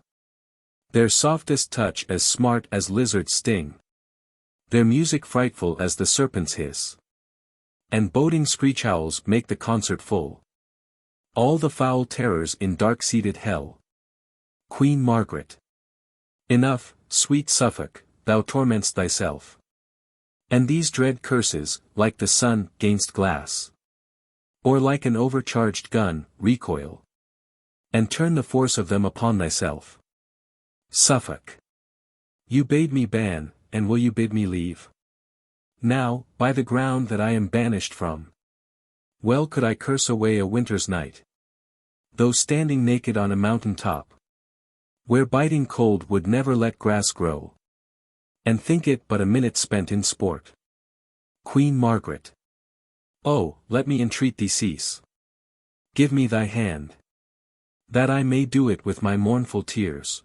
Their softest touch as smart as lizard's sting. Their music frightful as the serpent's hiss. And boding screech owls make the concert full. All the foul terrors in dark-seated hell. Queen Margaret. Enough, sweet Suffolk, thou torment'st thyself. And these dread curses, like the sun, gainst glass. Or like an overcharged gun, recoil. And turn the force of them upon thyself. Suffolk. You bade me ban, and will you bid me leave? Now, by the ground that I am banished from. Well could I curse away a winter's night. Though standing naked on a mountain top. Where biting cold would never let grass grow. And think it but a minute spent in sport. Queen Margaret. Oh, let me entreat thee cease. Give me thy hand. That I may do it with my mournful tears.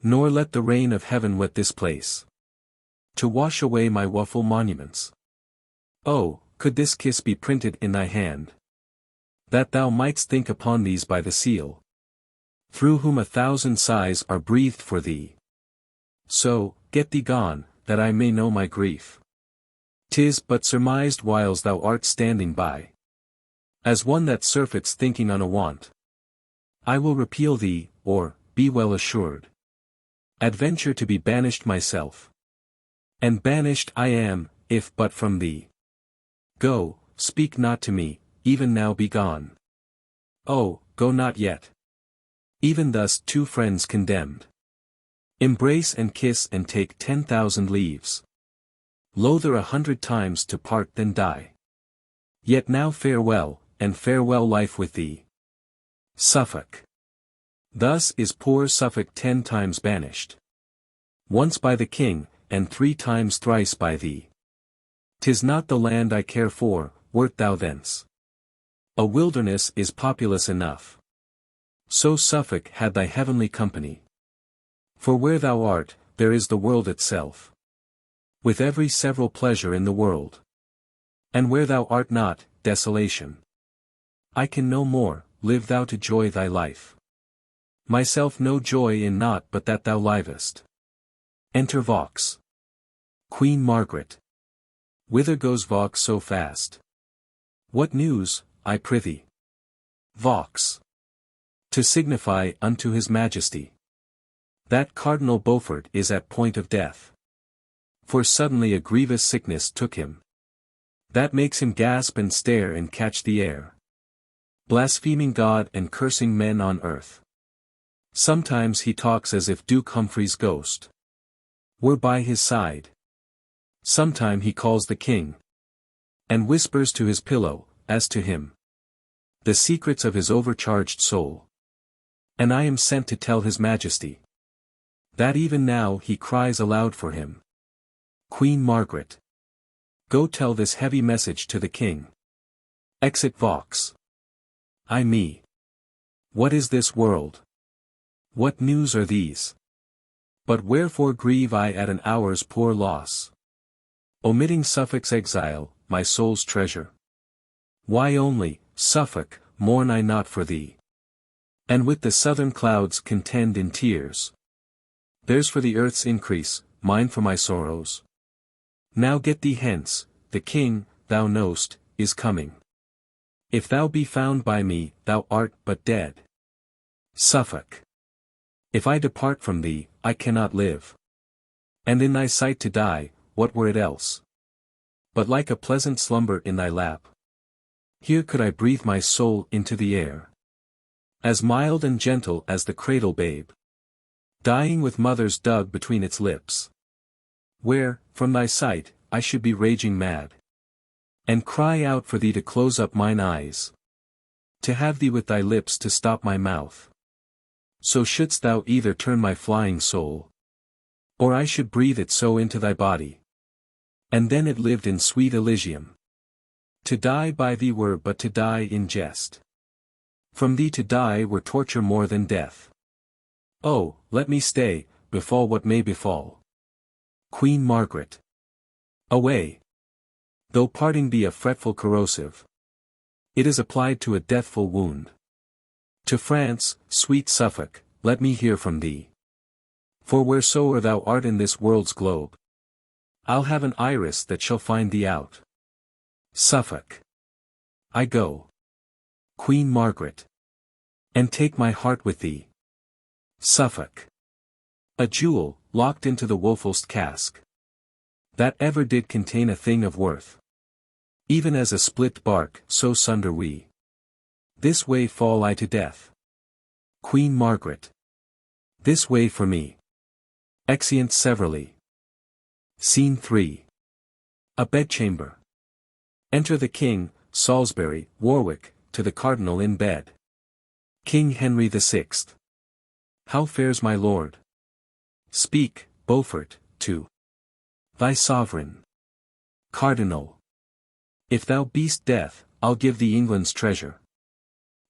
Nor let the rain of heaven wet this place. To wash away my woeful monuments. Oh, could this kiss be printed in thy hand? That thou mightst think upon these by the seal. Through whom 1,000 sighs are breathed for thee. So, get thee gone, that I may know my grief. 'Tis but surmised whiles thou art standing by. As one that surfeits thinking on a want. I will repeal thee, or, be well assured. Adventure to be banished myself. And banished I am, if but from thee. Go, speak not to me, even now be gone. Oh, go not yet. Even thus 2 friends condemned. Embrace and kiss and take 10,000 leaves. Loather 100 times to part than die. Yet now farewell, and farewell life with thee. Suffolk. Thus is poor Suffolk 10 times banished. Once by the king, and 3 times thrice by thee. 'Tis not the land I care for, wert thou thence. A wilderness is populous enough. So Suffolk had thy heavenly company. For where thou art, there is the world itself. With every several pleasure in the world. And where thou art not, desolation. I can no more, live thou to joy thy life. Myself no joy in naught but that thou livest. Enter Vox. Queen Margaret. Whither goes Vaux so fast? What news, I prithee? Vaux. To signify unto his majesty that Cardinal Beaufort is at point of death. For suddenly a grievous sickness took him, that makes him gasp and stare and catch the air, blaspheming God and cursing men on earth. Sometimes he talks as if Duke Humphrey's ghost were by his side. Sometime he calls the king, and whispers to his pillow, as to him, the secrets of his overcharged soul. And I am sent to tell his majesty that even now he cries aloud for him. Queen Margaret. Go tell this heavy message to the king. Exit Vaux. Ay me. What is this world? What news are these? But wherefore grieve I at an hour's poor loss? Omitting Suffolk's exile, my soul's treasure. Why only, Suffolk, mourn I not for thee? And with the southern clouds contend in tears. Theirs for the earth's increase, mine for my sorrows. Now get thee hence, the king, thou know'st, is coming. If thou be found by me, thou art but dead. Suffolk. If I depart from thee, I cannot live. And in thy sight to die, what were it else? But like a pleasant slumber in thy lap. Here could I breathe my soul into the air. As mild and gentle as the cradle babe, dying with mother's dug between its lips. Where, from thy sight, I should be raging mad, and cry out for thee to close up mine eyes, to have thee with thy lips to stop my mouth. So shouldst thou either turn my flying soul, or I should breathe it so into thy body. And then it lived in sweet Elysium. To die by thee were but to die in jest. From thee to die were torture more than death. Oh, let me stay, befall what may befall. Queen Margaret. Away. Though parting be a fretful corrosive, it is applied to a deathful wound. To France, sweet Suffolk, let me hear from thee. For wheresoe'er thou art in this world's globe, I'll have an iris that shall find thee out. Suffolk. I go. Queen Margaret. And take my heart with thee. Suffolk. A jewel, locked into the woefulst cask, that ever did contain a thing of worth. Even as a split bark, so sunder we. This way fall I to death. Queen Margaret. This way for me. Exeunt severally. Scene 3. A bedchamber. Enter the king, Salisbury, Warwick, to the cardinal in bed. King Henry VI. How fares my lord? Speak, Beaufort, to thy sovereign. Cardinal. If thou be'st death, I'll give thee England's treasure.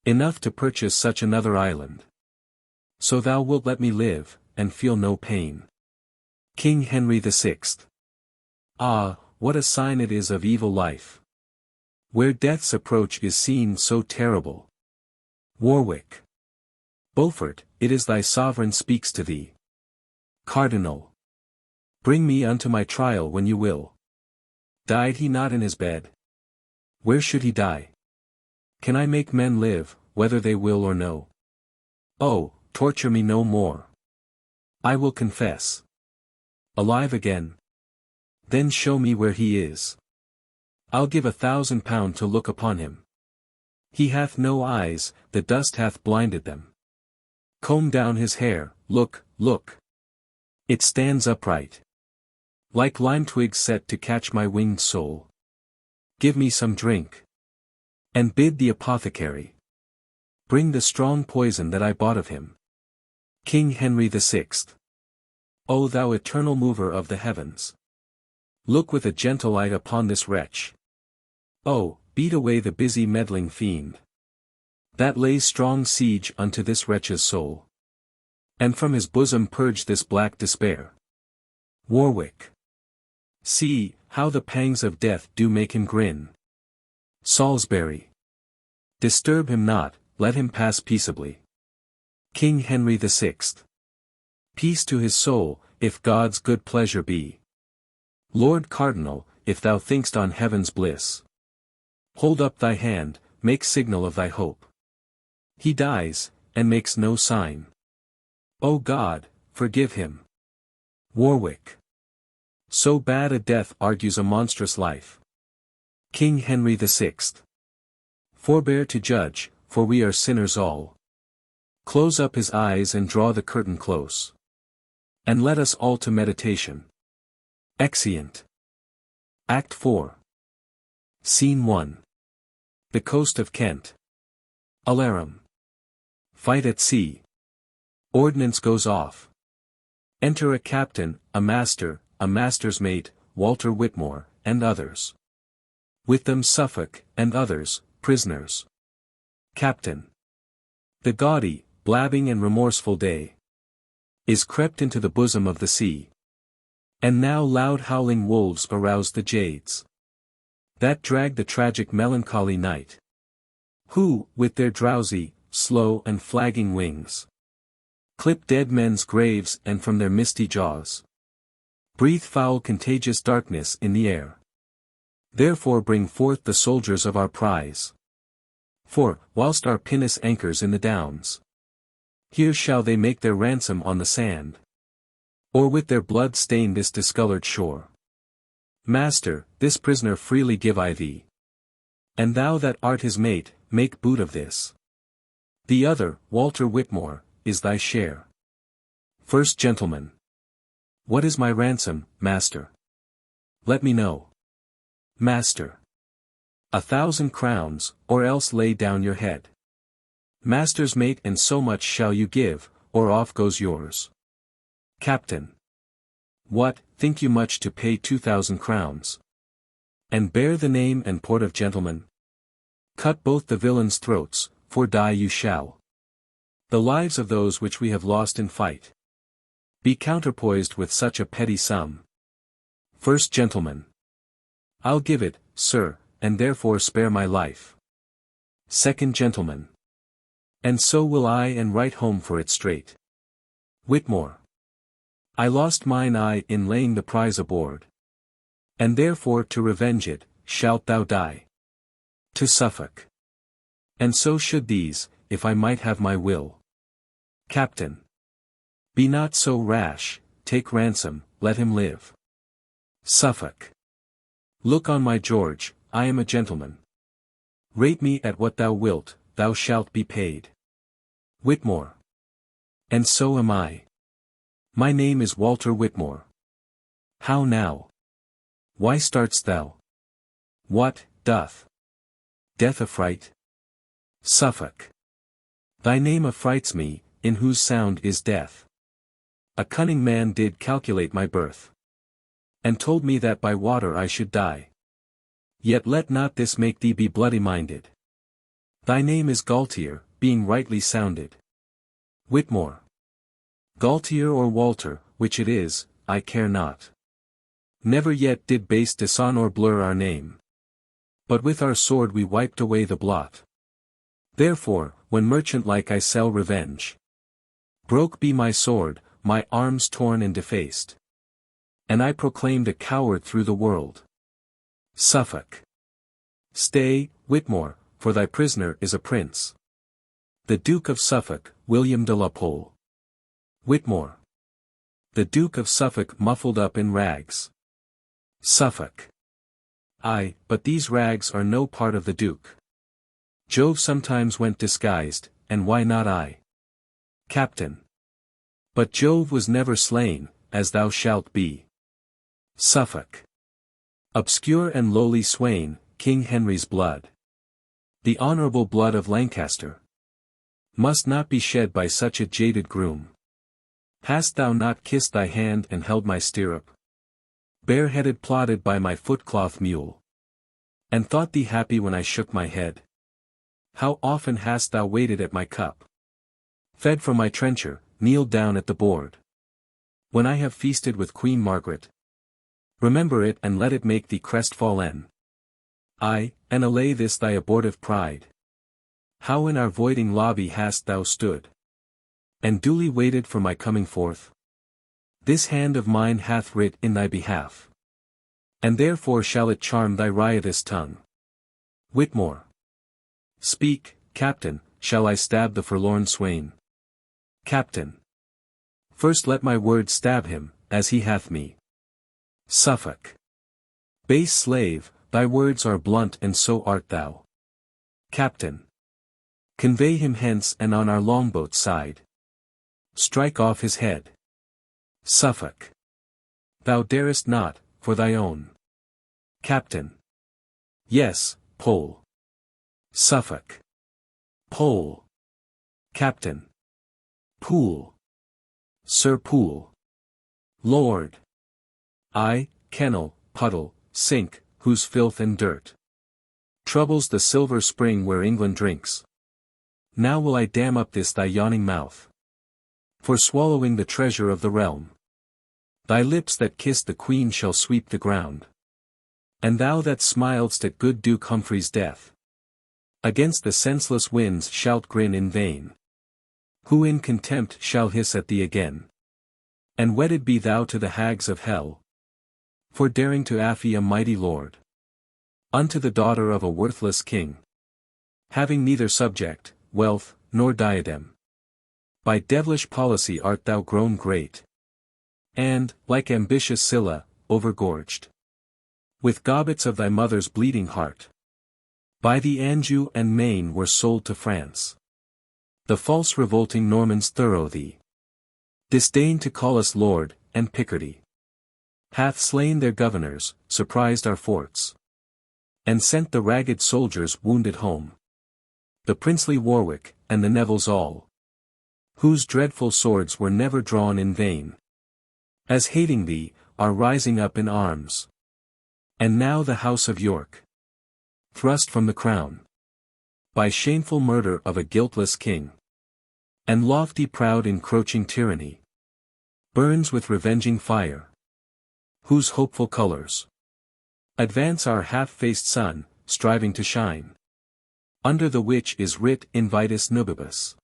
Enough to purchase such another island. So thou wilt let me live, and feel no pain. King Henry VI. Ah, what a sign it is of evil life, where death's approach is seen so terrible. Warwick. Beaufort, it is thy sovereign speaks to thee. Cardinal. Bring me unto my trial when you will. Died he not in his bed? Where should he die? Can I make men live, whether they will or no? Oh, torture me no more. I will confess. Alive again? Then show me where he is. I'll give £1,000 to look upon him. He hath no eyes, the dust hath blinded them. Comb down his hair, look, look. It stands upright, like lime twigs set to catch my winged soul. Give me some drink. And bid the apothecary bring the strong poison that I bought of him. King Henry VI. O thou eternal mover of the heavens, look with a gentle eye upon this wretch. Oh, beat away the busy meddling fiend that lays strong siege unto this wretch's soul, and from his bosom purge this black despair. Warwick. See, how the pangs of death do make him grin. Salisbury. Disturb him not, let him pass peaceably. King Henry VI. Peace to his soul, if God's good pleasure be. Lord Cardinal, if thou think'st on heaven's bliss, hold up thy hand, make signal of thy hope. He dies, and makes no sign. O God, forgive him. Warwick. So bad a death argues a monstrous life. King Henry VI. Forbear to judge, for we are sinners all. Close up his eyes and draw the curtain close. And let us all to meditation. Exeunt. Act 4. Scene 1. The coast of Kent. Alarum. Fight at sea. Ordnance goes off. Enter a captain, a master's mate, Walter Whitmore, and others. With them Suffolk, and others, prisoners. Captain. The gaudy, blabbing and remorseful day is crept into the bosom of the sea. And now loud howling wolves arouse the jades that drag the tragic melancholy night. Who, with their drowsy, slow and flagging wings, clip dead men's graves and from their misty jaws breathe foul contagious darkness in the air. Therefore bring forth the soldiers of our prize. For, whilst our pinnace anchors in the downs, here shall they make their ransom on the sand, or with their blood stain this discolored shore. Master, this prisoner freely give I thee. And thou that art his mate, make boot of this. The other, Walter Whitmore, is thy share. First Gentleman. What is my ransom, master? Let me know. Master. 1,000 crowns, or else lay down your head. Master's mate, and so much shall you give, or off goes yours. Captain. What, think you much to pay 2,000 crowns? And bear the name and port of gentlemen? Cut both the villains' throats, for die you shall. The lives of those which we have lost in fight be counterpoised with such a petty sum. First Gentleman. I'll give it, sir, and therefore spare my life. Second Gentleman. And so will I, and write home for it straight. Whitmore. I lost mine eye in laying the prize aboard. And therefore to revenge it, shalt thou die. To Suffolk. And so should these, if I might have my will. Captain. Be not so rash, take ransom, let him live. Suffolk. Look on my George, I am a gentleman. Rate me at what thou wilt, thou shalt be paid. Whitmore. And so am I. My name is Walter Whitmore. How now? Why start'st thou? What, doth death affright? Suffolk. Thy name affrights me, in whose sound is death. A cunning man did calculate my birth, and told me that by water I should die. Yet let not this make thee be bloody-minded. Thy name is Gaultier, being rightly sounded. Whitmore. Gaultier or Walter, which it is, I care not. Never yet did base dishonour blur our name. But with our sword we wiped away the blot. Therefore, when merchant-like I sell revenge, broke be my sword, my arms torn and defaced, and I proclaimed a coward through the world. Suffolk. Stay, Whitmore, for thy prisoner is a prince. The Duke of Suffolk, William de la Pole. Whitmore. The Duke of Suffolk muffled up in rags. Suffolk. Ay, but these rags are no part of the Duke. Jove sometimes went disguised, and why not I? Captain. But Jove was never slain, as thou shalt be. Suffolk. Obscure and lowly swain, King Henry's blood, the honourable blood of Lancaster, must not be shed by such a jaded groom. Hast thou not kissed thy hand and held my stirrup, bareheaded plodded by my footcloth mule, and thought thee happy when I shook my head? How often hast thou waited at my cup, fed from my trencher, kneeled down at the board, when I have feasted with Queen Margaret? Remember it and let it make thee crestfallen. Ay, and allay this thy abortive pride. How in our voiding lobby hast thou stood, and duly waited for my coming forth? This hand of mine hath writ in thy behalf. And therefore shall it charm thy riotous tongue. Whitmore. Speak, Captain, shall I stab the forlorn swain? Captain. First let my word stab him, as he hath me. Suffolk. Base slave, thy words are blunt and so art thou. Captain. Convey him hence and on our longboat side. Strike off his head. Suffolk. Thou darest not, for thy own. Captain. Yes, Pole. Suffolk. Pole. Captain. Poole. Sir Poole. Lord. I, kennel, puddle, sink, whose filth and dirt troubles the silver spring where England drinks. Now will I dam up this thy yawning mouth, for swallowing the treasure of the realm. Thy lips that kissed the Queen shall sweep the ground. And thou that smiledst at good Duke Humphrey's death, against the senseless winds shalt grin in vain. Who in contempt shall hiss at thee again? And wedded be thou to the hags of hell, for daring to affy a mighty lord, unto the daughter of a worthless king, having neither subject, wealth, nor diadem. By devilish policy art thou grown great, and, like ambitious Scylla, overgorged with gobbets of thy mother's bleeding heart. By the Anjou and Maine were sold to France. The false revolting Normans thorough thee disdain to call us lord, and Picardy hath slain their governors, surprised our forts, and sent the ragged soldiers wounded home. The princely Warwick, and the Nevilles all, whose dreadful swords were never drawn in vain, as hating thee, are rising up in arms. And now the house of York, thrust from the crown, by shameful murder of a guiltless king, and lofty proud encroaching tyranny, burns with revenging fire, whose hopeful colours advance our half-faced sun, striving to shine, under the which is writ Invitus Nubibus.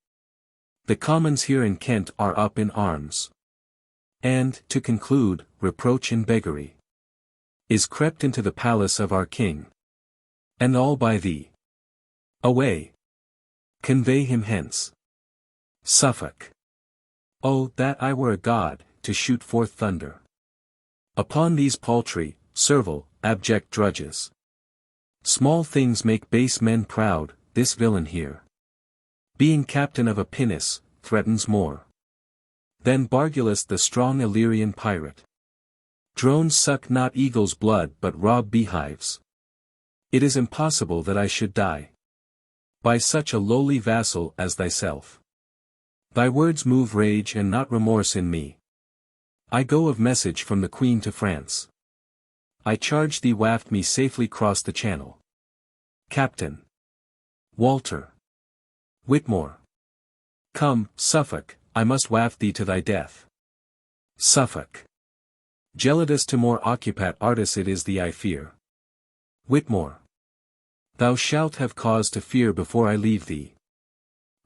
The commons here in Kent are up in arms. And, to conclude, reproach and beggary is crept into the palace of our king. And all by thee. Away! Convey him hence. Suffolk. Oh, that I were a god, to shoot forth thunder upon these paltry, servile, abject drudges. Small things make base men proud, this villain here, being captain of a pinnace, threatens more than Bargillus the strong Illyrian pirate. Drones suck not eagle's blood but rob beehives. It is impossible that I should die by such a lowly vassal as thyself. Thy words move rage and not remorse in me. I go of message from the Queen to France. I charge thee waft me safely cross the channel. Captain. Walter. Whitmore. Come, Suffolk, I must waft thee to thy death. Suffolk. Gelidus timor occupat artis it is thee I fear. Whitmore. Thou shalt have cause to fear before I leave thee.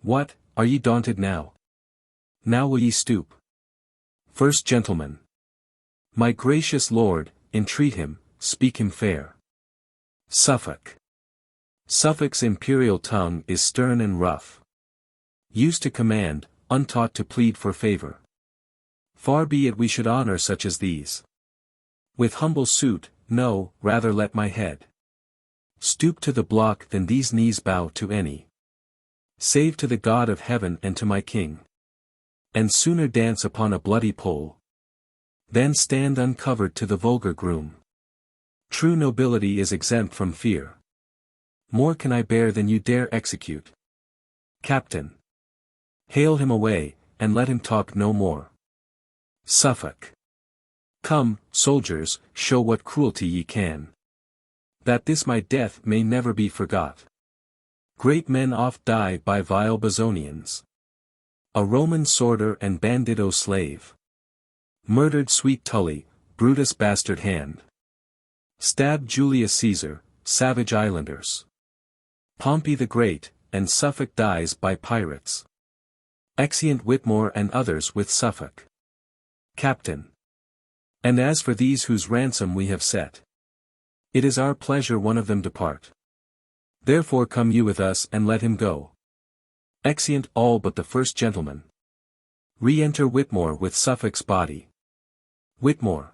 What, are ye daunted now? Now will ye stoop? First Gentleman. My gracious lord, entreat him, speak him fair. Suffolk. Suffolk's imperial tongue is stern and rough, used to command, untaught to plead for favor. Far be it we should honor such as these. With humble suit, no, rather let my head stoop to the block than these knees bow to any, save to the God of heaven and to my king. And sooner dance upon a bloody pole than stand uncovered to the vulgar groom. True nobility is exempt from fear. More can I bear than you dare execute. Captain. Hale him away, and let him talk no more. Suffolk. Come, soldiers, show what cruelty ye can, that this my death may never be forgot. Great men oft die by vile Bezonians. A Roman sworder and bandito slave murdered sweet Tully, Brutus' bastard hand. Stabbed Julius Caesar, savage islanders. Pompey the Great, and Suffolk dies by pirates. Exeunt Whitmore and others with Suffolk. Captain. And as for these whose ransom we have set, It is our pleasure one of them depart. Therefore come you with us and let him go. Exeunt all but the first gentleman. Re-enter Whitmore with Suffolk's body. Whitmore.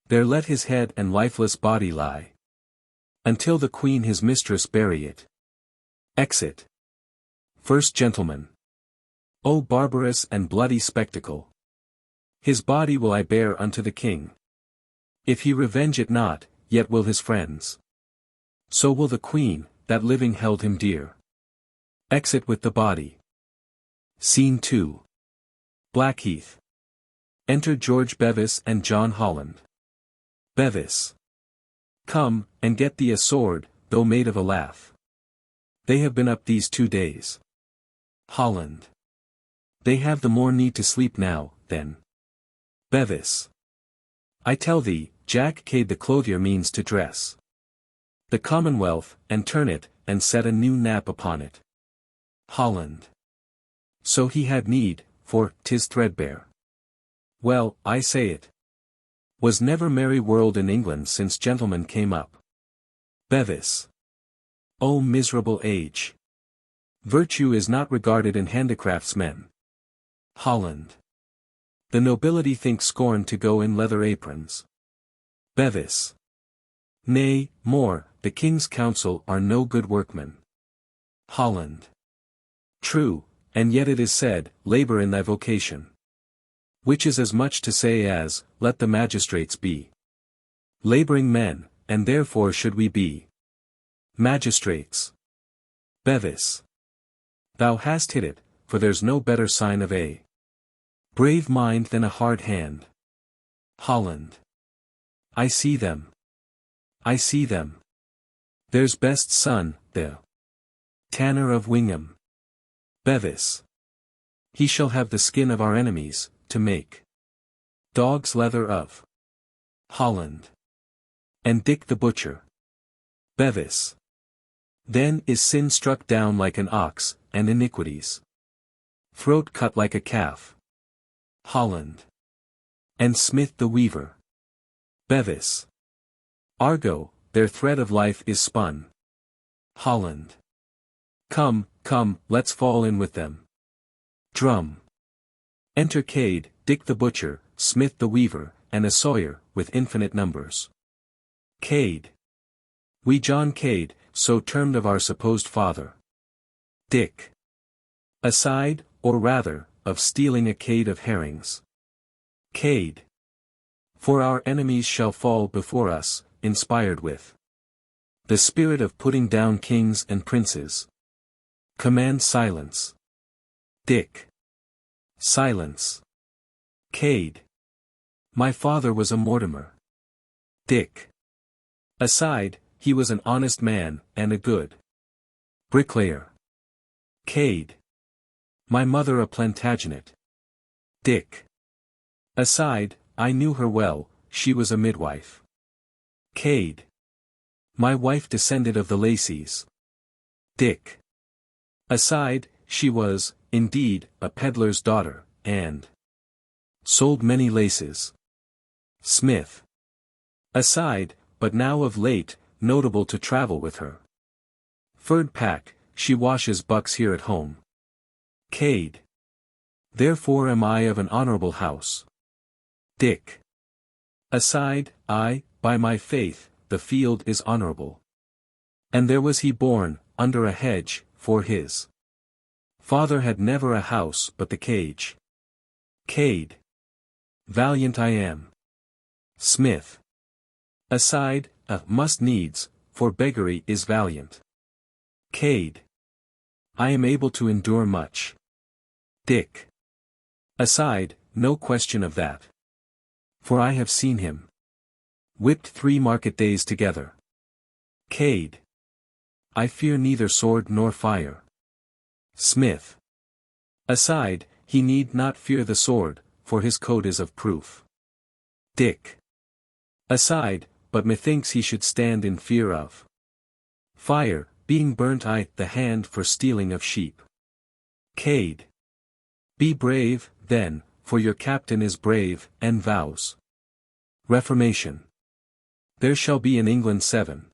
There let his head and lifeless body lie, until the Queen his mistress bury it. Exit. First Gentleman. O barbarous and bloody spectacle! His body will I bear unto the King. If he revenge it not, yet will his friends. So will the Queen, that living held him dear. Exit with the body. Scene 2. Blackheath. Enter George Bevis and John Holland. Bevis. Come, and get thee a sword, though made of a lath. They have been up these 2 days. Holland. They have the more need to sleep now, then. Bevis. I tell thee, Jack Cade the clothier means to dress the Commonwealth, and turn it, and set a new nap upon it. Holland. So he had need, for 'tis threadbare. Well, I say it. Was never merry world in England since gentlemen came up. Bevis. O miserable age! Virtue is not regarded in handicraftsmen. Holland. The nobility think scorn to go in leather aprons. Bevis. Nay, more, the King's council are no good workmen. Holland. True, and yet it is said, labor in thy vocation. Which is as much to say as, let the magistrates be laboring men, and therefore should we be magistrates. Bevis. Thou hast hit it, for there's no better sign of a brave mind than a hard hand. Holland. I see them. I see them. There's best son, the tanner of Wingham. Bevis. He shall have the skin of our enemies, to make dog's leather of. Holland. And Dick the butcher. Bevis. Then is sin struck down like an ox, and iniquities throat cut like a calf. Holland. And Smith the weaver. Bevis. Argo, their thread of life is spun. Holland. Come, come, let's fall in with them. Drum. Enter Cade, Dick the butcher, Smith the weaver, and a Sawyer, with infinite numbers. Cade. We John Cade, so termed of our supposed father. Dick. Aside, or rather, of stealing a cade of herrings. Cade. For our enemies shall fall before us, inspired with the spirit of putting down kings and princes. Command silence. Dick. Silence. Cade. My father was a Mortimer. Dick. Aside, he was an honest man, and a good bricklayer. Cade. My mother a Plantagenet. Dick. Aside, I knew her well, she was a midwife. Cade. My wife descended of the Lacys. Dick. Aside, she was, indeed, a peddler's daughter, and sold many laces. Smith. Aside, but now of late, notable to travel with her furred pack, she washes bucks here at home. Cade. Therefore am I of an honorable house. Dick. Aside, I, by my faith, the field is honorable. And there was he born, under a hedge, for his father had never a house but the cage. Cade. Valiant I am. Smith. Aside, must needs, for beggary is valiant. Cade. I am able to endure much. Dick. Aside, no question of that. For I have seen him whipped 3 market days together. Cade. I fear neither sword nor fire. Smith. Aside, he need not fear the sword, for his coat is of proof. Dick. Aside, but methinks he should stand in fear of fire, being burnt the hand for stealing of sheep. Cade. Be brave, then, for your captain is brave, and vows reformation. There shall be in England 7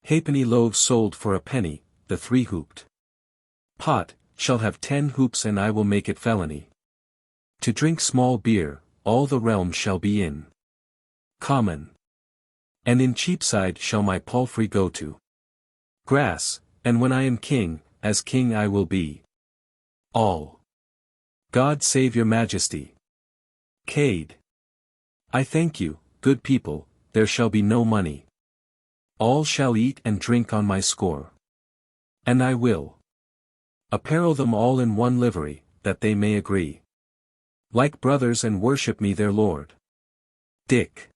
halfpenny loaves sold for a penny, the 3-hooped pot shall have 10 hoops, and I will make it felony. To drink small beer, all the realm shall be in common. And in Cheapside shall my palfrey go to grass, and when I am king, as king I will be. All. God save your majesty. Cade. I thank you, good people, there shall be no money. All shall eat and drink on my score. And I will apparel them all in one livery, that they may agree like brothers and worship me their lord. Dick.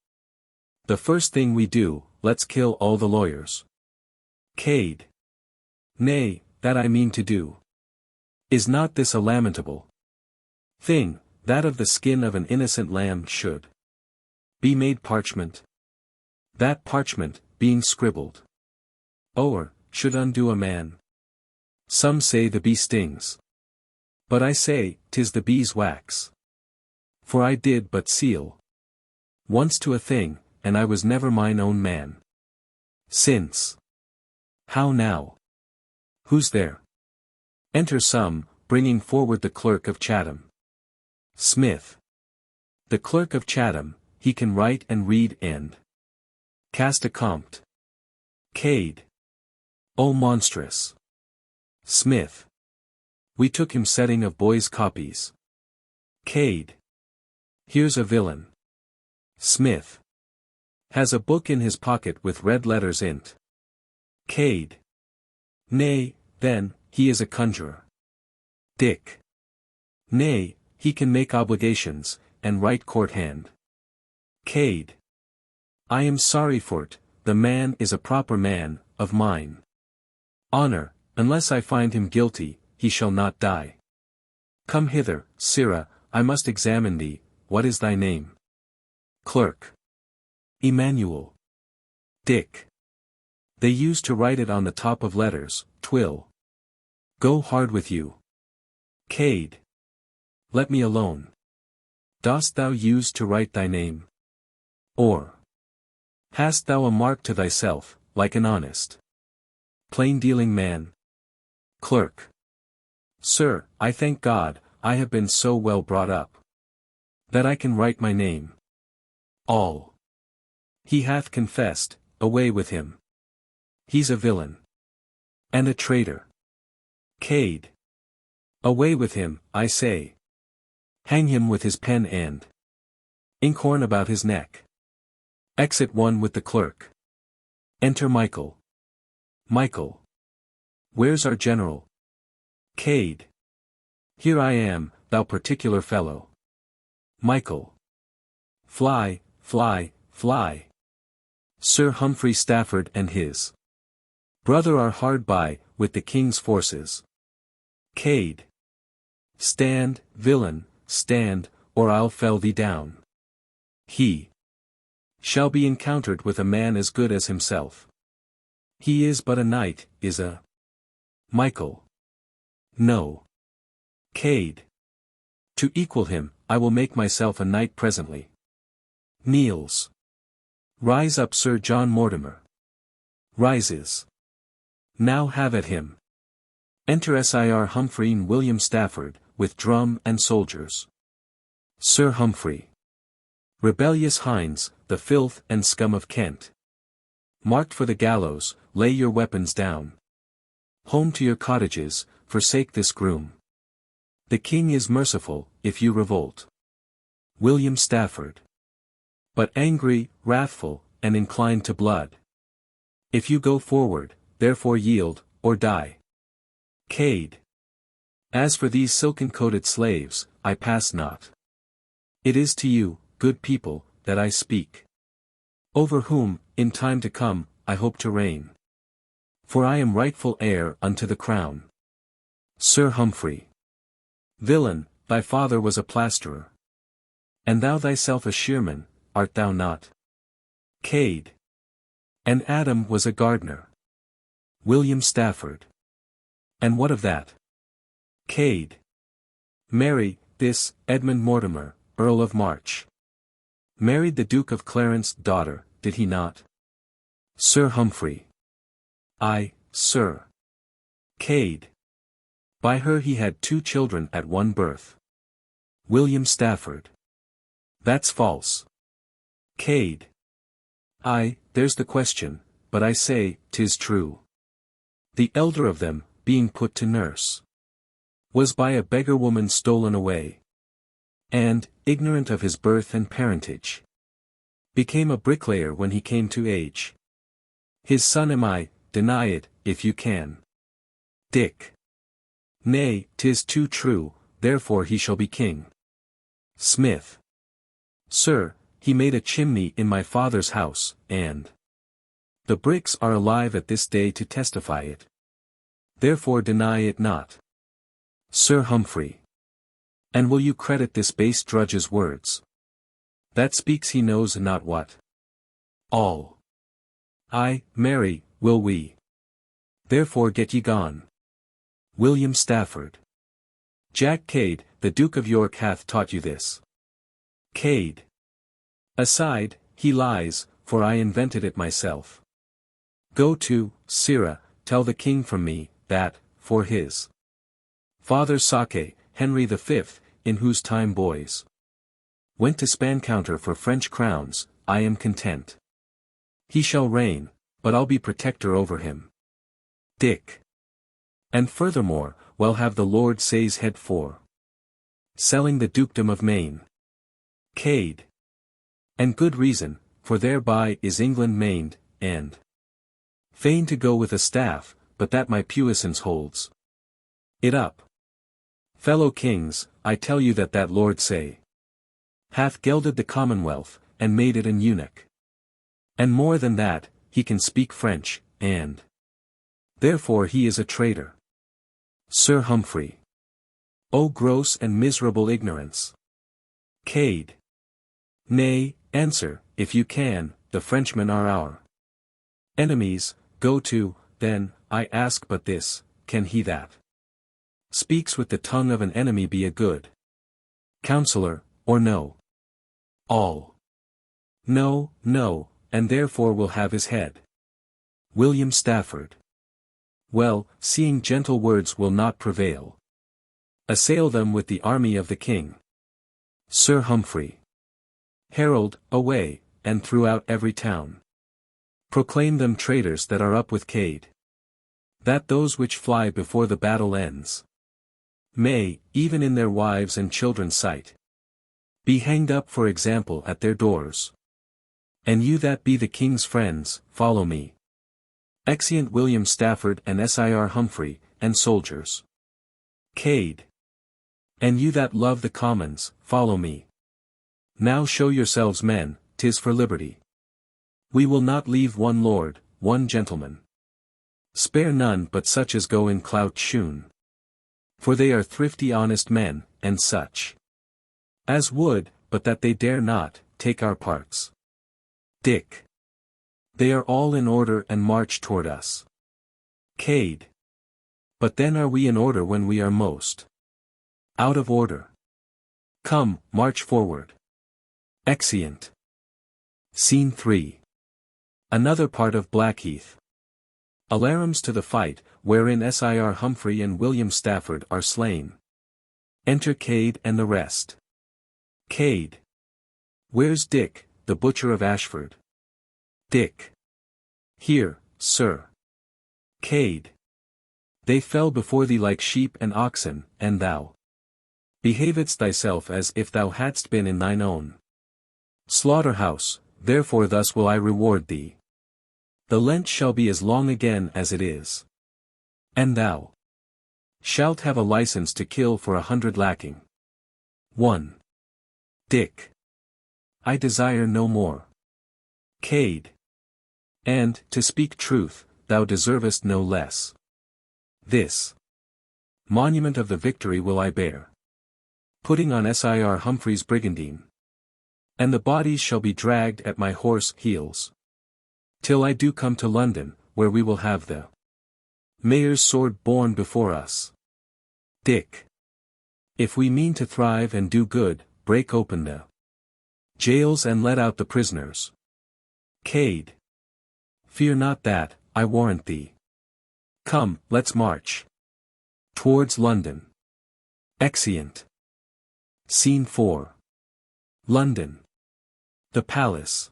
The first thing we do, let's kill all the lawyers. Cade. Nay, that I mean to do. Is not this a lamentable thing, that of the skin of an innocent lamb should be made parchment? That parchment, being scribbled o'er, should undo a man. Some say the bee stings. But I say, 'tis the bee's wax. For I did but seal once to a thing, and I was never mine own man since. How now? Who's there? Enter some, bringing forward the clerk of Chatham. Smith. The clerk of Chatham, he can write and read and cast a compt. Cade. O monstrous. Smith. We took him setting of boys' copies. Cade. Here's a villain. Smith. Has a book in his pocket with red letters in't. Cade. Nay, then, he is a conjurer. Dick. Nay, he can make obligations, and write court hand. Cade. I am sorry for't, the man is a proper man, of mine honor, unless I find him guilty, he shall not die. Come hither, sirrah, I must examine thee, what is thy name? Clerk. Emmanuel. Dick. They used to write it on the top of letters, 'twill go hard with you. Cade. Let me alone. Dost thou use to write thy name? Or hast thou a mark to thyself, like an honest, plain-dealing man? Clerk. Sir, I thank God, I have been so well brought up that I can write my name. All. He hath confessed, away with him. He's a villain. And a traitor. Cade. Away with him, I say. Hang him with his pen and inkhorn about his neck. Exit one with the clerk. Enter Michael. Michael. Where's our general? Cade. Here I am, thou particular fellow. Michael. Fly, fly, fly. Sir Humphrey Stafford and his brother are hard by, with the king's forces. Cade. Stand, villain, stand, or I'll fell thee down. He shall be encountered with a man as good as himself. He is but a knight, is a Michael. No. Cade. To equal him, I will make myself a knight presently. Kneels. Rise up, Sir John Mortimer. Rises. Now have at him. Enter Sir Humphrey and William Stafford, with drum and soldiers. Sir Humphrey. Rebellious hinds, the filth and scum of Kent. Marked for the gallows, lay your weapons down. Home to your cottages, forsake this groom. The king is merciful, if you revolt. William Stafford. But angry, wrathful, and inclined to blood. If you go forward, therefore yield, or die. Cade. As for these silken-coated slaves, I pass not. It is to you, good people, that I speak. Over whom, in time to come, I hope to reign. For I am rightful heir unto the crown. Sir Humphrey. Villain, thy father was a plasterer. And thou thyself a shearman, art thou not? Cade. And Adam was a gardener. William Stafford. And what of that? Cade. Marry, this, Edmund Mortimer, Earl of March. Married the Duke of Clarence' daughter, did he not? Sir Humphrey. Aye, sir. Cade. By her he had 2 children at one birth. William Stafford. That's false. Cade. Aye, there's the question, but I say, 'tis true. The elder of them, being put to nurse, was by a beggar woman stolen away, and, ignorant of his birth and parentage, became a bricklayer when he came to age. His son am I, deny it, if you can. Dick. Nay, 'tis too true, therefore he shall be king. Smith. Sir, he made a chimney in my father's house, and the bricks are alive at this day to testify it. Therefore deny it not. Sir Humphrey. And will you credit this base drudge's words? That speaks he knows not what. All. Aye, marry, will we. Therefore get ye gone. William Stafford. Jack Cade, the Duke of York hath taught you this. Cade. Aside, he lies, for I invented it myself. Go to, Sirrah, tell the king from me, that, for his father Sake, Henry V, in whose time boys went to span counter for French crowns, I am content. He shall reign, but I'll be protector over him. Dick. And furthermore, well have the Lord Say's head for selling the dukedom of Maine. Cade. And good reason, for thereby is England mained, and fain to go with a staff, but that my puissance holds it up. Fellow kings, I tell you that Lord Say hath gelded the Commonwealth, and made it an eunuch. And more than that, he can speak French, and therefore he is a traitor. Sir Humphrey. O gross and miserable ignorance. Cade. Nay, answer, if you can, the Frenchmen are our enemies. Go to, then, I ask but this, can he that speaks with the tongue of an enemy be a good counselor, or no? All. No, no, and therefore will have his head. William Stafford. Well, seeing gentle words will not prevail, assail them with the army of the king. Sir Humphrey. Herald, away, and throughout every town proclaim them traitors that are up with Cade, that those which fly before the battle ends may, even in their wives' and children's sight, be hanged up for example at their doors. And you that be the king's friends, follow me. Exeunt William Stafford and Sir Humphrey, and soldiers. Cade. And you that love the commons, follow me. Now show yourselves men, 'tis for liberty. We will not leave one lord, one gentleman. Spare none but such as go in clout shoon. For they are thrifty honest men, and such as would, but that they dare not, take our parts. Dick. They are all in order and march toward us. Cade. But then are we in order when we are most out of order. Come, march forward. Exeunt. Scene 3. Another part of Blackheath. Alarums to the fight, wherein Sir Humphrey and William Stafford are slain. Enter Cade and the rest. Cade. Where's Dick, the butcher of Ashford? Dick. Here, sir. Cade. They fell before thee like sheep and oxen, and thou behavedst thyself as if thou hadst been in thine own slaughter-house, therefore thus will I reward thee. The Lent shall be as long again as it is. And thou shalt have a license to kill for 100 lacking. 1. Dick. I desire no more. Cade. And, to speak truth, thou deservest no less. This monument of the victory will I bear, putting on Sir Humphrey's brigandine. And the bodies shall be dragged at my horse heels, till I do come to London, where we will have the mayor's sword borne before us. Dick. If we mean to thrive and do good, break open the jails and let out the prisoners. Cade. Fear not that, I warrant thee. Come, let's march. Towards London. Exeunt. Scene 4. London. The Palace.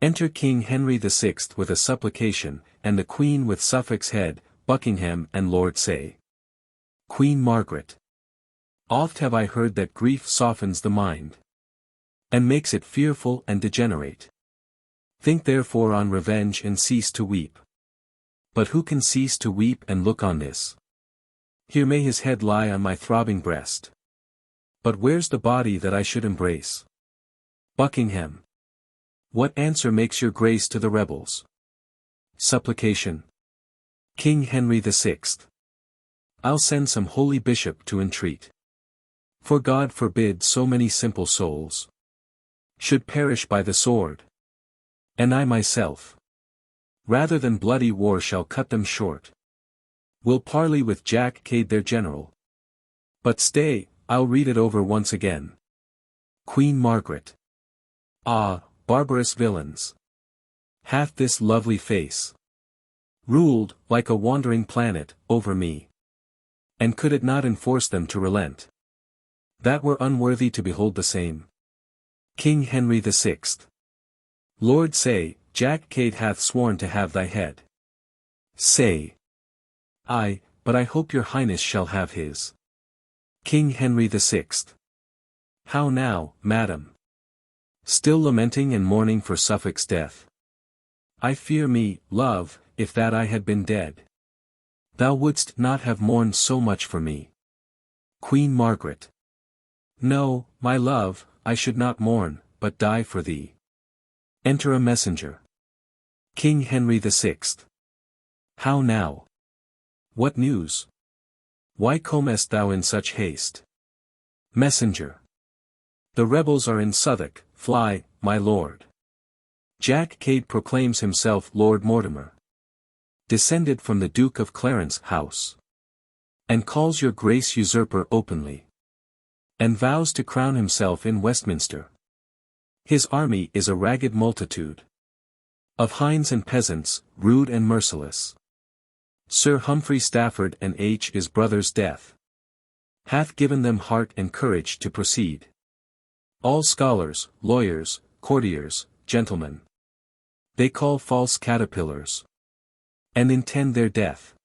Enter King Henry VI with a supplication, and the Queen with Suffolk's head, Buckingham and Lord Say. Queen Margaret. Oft have I heard that grief softens the mind, and makes it fearful and degenerate. Think therefore on revenge and cease to weep. But who can cease to weep and look on this? Here may his head lie on my throbbing breast. But where's the body that I should embrace? Buckingham. What answer makes your grace to the rebels? Supplication. King Henry VI. I'll send some holy bishop to entreat. For God forbid so many simple souls should perish by the sword. And I myself, rather than bloody war shall cut them short, will parley with Jack Cade their general. But stay, I'll read it over once again. Queen Margaret. Ah, barbarous villains! Hath this lovely face ruled, like a wandering planet, over me? And could it not enforce them to relent? That were unworthy to behold the same. King Henry VI. Lord Say, Jack Cade hath sworn to have thy head. Say. Aye, but I hope your highness shall have his. King Henry VI. How now, madam? Still lamenting and mourning for Suffolk's death? I fear me, love, if that I had been dead, thou wouldst not have mourned so much for me. Queen Margaret. No, my love, I should not mourn, but die for thee. Enter a messenger. King Henry VI. How now? What news? Why comest thou in such haste? Messenger. The rebels are in Southwark, fly, my lord. Jack Cade proclaims himself Lord Mortimer, descended from the Duke of Clarence house, and calls your grace usurper openly, and vows to crown himself in Westminster. His army is a ragged multitude of hinds and peasants, rude and merciless. Sir Humphrey Stafford and his brother's death hath given them heart and courage to proceed. All scholars, lawyers, courtiers, gentlemen, they call false caterpillars, and intend their death.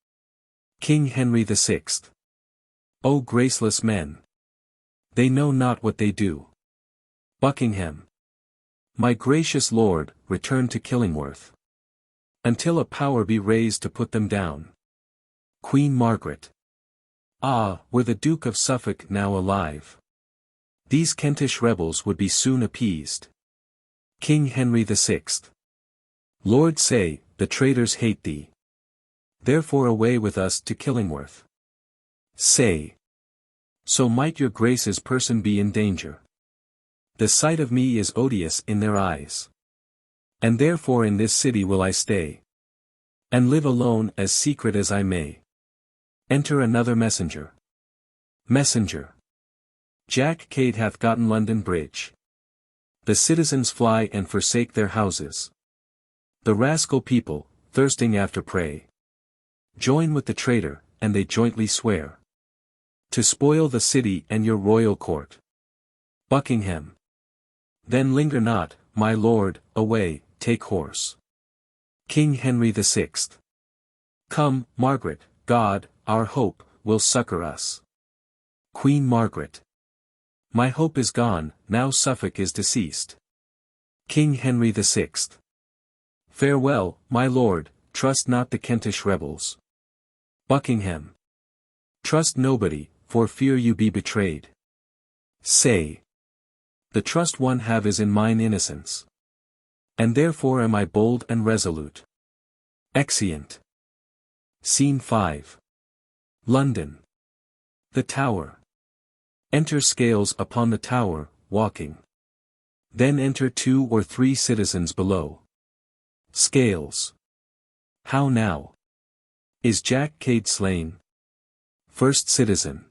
King Henry VI. O graceless men! They know not what they do. Buckingham. My gracious lord, return to Killingworth, until a power be raised to put them down. Queen Margaret. Ah, were the Duke of Suffolk now alive, these Kentish rebels would be soon appeased. King Henry VI. Lord Say, the traitors hate thee. Therefore away with us to Killingworth. Say. So might your grace's person be in danger. The sight of me is odious in their eyes, and therefore in this city will I stay, and live alone as secret as I may. Enter another messenger. Messenger. Jack Cade hath gotten London Bridge. The citizens fly and forsake their houses. The rascal people, thirsting after prey, join with the traitor, and they jointly swear to spoil the city and your royal court. Buckingham. Then linger not, my lord, away, take horse. King Henry VI. Come, Margaret, God, our hope, will succor us. Queen Margaret. My hope is gone, now Suffolk is deceased. King Henry VI. Farewell, my lord, trust not the Kentish rebels. Buckingham. Trust nobody, for fear you be betrayed. Say. The trust one have is in mine innocence, and therefore am I bold and resolute. Exeunt. Scene 5. London. The Tower. Enter Scales upon the tower, walking. Then enter 2 or 3 citizens below. Scales. How now? Is Jack Cade slain? First citizen.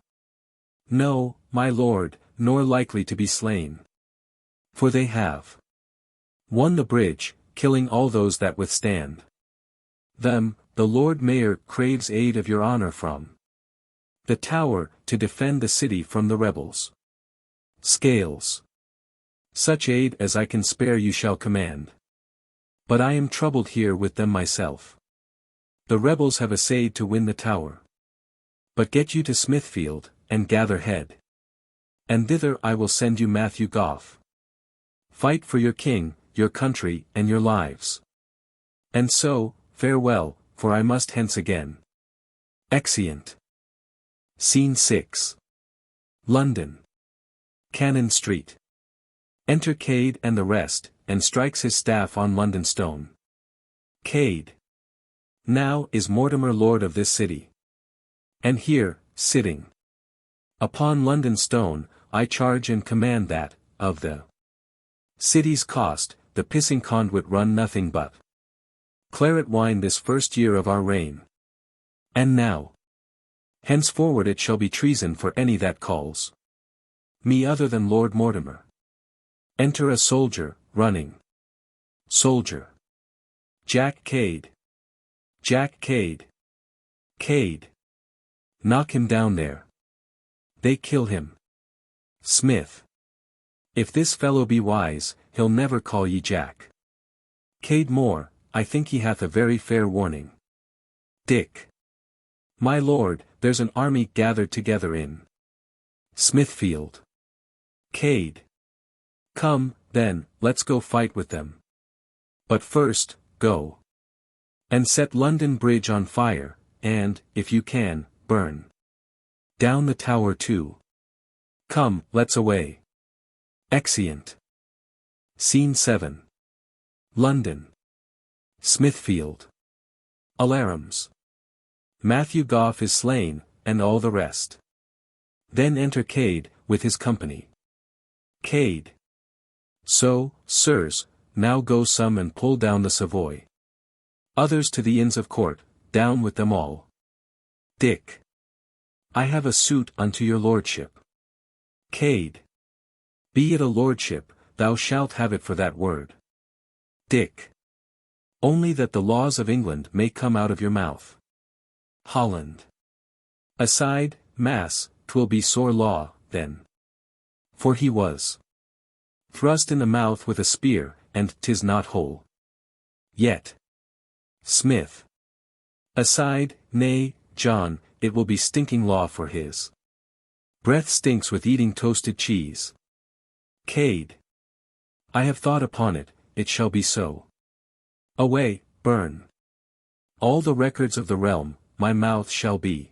No, my lord, nor likely to be slain. For they have won the bridge, killing all those that withstand them. The Lord Mayor craves aid of your honor from the Tower, to defend the city from the rebels. Scales. Such aid as I can spare you shall command. But I am troubled here with them myself. The rebels have essayed to win the Tower. But get you to Smithfield, and gather head. And thither I will send you Matthew Goff. Fight for your king, your country, and your lives. And so, farewell, for I must hence again. Exeunt. Scene 6. London. Cannon Street. Enter Cade and the rest, and strikes his staff on London stone. Cade. Now is Mortimer lord of this city. And here, sitting upon London stone, I charge and command that, of the city's cost, the pissing conduit run nothing but claret wine this first year of our reign. And now, henceforward it shall be treason for any that calls me other than Lord Mortimer. Enter a soldier, running. Soldier. Jack Cade. Jack Cade. Cade. Knock him down there. They kill him. Smith. If this fellow be wise, he'll never call ye Jack. Cade more, I think he hath a very fair warning. Dick. My lord, there's an army gathered together in Smithfield. Cade. Come, then, let's go fight with them. But first, go and set London Bridge on fire, and, if you can, burn down the Tower too. Come, let's away. Exeunt. Scene 7. London. Smithfield. Alarums. Matthew Goff is slain, and all the rest. Then enter Cade, with his company. Cade. So, sirs, now go some and pull down the Savoy. Others to the Inns of Court, down with them all. Dick. I have a suit unto your lordship. Cade. Be it a lordship, thou shalt have it for that word. Dick. Only that the laws of England may come out of your mouth. Holland. Aside, mass, 'twill be sore law, then. For he was thrust in the mouth with a spear, and 'tis not whole yet. Smith. Aside, nay, John, it will be stinking law for his breath stinks with eating toasted cheese. Cade. I have thought upon it, it shall be so. Away, burn all the records of the realm, my mouth shall be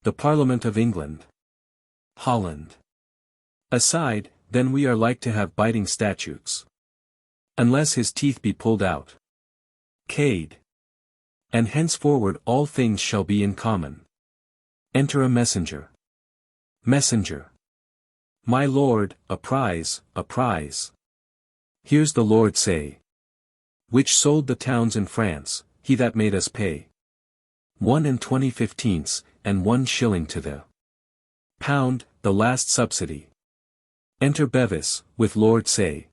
the Parliament of England. Holland. Aside, then we are like to have biting statutes. Unless his teeth be pulled out. Cade. And henceforward all things shall be in common. Enter a messenger. Messenger. My lord, a prize, a prize. Here's the lord say. Which sold the towns in France, he that made us pay 1 20/15, and 1 shilling to the pound, the last subsidy. Enter Bevis, with lord say.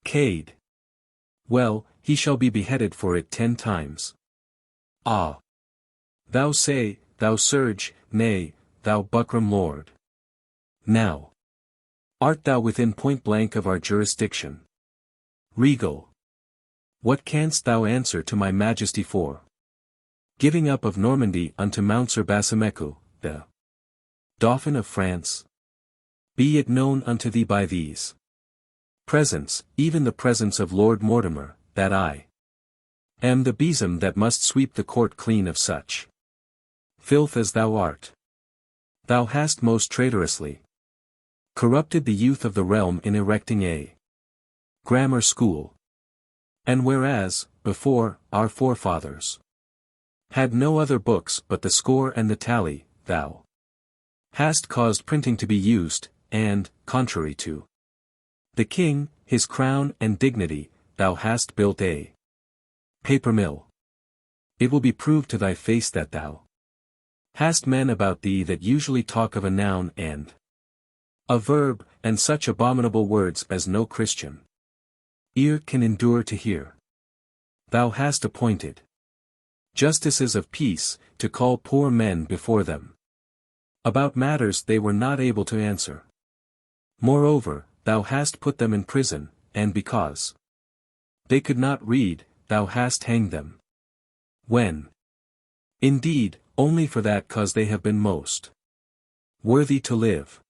Cade. Well, he shall be beheaded for it 10 times. Ah. Thou say, thou surge, nay, thou buckram lord. Now. Art thou within point blank of our jurisdiction? Regal. What canst thou answer to my majesty for giving up of Normandy unto Mounser Basimecu, the Dauphin of France? Be it known unto thee by these presents, even the presence of Lord Mortimer, that I am the besom that must sweep the court clean of such filth as thou art. Thou hast most traitorously corrupted the youth of the realm in erecting a grammar school. And whereas, before, our forefathers had no other books but the score and the tally, thou hast caused printing to be used, and, contrary to the king, his crown and dignity, thou hast built a paper mill. It will be proved to thy face that thou hast men about thee that usually talk of a noun and a verb, and such abominable words as no Christian ear can endure to hear. Thou hast appointed justices of peace, to call poor men before them about matters they were not able to answer. Moreover, thou hast put them in prison, and because they could not read, thou hast hanged them. When, indeed, only for that cause they have been most worthy to live.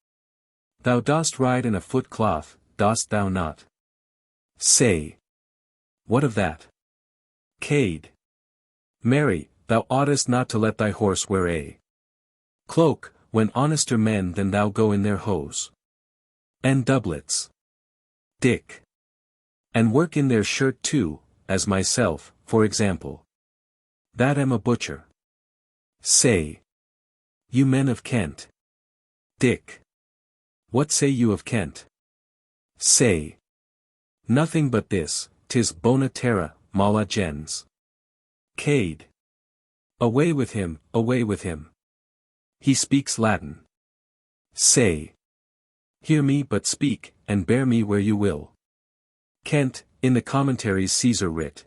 Thou dost ride in a foot cloth, dost thou not? Say, what of that? Cade. Marry, thou oughtest not to let thy horse wear a cloak, when honester men than thou go in their hose and doublets. Dick. And work in their shirt too, as myself, for example. That am a butcher. Say, you men of Kent. Dick. What say you of Kent? Say, nothing but this, 'tis bona terra, mala gens. Cade. Away with him, away with him. He speaks Latin. Say, hear me but speak, and bear me where you will. Kent, in the commentaries Caesar writ,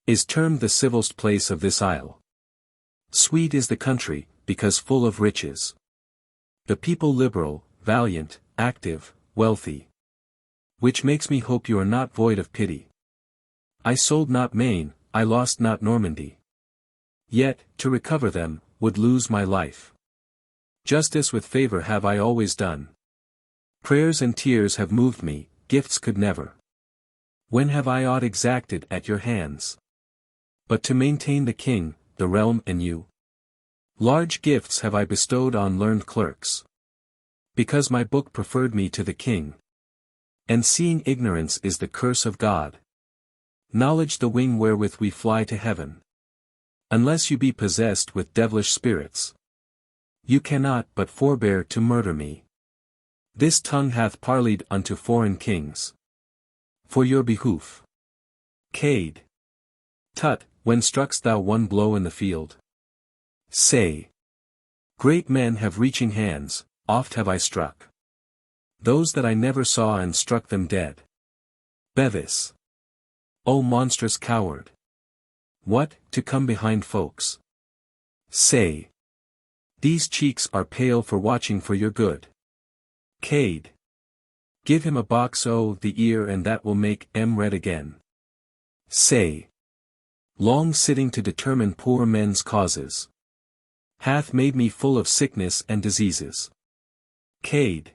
is termed the civilst place of this isle. Sweet is the country, because full of riches. The people liberal, valiant, active, wealthy. Which makes me hope you are not void of pity. I sold not Maine, I lost not Normandy. Yet, to recover them, would lose my life. Justice with favor have I always done. Prayers and tears have moved me, gifts could never. When have I aught exacted at your hands? But to maintain the king, the realm and you. Large gifts have I bestowed on learned clerks. Because my book preferred me to the king. And seeing ignorance is the curse of God. Knowledge the wing wherewith we fly to heaven. Unless you be possessed with devilish spirits. You cannot but forbear to murder me. This tongue hath parleyed unto foreign kings. For your behoof. Cade. Tut, when struck'st thou one blow in the field? Say. Great men have reaching hands, oft have I struck. Those that I never saw and struck them dead. Bevis. O monstrous coward! What, to come behind folks? Say. These cheeks are pale for watching for your good. Cade. Give him a box o' the ear and that will make red again. Say. Long sitting to determine poor men's causes. Hath made me full of sickness and diseases. Cade.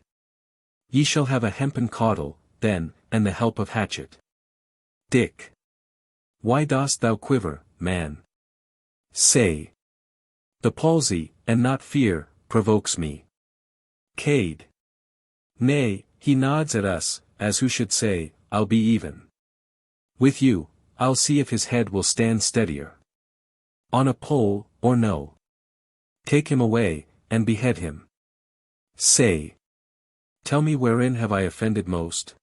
Ye shall have a hempen caudle, then, and the help of hatchet. Dick. Why dost thou quiver, man? Say. The palsy, and not fear, provokes me. Cade. Nay, he nods at us, as who should say, I'll be even with you, I'll see if his head will stand steadier on a pole, or no. Take him away, and behead him. Say. Tell me wherein have I offended most?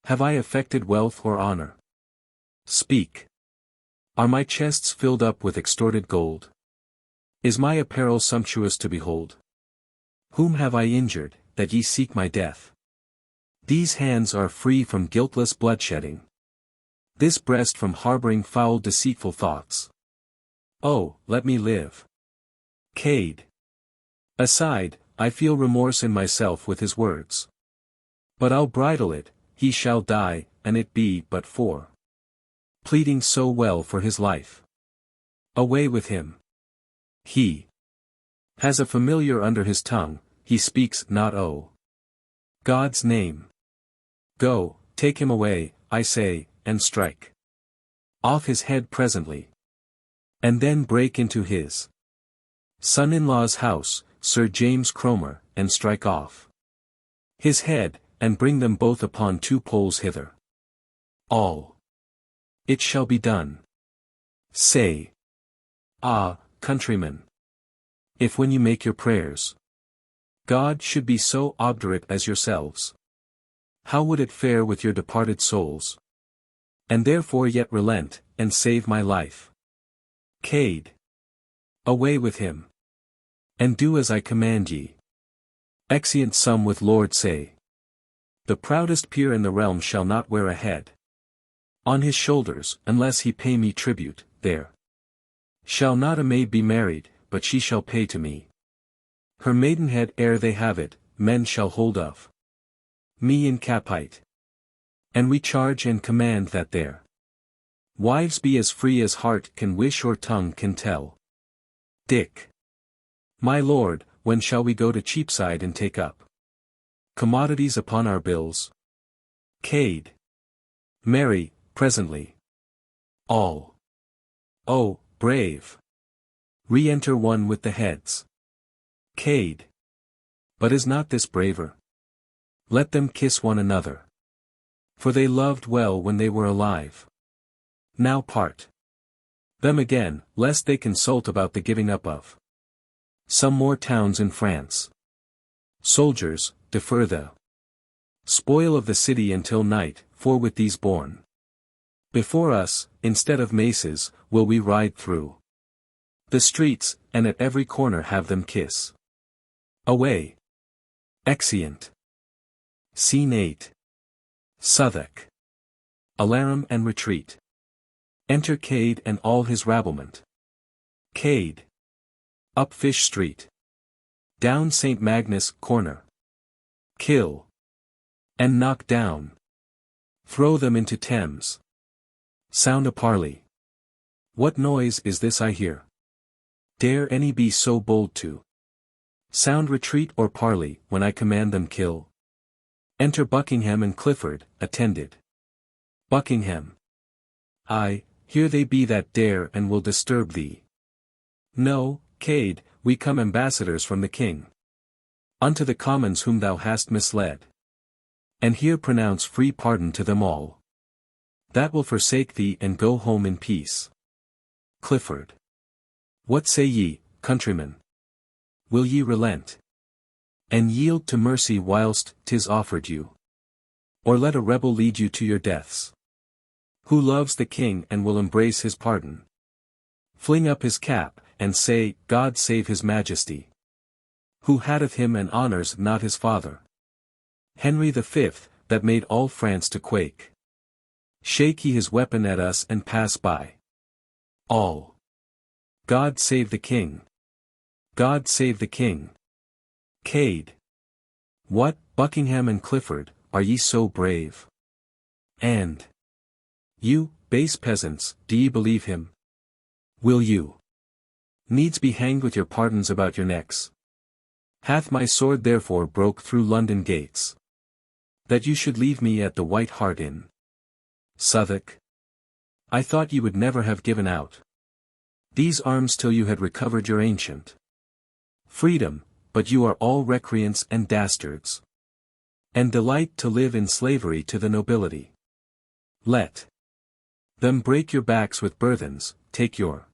Have I affected wealth or honor? Speak. Are my chests filled up with extorted gold? Is my apparel sumptuous to behold? Whom have I injured, that ye seek my death? These hands are free from guiltless bloodshedding. This breast from harboring foul deceitful thoughts. Oh, let me live. Cade. Aside, I feel remorse in myself with his words. But I'll bridle it, he shall die, and it be but for pleading so well for his life. Away with him. He has a familiar under his tongue, he speaks not God's name. Go, take him away, I say, and strike off his head presently. And then break into his son-in-law's house, Sir James Cromer, and strike off his head, and bring them both upon 2 poles hither. All. It shall be done. Say. Ah, countrymen. If when you make your prayers, God should be so obdurate as yourselves, how would it fare with your departed souls? And therefore yet relent, and save my life. Cade. Away with him. And do as I command ye. Exeunt some with Lord say. The proudest peer in the realm shall not wear a head. On his shoulders, unless he pay me tribute, there shall not a maid be married, but she shall pay to me her maidenhead ere they have it, men shall hold of me in capite. And we charge and command that their wives be as free as heart can wish or tongue can tell. Dick. My lord, when shall we go to Cheapside and take up commodities upon our bills? Cade. Marry, presently. All. Oh, brave. Re-enter one with the heads. Cade. But is not this braver? Let them kiss one another. For they loved well when they were alive. Now part them again, lest they consult about the giving up of some more towns in France. Soldiers, defer the spoil of the city until night, for with these borne before us, instead of maces, will we ride through the streets, and at every corner have them kiss away. Exeunt. Scene 8. Southwark. Alarum and retreat. Enter Cade and all his rabblement. Cade. Up Fish Street. Down St. Magnus Corner. Kill. And knock down. Throw them into Thames. Sound a parley. What noise is this I hear? Dare any be so bold to sound retreat or parley, when I command them kill? Enter Buckingham and Clifford, attended. Buckingham. Aye, here they be that dare and will disturb thee. No, Cade, we come ambassadors from the king unto the commons whom thou hast misled. And here pronounce free pardon to them all that will forsake thee and go home in peace. Clifford. What say ye, countrymen? Will ye relent and yield to mercy whilst 'tis offered you? Or let a rebel lead you to your deaths? Who loves the king and will embrace his pardon? Fling up his cap, and say, God save his majesty. Who hateth him and honours not his father? Henry the Fifth, that made all France to quake. Shake he his weapon at us and pass by. All. God save the king. God save the king. Cade. What, Buckingham and Clifford, are ye so brave? And you, base peasants, do ye believe him? Will you needs be hanged with your pardons about your necks? Hath my sword therefore broke through London gates, that you should leave me at the White Hart Inn? Southwark. I thought ye would never have given out these arms till you had recovered your ancient freedom, but you are all recreants and dastards, and delight to live in slavery to the nobility. Let them break your backs with burthens, take your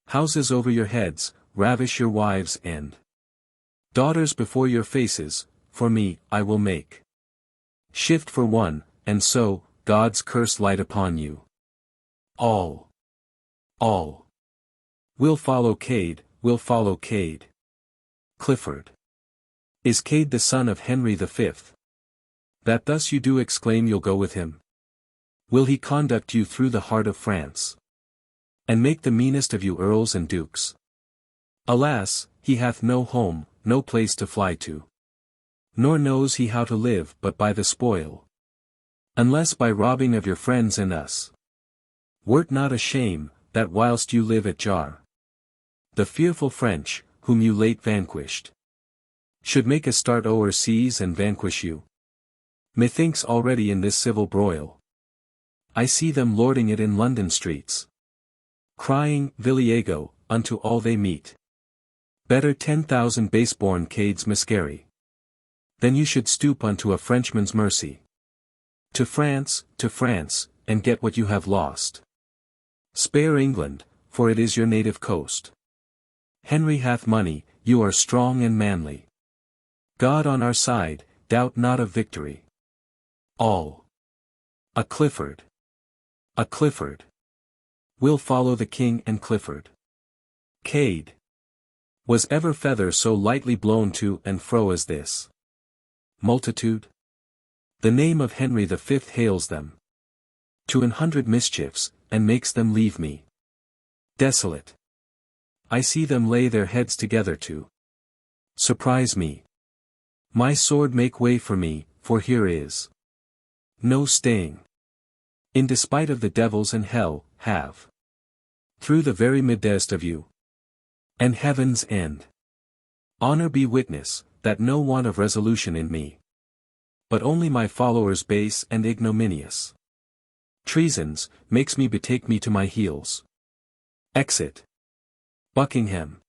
houses over your heads, ravish your wives and daughters before your faces, for me, I will make shift for one, and so, God's curse light upon you. All. We'll follow Cade, we'll follow Cade. Clifford. Is Cade the son of Henry the Fifth? That thus you do exclaim you'll go with him? Will he conduct you through the heart of France, and make the meanest of you earls and dukes? Alas, he hath no home, no place to fly to. Nor knows he how to live but by the spoil, unless by robbing of your friends and us. Were't not a shame, that whilst you live at jar, the fearful French, whom you late vanquished, should make a start o'er seas and vanquish you? Methinks already in this civil broil, I see them lording it in London streets, crying, Viliego, unto all they meet. Better 10,000 base-born Cades miscarry, than you should stoop unto a Frenchman's mercy. To France, and get what you have lost. Spare England, for it is your native coast. Henry hath money, you are strong and manly. God on our side, doubt not of victory. All. A Clifford. We'll follow the king and Clifford. Cade. Was ever feather so lightly blown to and fro as this? Multitude? The name of Henry the Fifth hails them. to 100 mischiefs, and makes them leave me desolate. I see them lay their heads together to surprise me. My sword make way for me, for here is no staying. In despite of the devils and hell, have through the very midst of you and heaven's end. Honor be witness, that no want of resolution in me, but only my followers base and ignominious treasons, makes me betake me to my heels. Exit. Buckingham.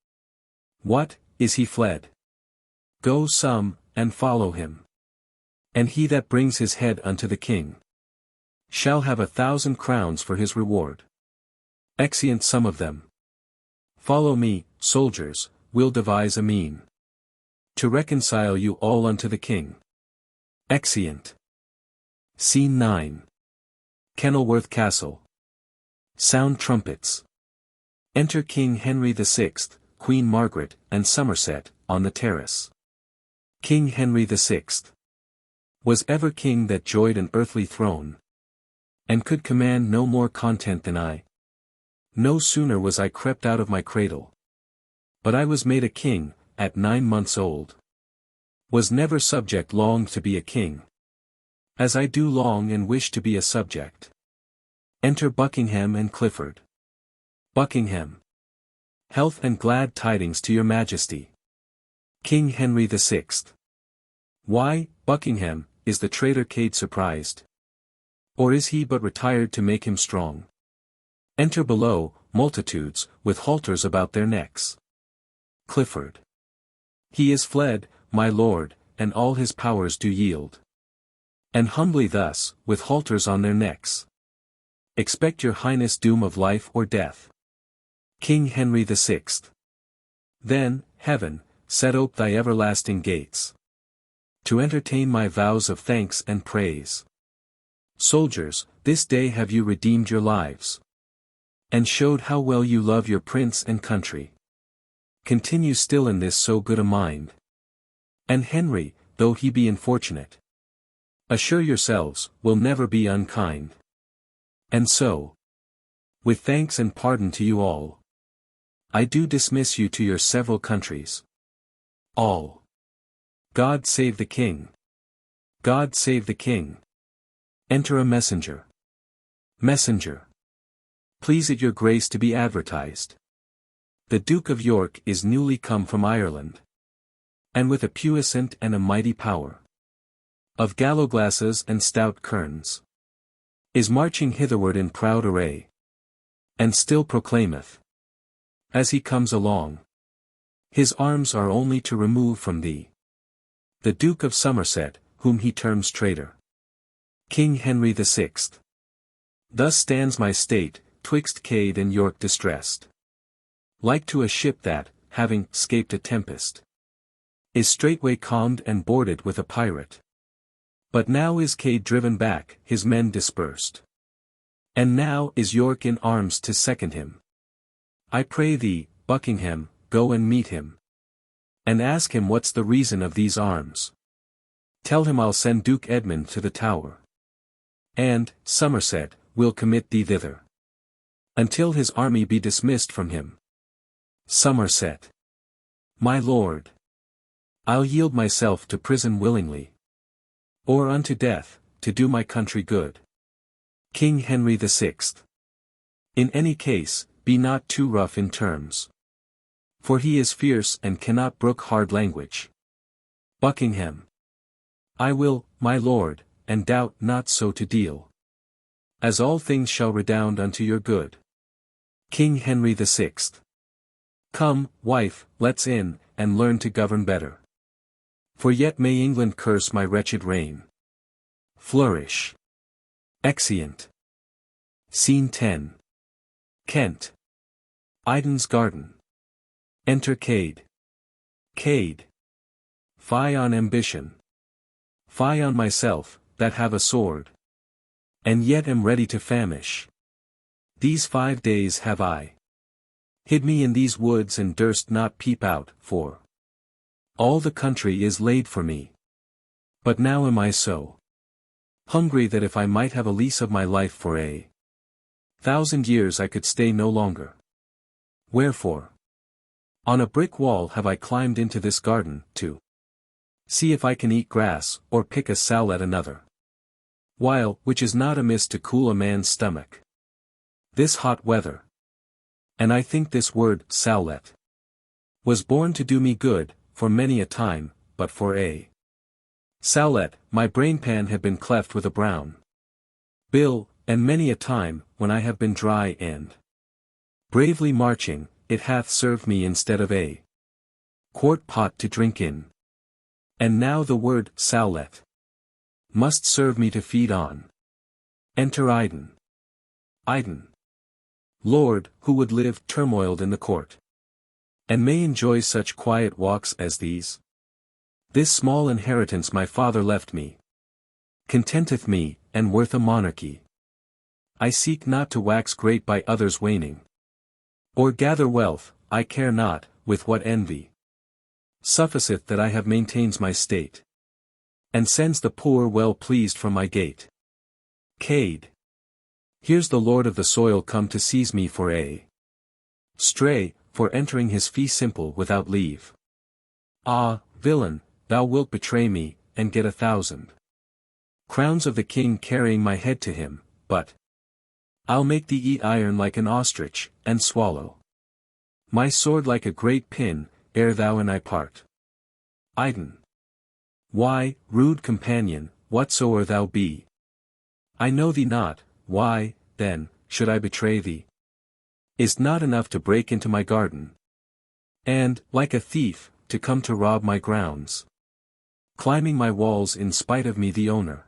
What, is he fled? Go some, and follow him. And he that brings his head unto the king shall have 1,000 crowns for his reward. Exeunt some of them. Follow me, soldiers, we'll devise a mean to reconcile you all unto the king. Exeunt. Scene 9. Kenilworth Castle. Sound trumpets. Enter King Henry VI, Queen Margaret, and Somerset, on the terrace. King Henry VI. Was ever king that joyed an earthly throne, and could command no more content than I. No sooner was I crept out of my cradle, but I was made a king, at 9 months old. Was never subject longed to be a king, as I do long and wish to be a subject. Enter Buckingham and Clifford. Buckingham. Health and glad tidings to your majesty. King Henry VI. Why, Buckingham, is the traitor Cade surprised? Or is he but retired to make him strong? Enter below, multitudes, with halters about their necks. Clifford. He is fled, my lord, and all his powers do yield. And humbly thus, with halters on their necks, expect your highness doom of life or death. King Henry VI. Then, heaven, set ope thy everlasting gates, to entertain my vows of thanks and praise. Soldiers, this day have you redeemed your lives, and showed how well you love your prince and country. Continue still in this so good a mind. And Henry, though he be unfortunate, assure yourselves, will never be unkind. And so, with thanks and pardon to you all, I do dismiss you to your several countries. All. God save the king. God save the king. Enter a messenger. Messenger. Please it your grace to be advertised. The Duke of York is newly come from Ireland, and with a puissant and a mighty power of gallowglasses and stout kerns, is marching hitherward in proud array, and still proclaimeth, as he comes along, his arms are only to remove from thee the Duke of Somerset, whom he terms traitor. King Henry VI. Thus stands my state, twixt Cade and York distressed, like to a ship that, having 'scaped a tempest, is straightway calmed and boarded with a pirate. But now is Cade driven back, his men dispersed, and now is York in arms to second him. I pray thee, Buckingham, go and meet him, and ask him what's the reason of these arms. Tell him I'll send Duke Edmund to the Tower, and, Somerset, will commit thee thither, until his army be dismissed from him. Somerset. My lord, I'll yield myself to prison willingly, or unto death, to do my country good. King Henry VI. In any case, be not too rough in terms, for he is fierce and cannot brook hard language. Buckingham. I will, my lord, and doubt not so to deal, as all things shall redound unto your good. King Henry VI. Come, wife, let's in, and learn to govern better. For yet may England curse my wretched reign. Flourish. Exeunt. Scene 10. Kent. Eden's garden. Enter Cade. Cade. Fie on ambition. Fie on myself, that have a sword, and yet am ready to famish. These 5 days have I hid me in these woods and durst not peep out, for all the country is laid for me. But now am I so hungry that if I might have a lease of my life for 1,000 years I could stay no longer. Wherefore? On a brick wall have I climbed into this garden, to see if I can eat grass, or pick a sow at another. Which is not amiss to cool a man's stomach. This hot weather. And I think this word, sowlet, was born to do me good, for many a time, but for sowlet, my brainpan had been cleft with a brown bill, and many a time, when I have been dry and bravely marching, it hath served me instead of a quart pot to drink in. And now the word, sowlet, must serve me to feed on. Enter Iden. Iden. Lord, who would live turmoiled in the court, and may enjoy such quiet walks as these? This small inheritance my father left me contenteth me, and worth a monarchy. I seek not to wax great by others' waning, or gather wealth, I care not, with what envy sufficeth that I have maintains my state, and sends the poor well pleased from my gate. Cade. Here's the lord of the soil come to seize me for stray, for entering his fee simple without leave. Ah, villain, thou wilt betray me, and get 1,000 crowns of the king carrying my head to him, but I'll make thee eat iron like an ostrich, and swallow my sword like a great pin, ere thou and I part. Iden. Why, rude companion, whatsoe'er thou be, I know thee not. Why, then, should I betray thee? Is't not enough to break into my garden, and, like a thief, to come to rob my grounds, climbing my walls in spite of me the owner?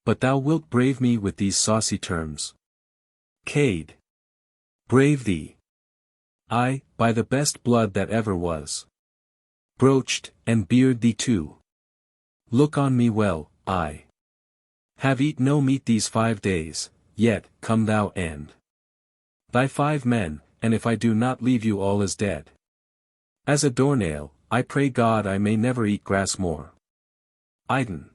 But thou wilt brave me with these saucy terms. Cade. Brave thee? I, by the best blood that ever was broached, and beard thee too. Look on me well, I have eat no meat these 5 days, yet, come thou and thy 5 men, and if I do not leave you all as dead as a doornail, I pray God I may never eat grass more. Iden.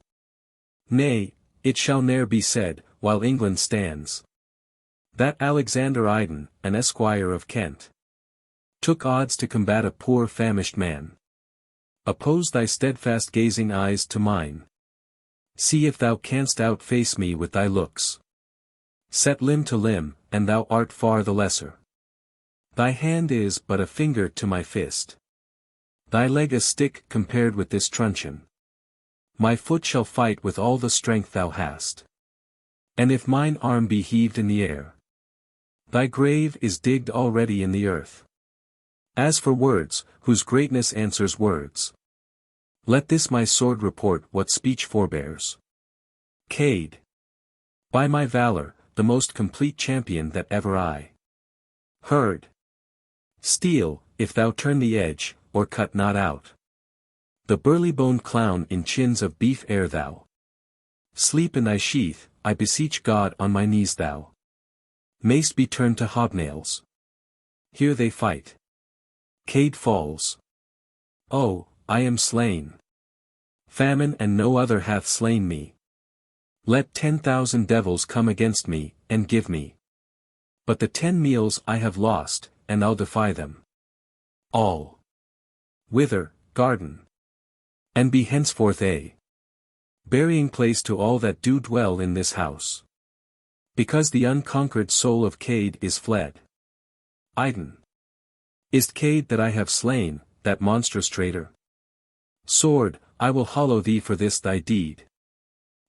Nay, it shall ne'er be said, while England stands, that Alexander Iden, an esquire of Kent, took odds to combat a poor famished man. Oppose thy steadfast gazing eyes to mine. See if thou canst outface me with thy looks. Set limb to limb, and thou art far the lesser. Thy hand is but a finger to my fist. Thy leg a stick compared with this truncheon. My foot shall fight with all the strength thou hast. And if mine arm be heaved in the air, thy grave is digged already in the earth. As for words, whose greatness answers words, let this my sword report what speech forbears. Cade. By my valor, the most complete champion that ever I heard. Steel, if thou turn the edge, or cut not out the burly-boned clown in chins of beef ere thou sleep in thy sheath, I beseech God on my knees thou mayst be turned to hobnails. Here they fight. Cade falls. Oh, I am slain. Famine and no other hath slain me. Let 10,000 devils come against me, and give me but the 10 meals I have lost, and I'll defy them all. Wither, garden, and be henceforth a burying place to all that do dwell in this house. Because the unconquered soul of Cade is fled. Iden. Is't Cade that I have slain, that monstrous traitor? Sword, I will hollow thee for this thy deed,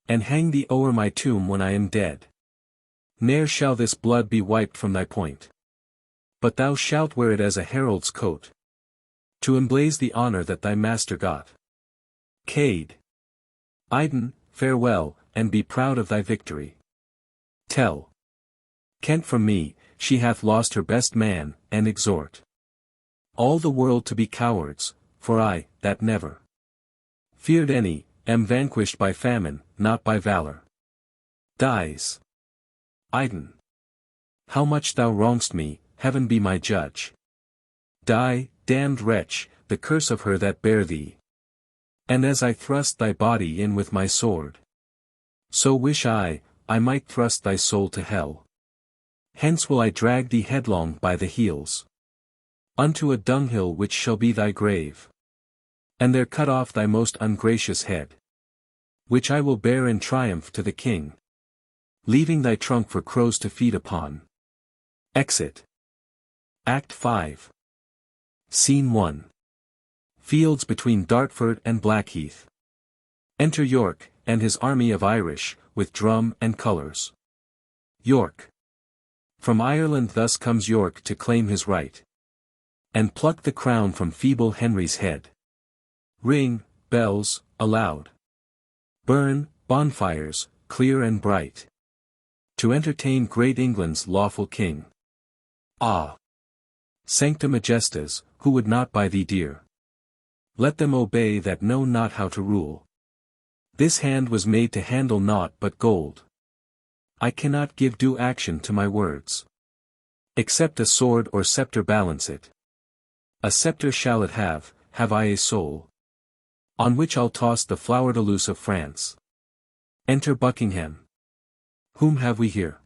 and hang thee o'er my tomb when I am dead. Ne'er shall this blood be wiped from thy point, but thou shalt wear it as a herald's coat, to emblaze the honor that thy master got. Cade. Iden, farewell, and be proud of thy victory. Tell Kent from me, she hath lost her best man, and exhort all the world to be cowards, for I, that never feared any, am vanquished by famine, not by valor. Dies. Iden. How much thou wrong'st me, heaven be my judge. Die, damned wretch, the curse of her that bare thee. And as I thrust thy body in with my sword, So wish I might thrust thy soul to hell. Hence will I drag thee headlong by the heels unto a dunghill which shall be thy grave. And there cut off thy most ungracious head, which I will bear in triumph to the king, leaving thy trunk for crows to feed upon. Exit. Act 5. Scene 1. Fields between Dartford and Blackheath. Enter York, and his army of Irish, with drum and colours. York. From Ireland thus comes York to claim his right, and pluck the crown from feeble Henry's head. Ring, bells, aloud. Burn, bonfires, clear and bright, to entertain great England's lawful king. Ah! Sancta Majestas, who would not buy thee dear? Let them obey that know not how to rule. This hand was made to handle naught but gold. I cannot give due action to my words, except a sword or sceptre balance it. A sceptre shall it have I a soul, on which I'll toss the flower-de-luce of France. Enter Buckingham. Whom have we here?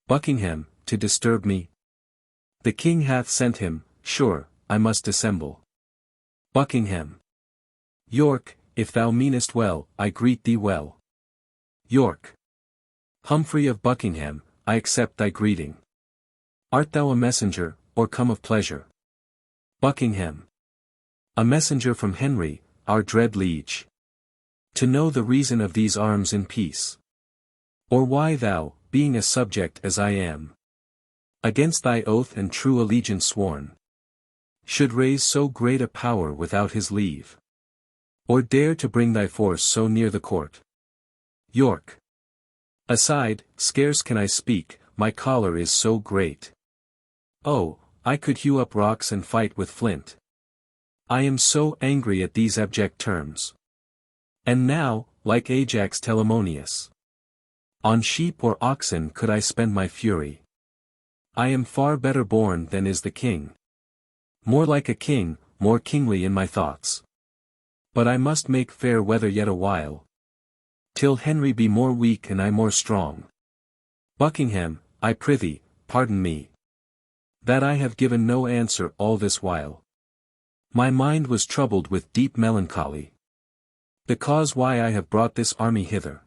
Buckingham, to disturb me? The king hath sent him, sure, I must dissemble. Buckingham. York, if thou meanest well, I greet thee well. York. Humphrey of Buckingham, I accept thy greeting. Art thou a messenger, or come of pleasure? Buckingham. A messenger from Henry, our dread liege, to know the reason of these arms in peace. Or why thou, being a subject as I am, against thy oath and true allegiance sworn, should raise so great a power without his leave, or dare to bring thy force so near the court. York. Aside, scarce can I speak, my choler is so great. Oh, I could hew up rocks and fight with flint. I am so angry at these abject terms. And now, like Ajax Telamonius, on sheep or oxen could I spend my fury. I am far better born than is the king. More like a king, more kingly in my thoughts. But I must make fair weather yet a while, till Henry be more weak and I more strong. Buckingham, I prithee, pardon me, that I have given no answer all this while. My mind was troubled with deep melancholy. The cause why I have brought this army hither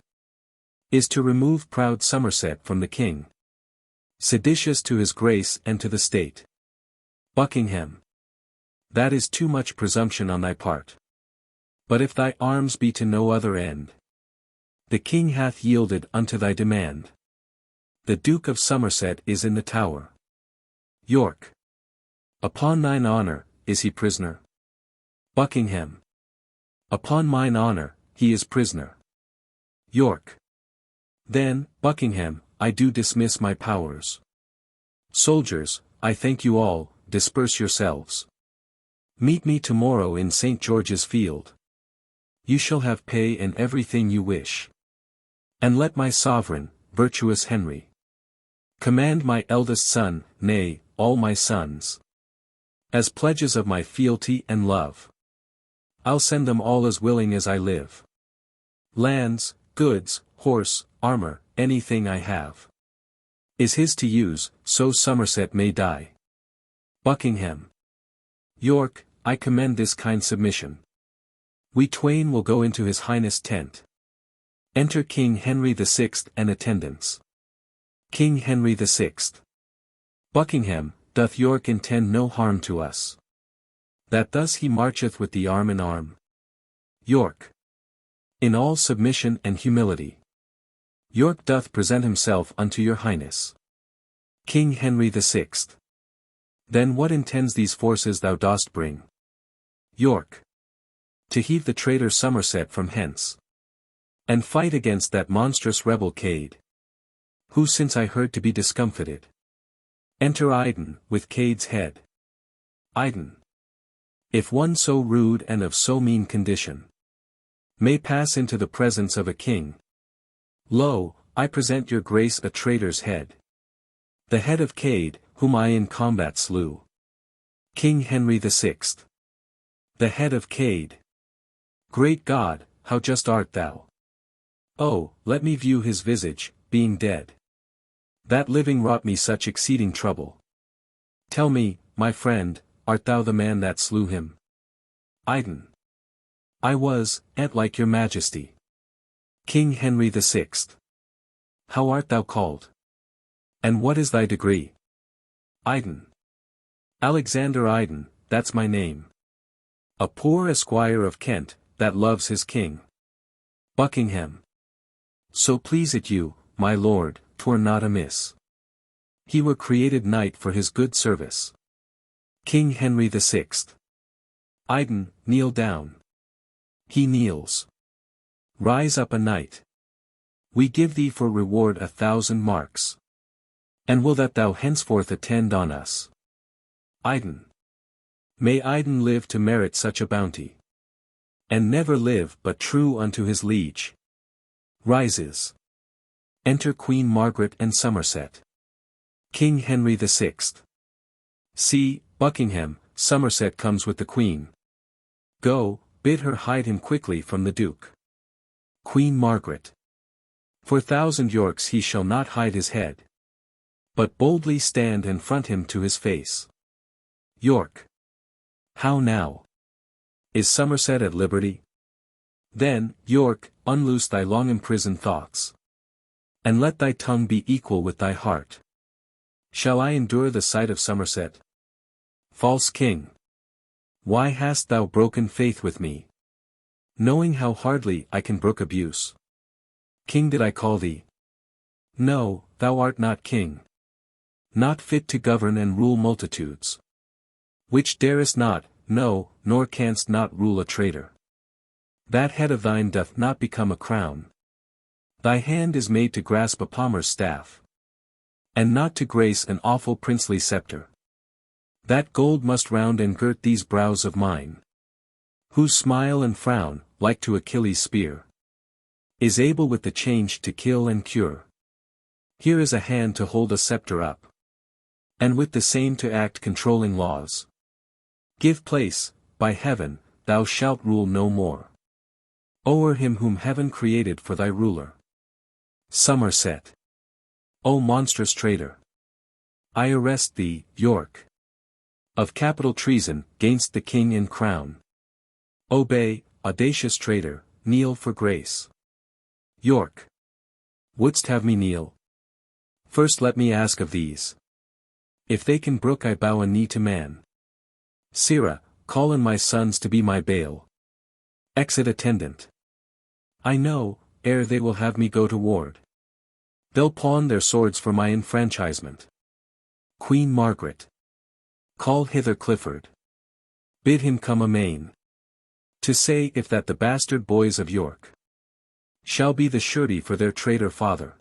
is to remove proud Somerset from the king, seditious to his grace and to the state. Buckingham. That is too much presumption on thy part. But if thy arms be to no other end, the king hath yielded unto thy demand. The Duke of Somerset is in the Tower. York. Upon thine honour, is he prisoner? Buckingham. Upon mine honour, he is prisoner. York. Then, Buckingham, I do dismiss my powers. Soldiers, I thank you all, disperse yourselves. Meet me tomorrow in St. George's Field. You shall have pay in everything you wish. And let my sovereign, virtuous Henry, command my eldest son, nay, all my sons, as pledges of my fealty and love. I'll send them all as willing as I live. Lands, goods, horse, armour, anything I have, is his to use, so Somerset may die. Buckingham. York, I commend this kind submission. We twain will go into his highness' tent. Enter King Henry VI and attendants. King Henry VI. Buckingham, doth York intend no harm to us, that thus he marcheth with thee arm in arm? York. In all submission and humility, York doth present himself unto your highness. King Henry VI. Then what intends these forces thou dost bring? York. To heave the traitor Somerset from hence, and fight against that monstrous rebel Cade, who since I heard to be discomfited. Enter Iden, with Cade's head. Iden. If one so rude and of so mean condition may pass into the presence of a king, lo, I present your grace a traitor's head. The head of Cade, whom I in combat slew. King Henry VI. The head of Cade. Great God, how just art thou! Oh, let me view his visage, being dead. That living wrought me such exceeding trouble. Tell me, my friend, art thou the man that slew him? Iden. I was, an't like your majesty. King Henry the Sixth. How art thou called? And what is thy degree? Iden. Alexander Iden, that's my name. A poor esquire of Kent, that loves his king. Buckingham. So please it you, my lord, 'twere not amiss. He were created knight for his good service. King Henry the Sixth. Iden, kneel down. He kneels. Rise up a knight. We give thee for reward 1,000 marks. And will that thou henceforth attend on us. Iden. May Iden live to merit such a bounty. And never live but true unto his liege. Rises. Enter Queen Margaret and Somerset. King Henry the Sixth. See, Buckingham, Somerset comes with the Queen. Go, bid her hide him quickly from the Duke. Queen Margaret. For 1,000 Yorks he shall not hide his head. But boldly stand and front him to his face. York. How now? Is Somerset at liberty? Then, York, unloose thy long imprisoned thoughts. And let thy tongue be equal with thy heart. Shall I endure the sight of Somerset? False king! Why hast thou broken faith with me? Knowing how hardly I can brook abuse. King did I call thee? No, thou art not king. Not fit to govern and rule multitudes. Which darest not, no, nor canst not rule a traitor. That head of thine doth not become a crown. Thy hand is made to grasp a palmer's staff. And not to grace an awful princely scepter. That gold must round and girt these brows of mine. Whose smile and frown, like to Achilles' spear, is able with the change to kill and cure. Here is a hand to hold a scepter up. And with the same to act controlling laws. Give place, by heaven, thou shalt rule no more. O'er him whom heaven created for thy ruler. Somerset. O monstrous traitor! I arrest thee, York. Of capital treason, gainst the king and crown. Obey, audacious traitor, kneel for grace. York. Wouldst have me kneel? First let me ask of these. If they can brook I bow a knee to man. Sirrah, call in my sons to be my bail. Exit attendant. I know, ere they will have me go to ward. They'll pawn their swords for my enfranchisement. Queen Margaret. Call hither Clifford. Bid him come amain. To say if that the bastard boys of York shall be the surety for their traitor father.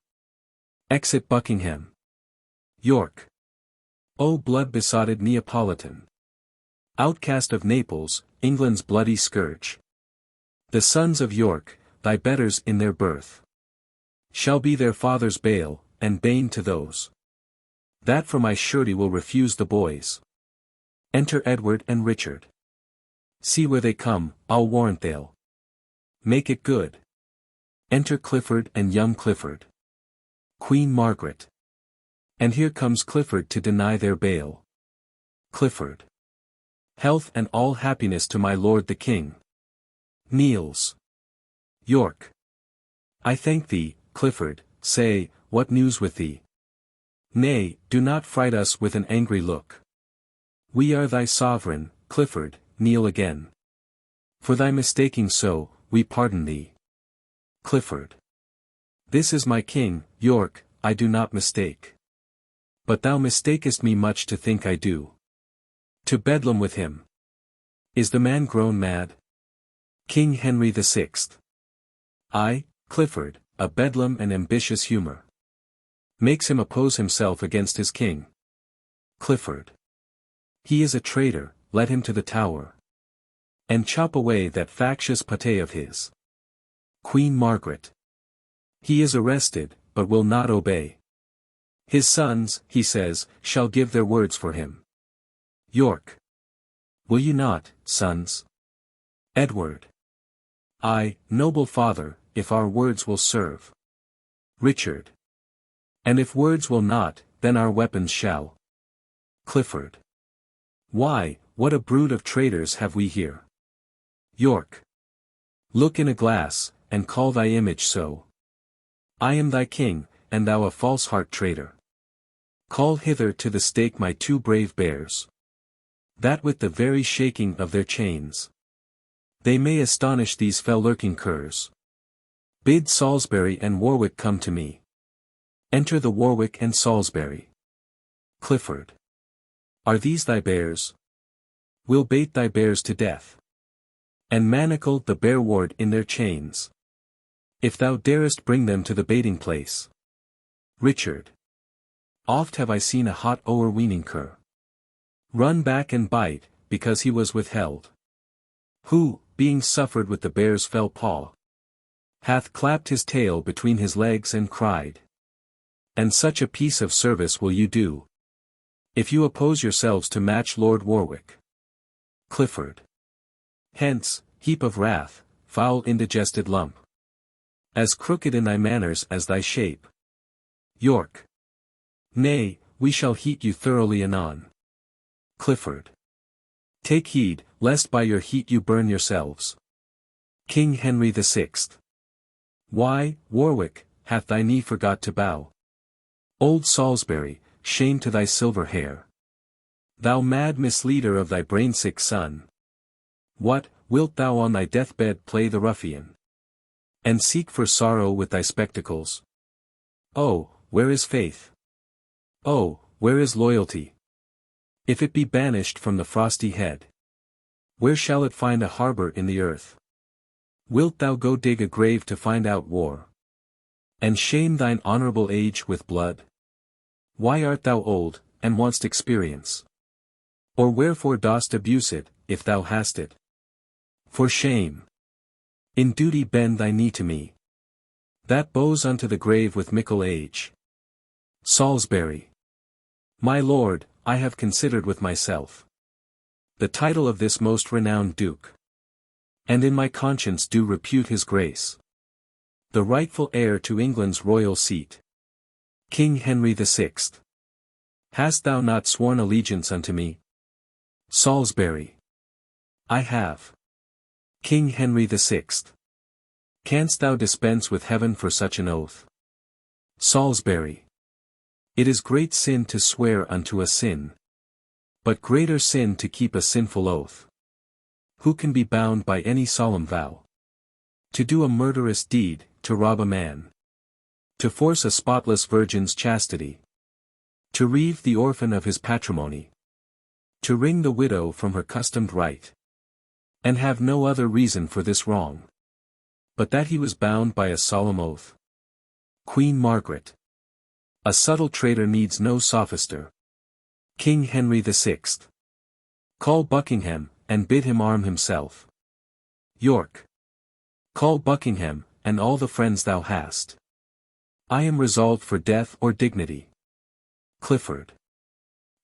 Exit Buckingham. York. O blood-besotted Neapolitan! Outcast of Naples, England's bloody scourge. The sons of York, thy betters in their birth, shall be their father's bale, and bane to those that for my surety will refuse the boys. Enter Edward and Richard. See where they come, I'll warrant they'll make it good. Enter Clifford and young Clifford. Queen Margaret. And here comes Clifford to deny their bail. Clifford. Health and all happiness to my lord the king. Kneels. York. I thank thee, Clifford, say, what news with thee? Nay, do not fright us with an angry look. We are thy sovereign, Clifford, kneel again. For thy mistaking so, we pardon thee. Clifford. This is my king, York, I do not mistake. But thou mistakest me much to think I do. To Bedlam with him. Is the man grown mad? King Henry the Sixth. I, Clifford, a bedlam and ambitious humor. Makes him oppose himself against his king. Clifford. He is a traitor, let him to the Tower. And chop away that factious pate of his. Queen Margaret. He is arrested, but will not obey. His sons, he says, shall give their words for him. York. Will you not, sons? Edward. I, noble father, if our words will serve. Richard. And if words will not, then our weapons shall. Clifford. Why, what a brood of traitors have we here. York. Look in a glass, and call thy image so. I am thy king, and thou a false heart traitor. Call hither to the stake my two brave bears. That with the very shaking of their chains they may astonish these fell lurking curs. Bid Salisbury and Warwick come to me. Enter the Warwick and Salisbury. Clifford. Are these thy bears? We'll bait thy bears to death, and manacle the bear ward in their chains, if thou darest bring them to the baiting place. Richard. Oft have I seen a hot o'erweening cur run back and bite, because he was withheld, who, being suffered with the bear's fell paw, hath clapped his tail between his legs and cried. And such a piece of service will you do, if you oppose yourselves to match Lord Warwick. Clifford. Hence, heap of wrath, foul indigested lump, as crooked in thy manners as thy shape. York. Nay, we shall heat you thoroughly anon. Clifford. Take heed, lest by your heat you burn yourselves. King Henry VI. Why, Warwick, hath thy knee forgot to bow? Old Salisbury, shame to thy silver hair. Thou mad misleader of thy brain-sick son. What, wilt thou on thy deathbed play the ruffian, and seek for sorrow with thy spectacles? Oh, where is faith? Oh, where is loyalty? If it be banished from the frosty head, where shall it find a harbor in the earth? Wilt thou go dig a grave to find out war, and shame thine honorable age with blood? Why art thou old, and want'st experience? Or wherefore dost abuse it, if thou hast it? For shame. In duty bend thy knee to me, that bows unto the grave with mickle age. Salisbury. My lord, I have considered with myself the title of this most renowned duke, and in my conscience do repute his grace the rightful heir to England's royal seat. King Henry VI. Hast thou not sworn allegiance unto me? Salisbury. I have. King Henry VI. Canst thou dispense with heaven for such an oath? Salisbury. It is great sin to swear unto a sin, but greater sin to keep a sinful oath. Who can be bound by any solemn vow to do a murderous deed, to rob a man, to force a spotless virgin's chastity, to reave the orphan of his patrimony, to wring the widow from her customed right, and have no other reason for this wrong, but that he was bound by a solemn oath? Queen Margaret. A subtle traitor needs no sophister. King Henry VI. Call Buckingham, and bid him arm himself. York. Call Buckingham, and all the friends thou hast. I am resolved for death or dignity. Clifford.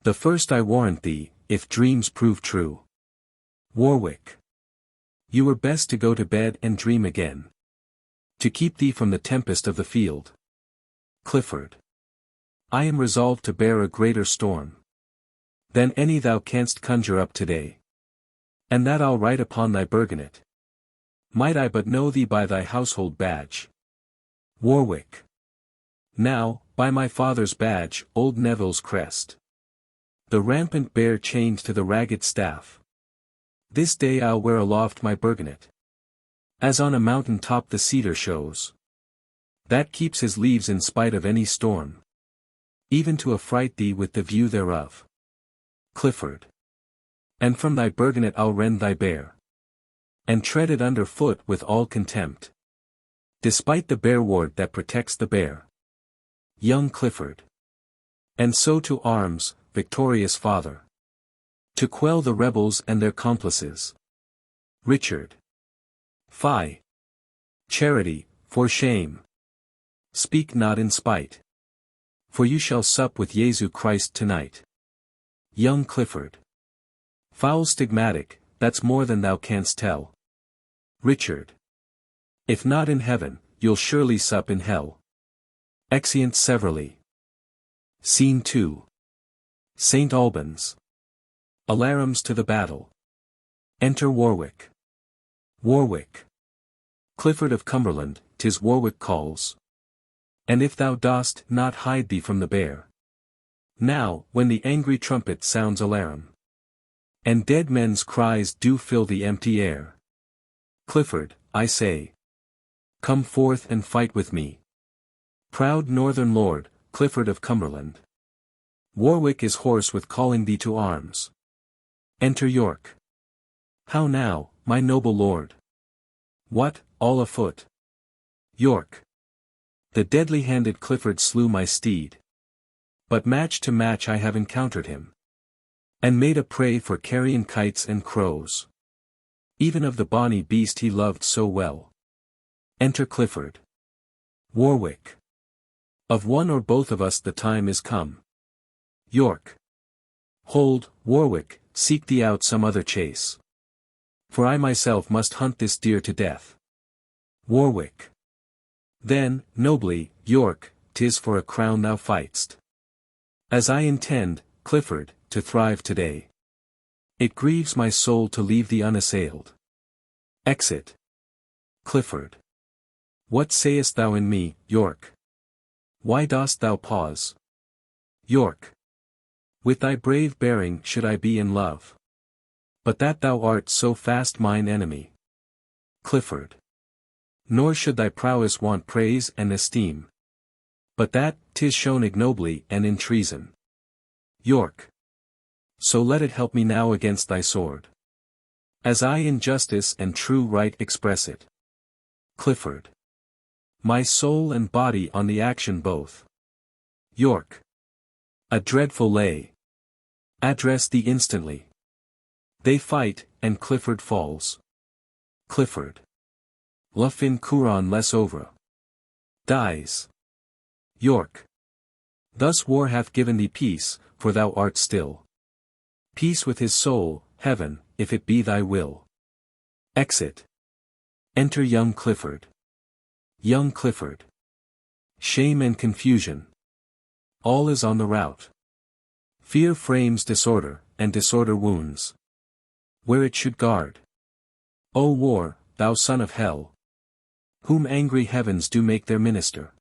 The first I warrant thee, if dreams prove true. Warwick. You were best to go to bed and dream again, to keep thee from the tempest of the field. Clifford. I am resolved to bear a greater storm than any thou canst conjure up today, and that I'll write upon thy burgonet. Might I but know thee by thy household badge. Warwick. Now, by my father's badge, old Neville's crest, the rampant bear chained to the ragged staff, this day I'll wear aloft my burgonet, as on a mountain top the cedar shows, that keeps his leaves in spite of any storm, even to affright thee with the view thereof. Clifford. And from thy burgonet I'll rend thy bear, and tread it under foot with all contempt, despite the bear ward that protects the bear. Young Clifford. And so to arms, victorious father, to quell the rebels and their complices. Richard. Fie. Charity, for shame. Speak not in spite, for you shall sup with Jesu Christ tonight. Young Clifford. Foul stigmatic, that's more than thou canst tell. Richard. If not in heaven, you'll surely sup in hell. Exeunt severally. Scene 2. St. Albans. Alarums to the battle. Enter Warwick. Warwick. Clifford of Cumberland, 'tis Warwick calls. And if thou dost not hide thee from the bear. Now, when the angry trumpet sounds alarum, and dead men's cries do fill the empty air. Clifford, I say, come forth and fight with me. Proud northern lord, Clifford of Cumberland. Warwick is hoarse with calling thee to arms. Enter York. How now, my noble lord? What, all afoot? York. The deadly-handed Clifford slew my steed. But match to match I have encountered him. And made a prey for carrion kites and crows. Even of the bonny beast he loved so well. Enter Clifford. Warwick. Of one or both of us the time is come. York. Hold, Warwick, seek thee out some other chase. For I myself must hunt this deer to death. Warwick. Then, nobly, York, 'tis for a crown thou fight'st. As I intend, Clifford, to thrive today. It grieves my soul to leave thee unassailed. Exit. Clifford. What sayest thou in me, York? Why dost thou pause? York. With thy brave bearing should I be in love. But that thou art so fast mine enemy. Clifford. Nor should thy prowess want praise and esteem. But that, 'tis shown ignobly and in treason. York. So let it help me now against thy sword. As I in justice and true right express it. Clifford. My soul and body on the action both. York. A dreadful lay. Address thee instantly. They fight, and Clifford falls. Clifford. La fin couronne les over. Dies. York. Thus war hath given thee peace, for thou art still. Peace with his soul, heaven, if it be thy will. Exit. Enter young Clifford. Young Clifford. Shame and confusion. All is on the rout. Fear frames disorder, and disorder wounds. Where it should guard. O war, thou son of hell! Whom angry heavens do make their minister.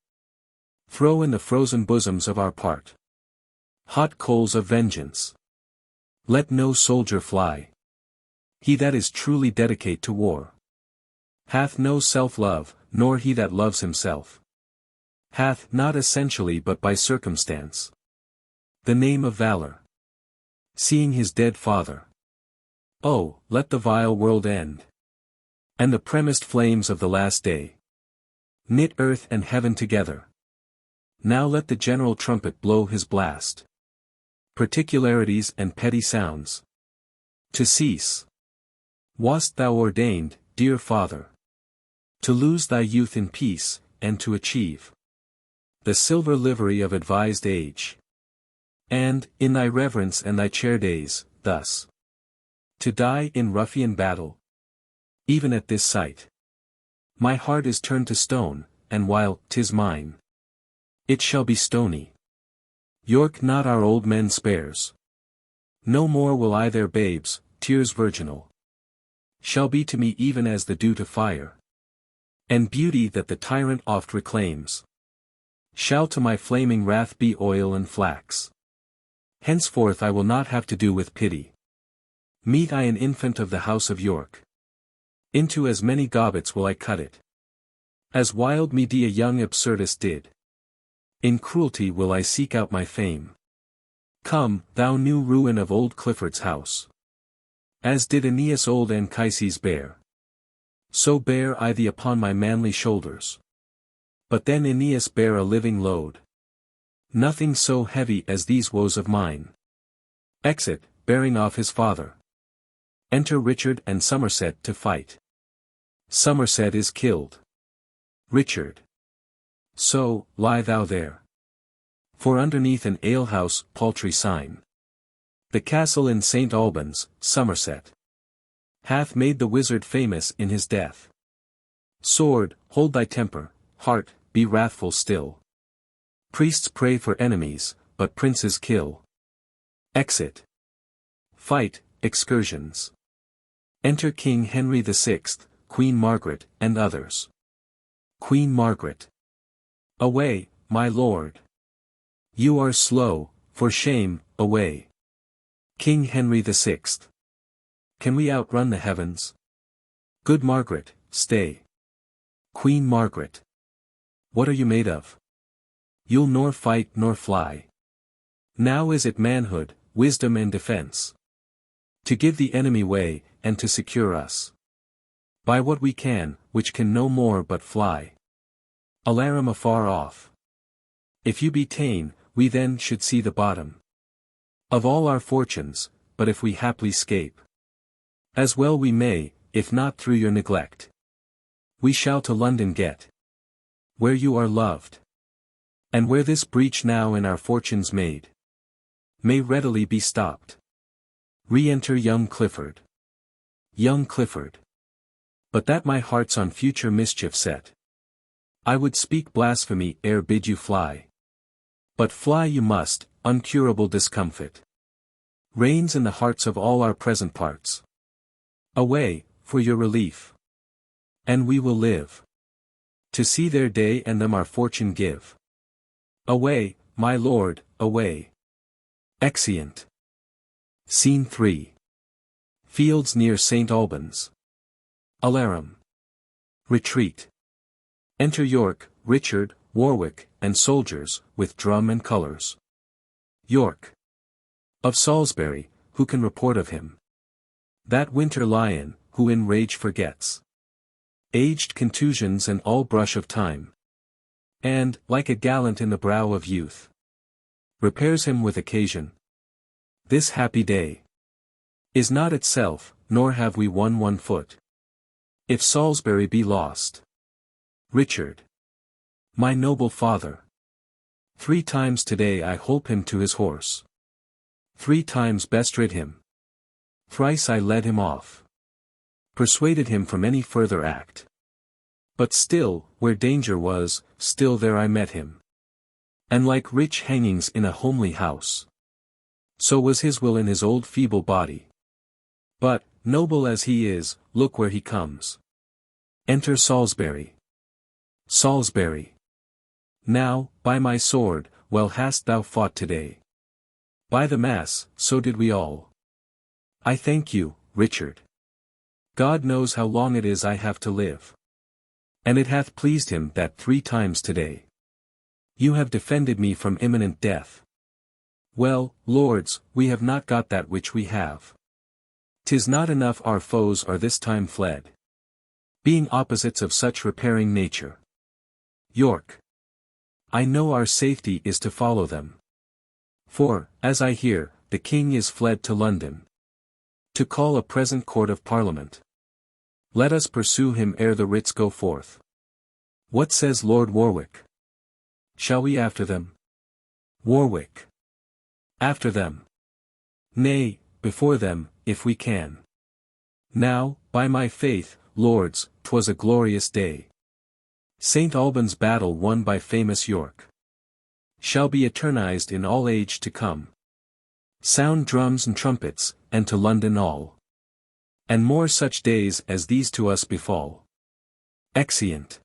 Throw in the frozen bosoms of our part hot coals of vengeance. Let no soldier fly. He that is truly dedicate to war hath no self-love, nor he that loves himself hath not essentially but by circumstance the name of valor. Seeing his dead father. Oh, let the vile world end. And the premised flames of the last day knit earth and heaven together. Now let the general trumpet blow his blast. Particularities and petty sounds to cease. Wast thou ordained, dear father, to lose thy youth in peace, and to achieve the silver livery of advised age. And, in thy reverence and thy chair days, thus to die in ruffian battle? Even at this sight, my heart is turned to stone, and while 'tis mine, it shall be stony. York not our old men spares. No more will I their babes, tears virginal, shall be to me even as the dew to fire. And beauty that the tyrant oft reclaims, shall to my flaming wrath be oil and flax. Henceforth I will not have to do with pity. Meet I an infant of the house of York. Into as many gobbets will I cut it, as wild Medea young absurdist did. In cruelty will I seek out my fame. Come, thou new ruin of old Clifford's house. As did Aeneas old Anchises bear, so bear I thee upon my manly shoulders. But then Aeneas bare a living load. Nothing so heavy as these woes of mine. Exit, bearing off his father. Enter Richard and Somerset to fight. Somerset is killed. Richard. So, lie thou there. For underneath an alehouse, paltry sign. The castle in St. Albans, Somerset, hath made the wizard famous in his death. Sword, hold thy temper, heart, be wrathful still. Priests pray for enemies, but princes kill. Exit. Fight, excursions. Enter King Henry VI, Queen Margaret, and others. Queen Margaret. Away, my lord. You are slow, for shame, away. King Henry VI. Can we outrun the heavens? Good Margaret, stay. Queen Margaret. What are you made of? You'll nor fight nor fly. Now is it manhood, wisdom and defense. To give the enemy way, and to secure us. By what we can, which can no more but fly. Alarum afar off. If you be ta'en, we then should see the bottom. Of all our fortunes, but if we haply scape. As well we may, if not through your neglect. We shall to London get. Where you are loved. And where this breach now in our fortunes made. May readily be stopped. Re-enter young Clifford. Young Clifford. But that my heart's on future mischief set. I would speak blasphemy ere bid you fly. But fly you must, uncurable discomfit. Reigns in the hearts of all our present parts. Away, for your relief. And we will live. To see their day and them our fortune give. Away, my lord, away. Exeunt. Scene 3. Fields near St. Albans. Alarum. Retreat. Enter York, Richard, Warwick, and soldiers, with drum and colours. York. Of Salisbury, who can report of him? That winter lion, who in rage forgets aged contusions and all brush of time. And, like a gallant in the brow of youth, repairs him with occasion. This happy day is not itself, nor have we won 1 foot. If Salisbury be lost. Richard. My noble father. 3 times today I holp him to his horse. 3 times bestrid him. Thrice I led him off. Persuaded him from any further act. But still, where danger was, still there I met him. And like rich hangings in a homely house. So was his will in his old feeble body. But, noble as he is, look where he comes. Enter Salisbury. Salisbury. Now, by my sword, well hast thou fought today. By the mass, so did we all. I thank you, Richard. God knows how long it is I have to live. And it hath pleased him that 3 times today you have defended me from imminent death. Well, lords, we have not got that which we have. 'Tis not enough our foes are this time fled. Being opposites of such repairing nature. York. I know our safety is to follow them. For, as I hear, the king is fled to London. To call a present court of parliament. Let us pursue him ere the writs go forth. What says Lord Warwick? Shall we after them? Warwick. After them. Nay, before them, if we can. Now, by my faith, lords, 'twas a glorious day. St. Albans battle won by famous York. Shall be eternized in all age to come. Sound drums and trumpets, and to London all. And more such days as these to us befall. Exeunt.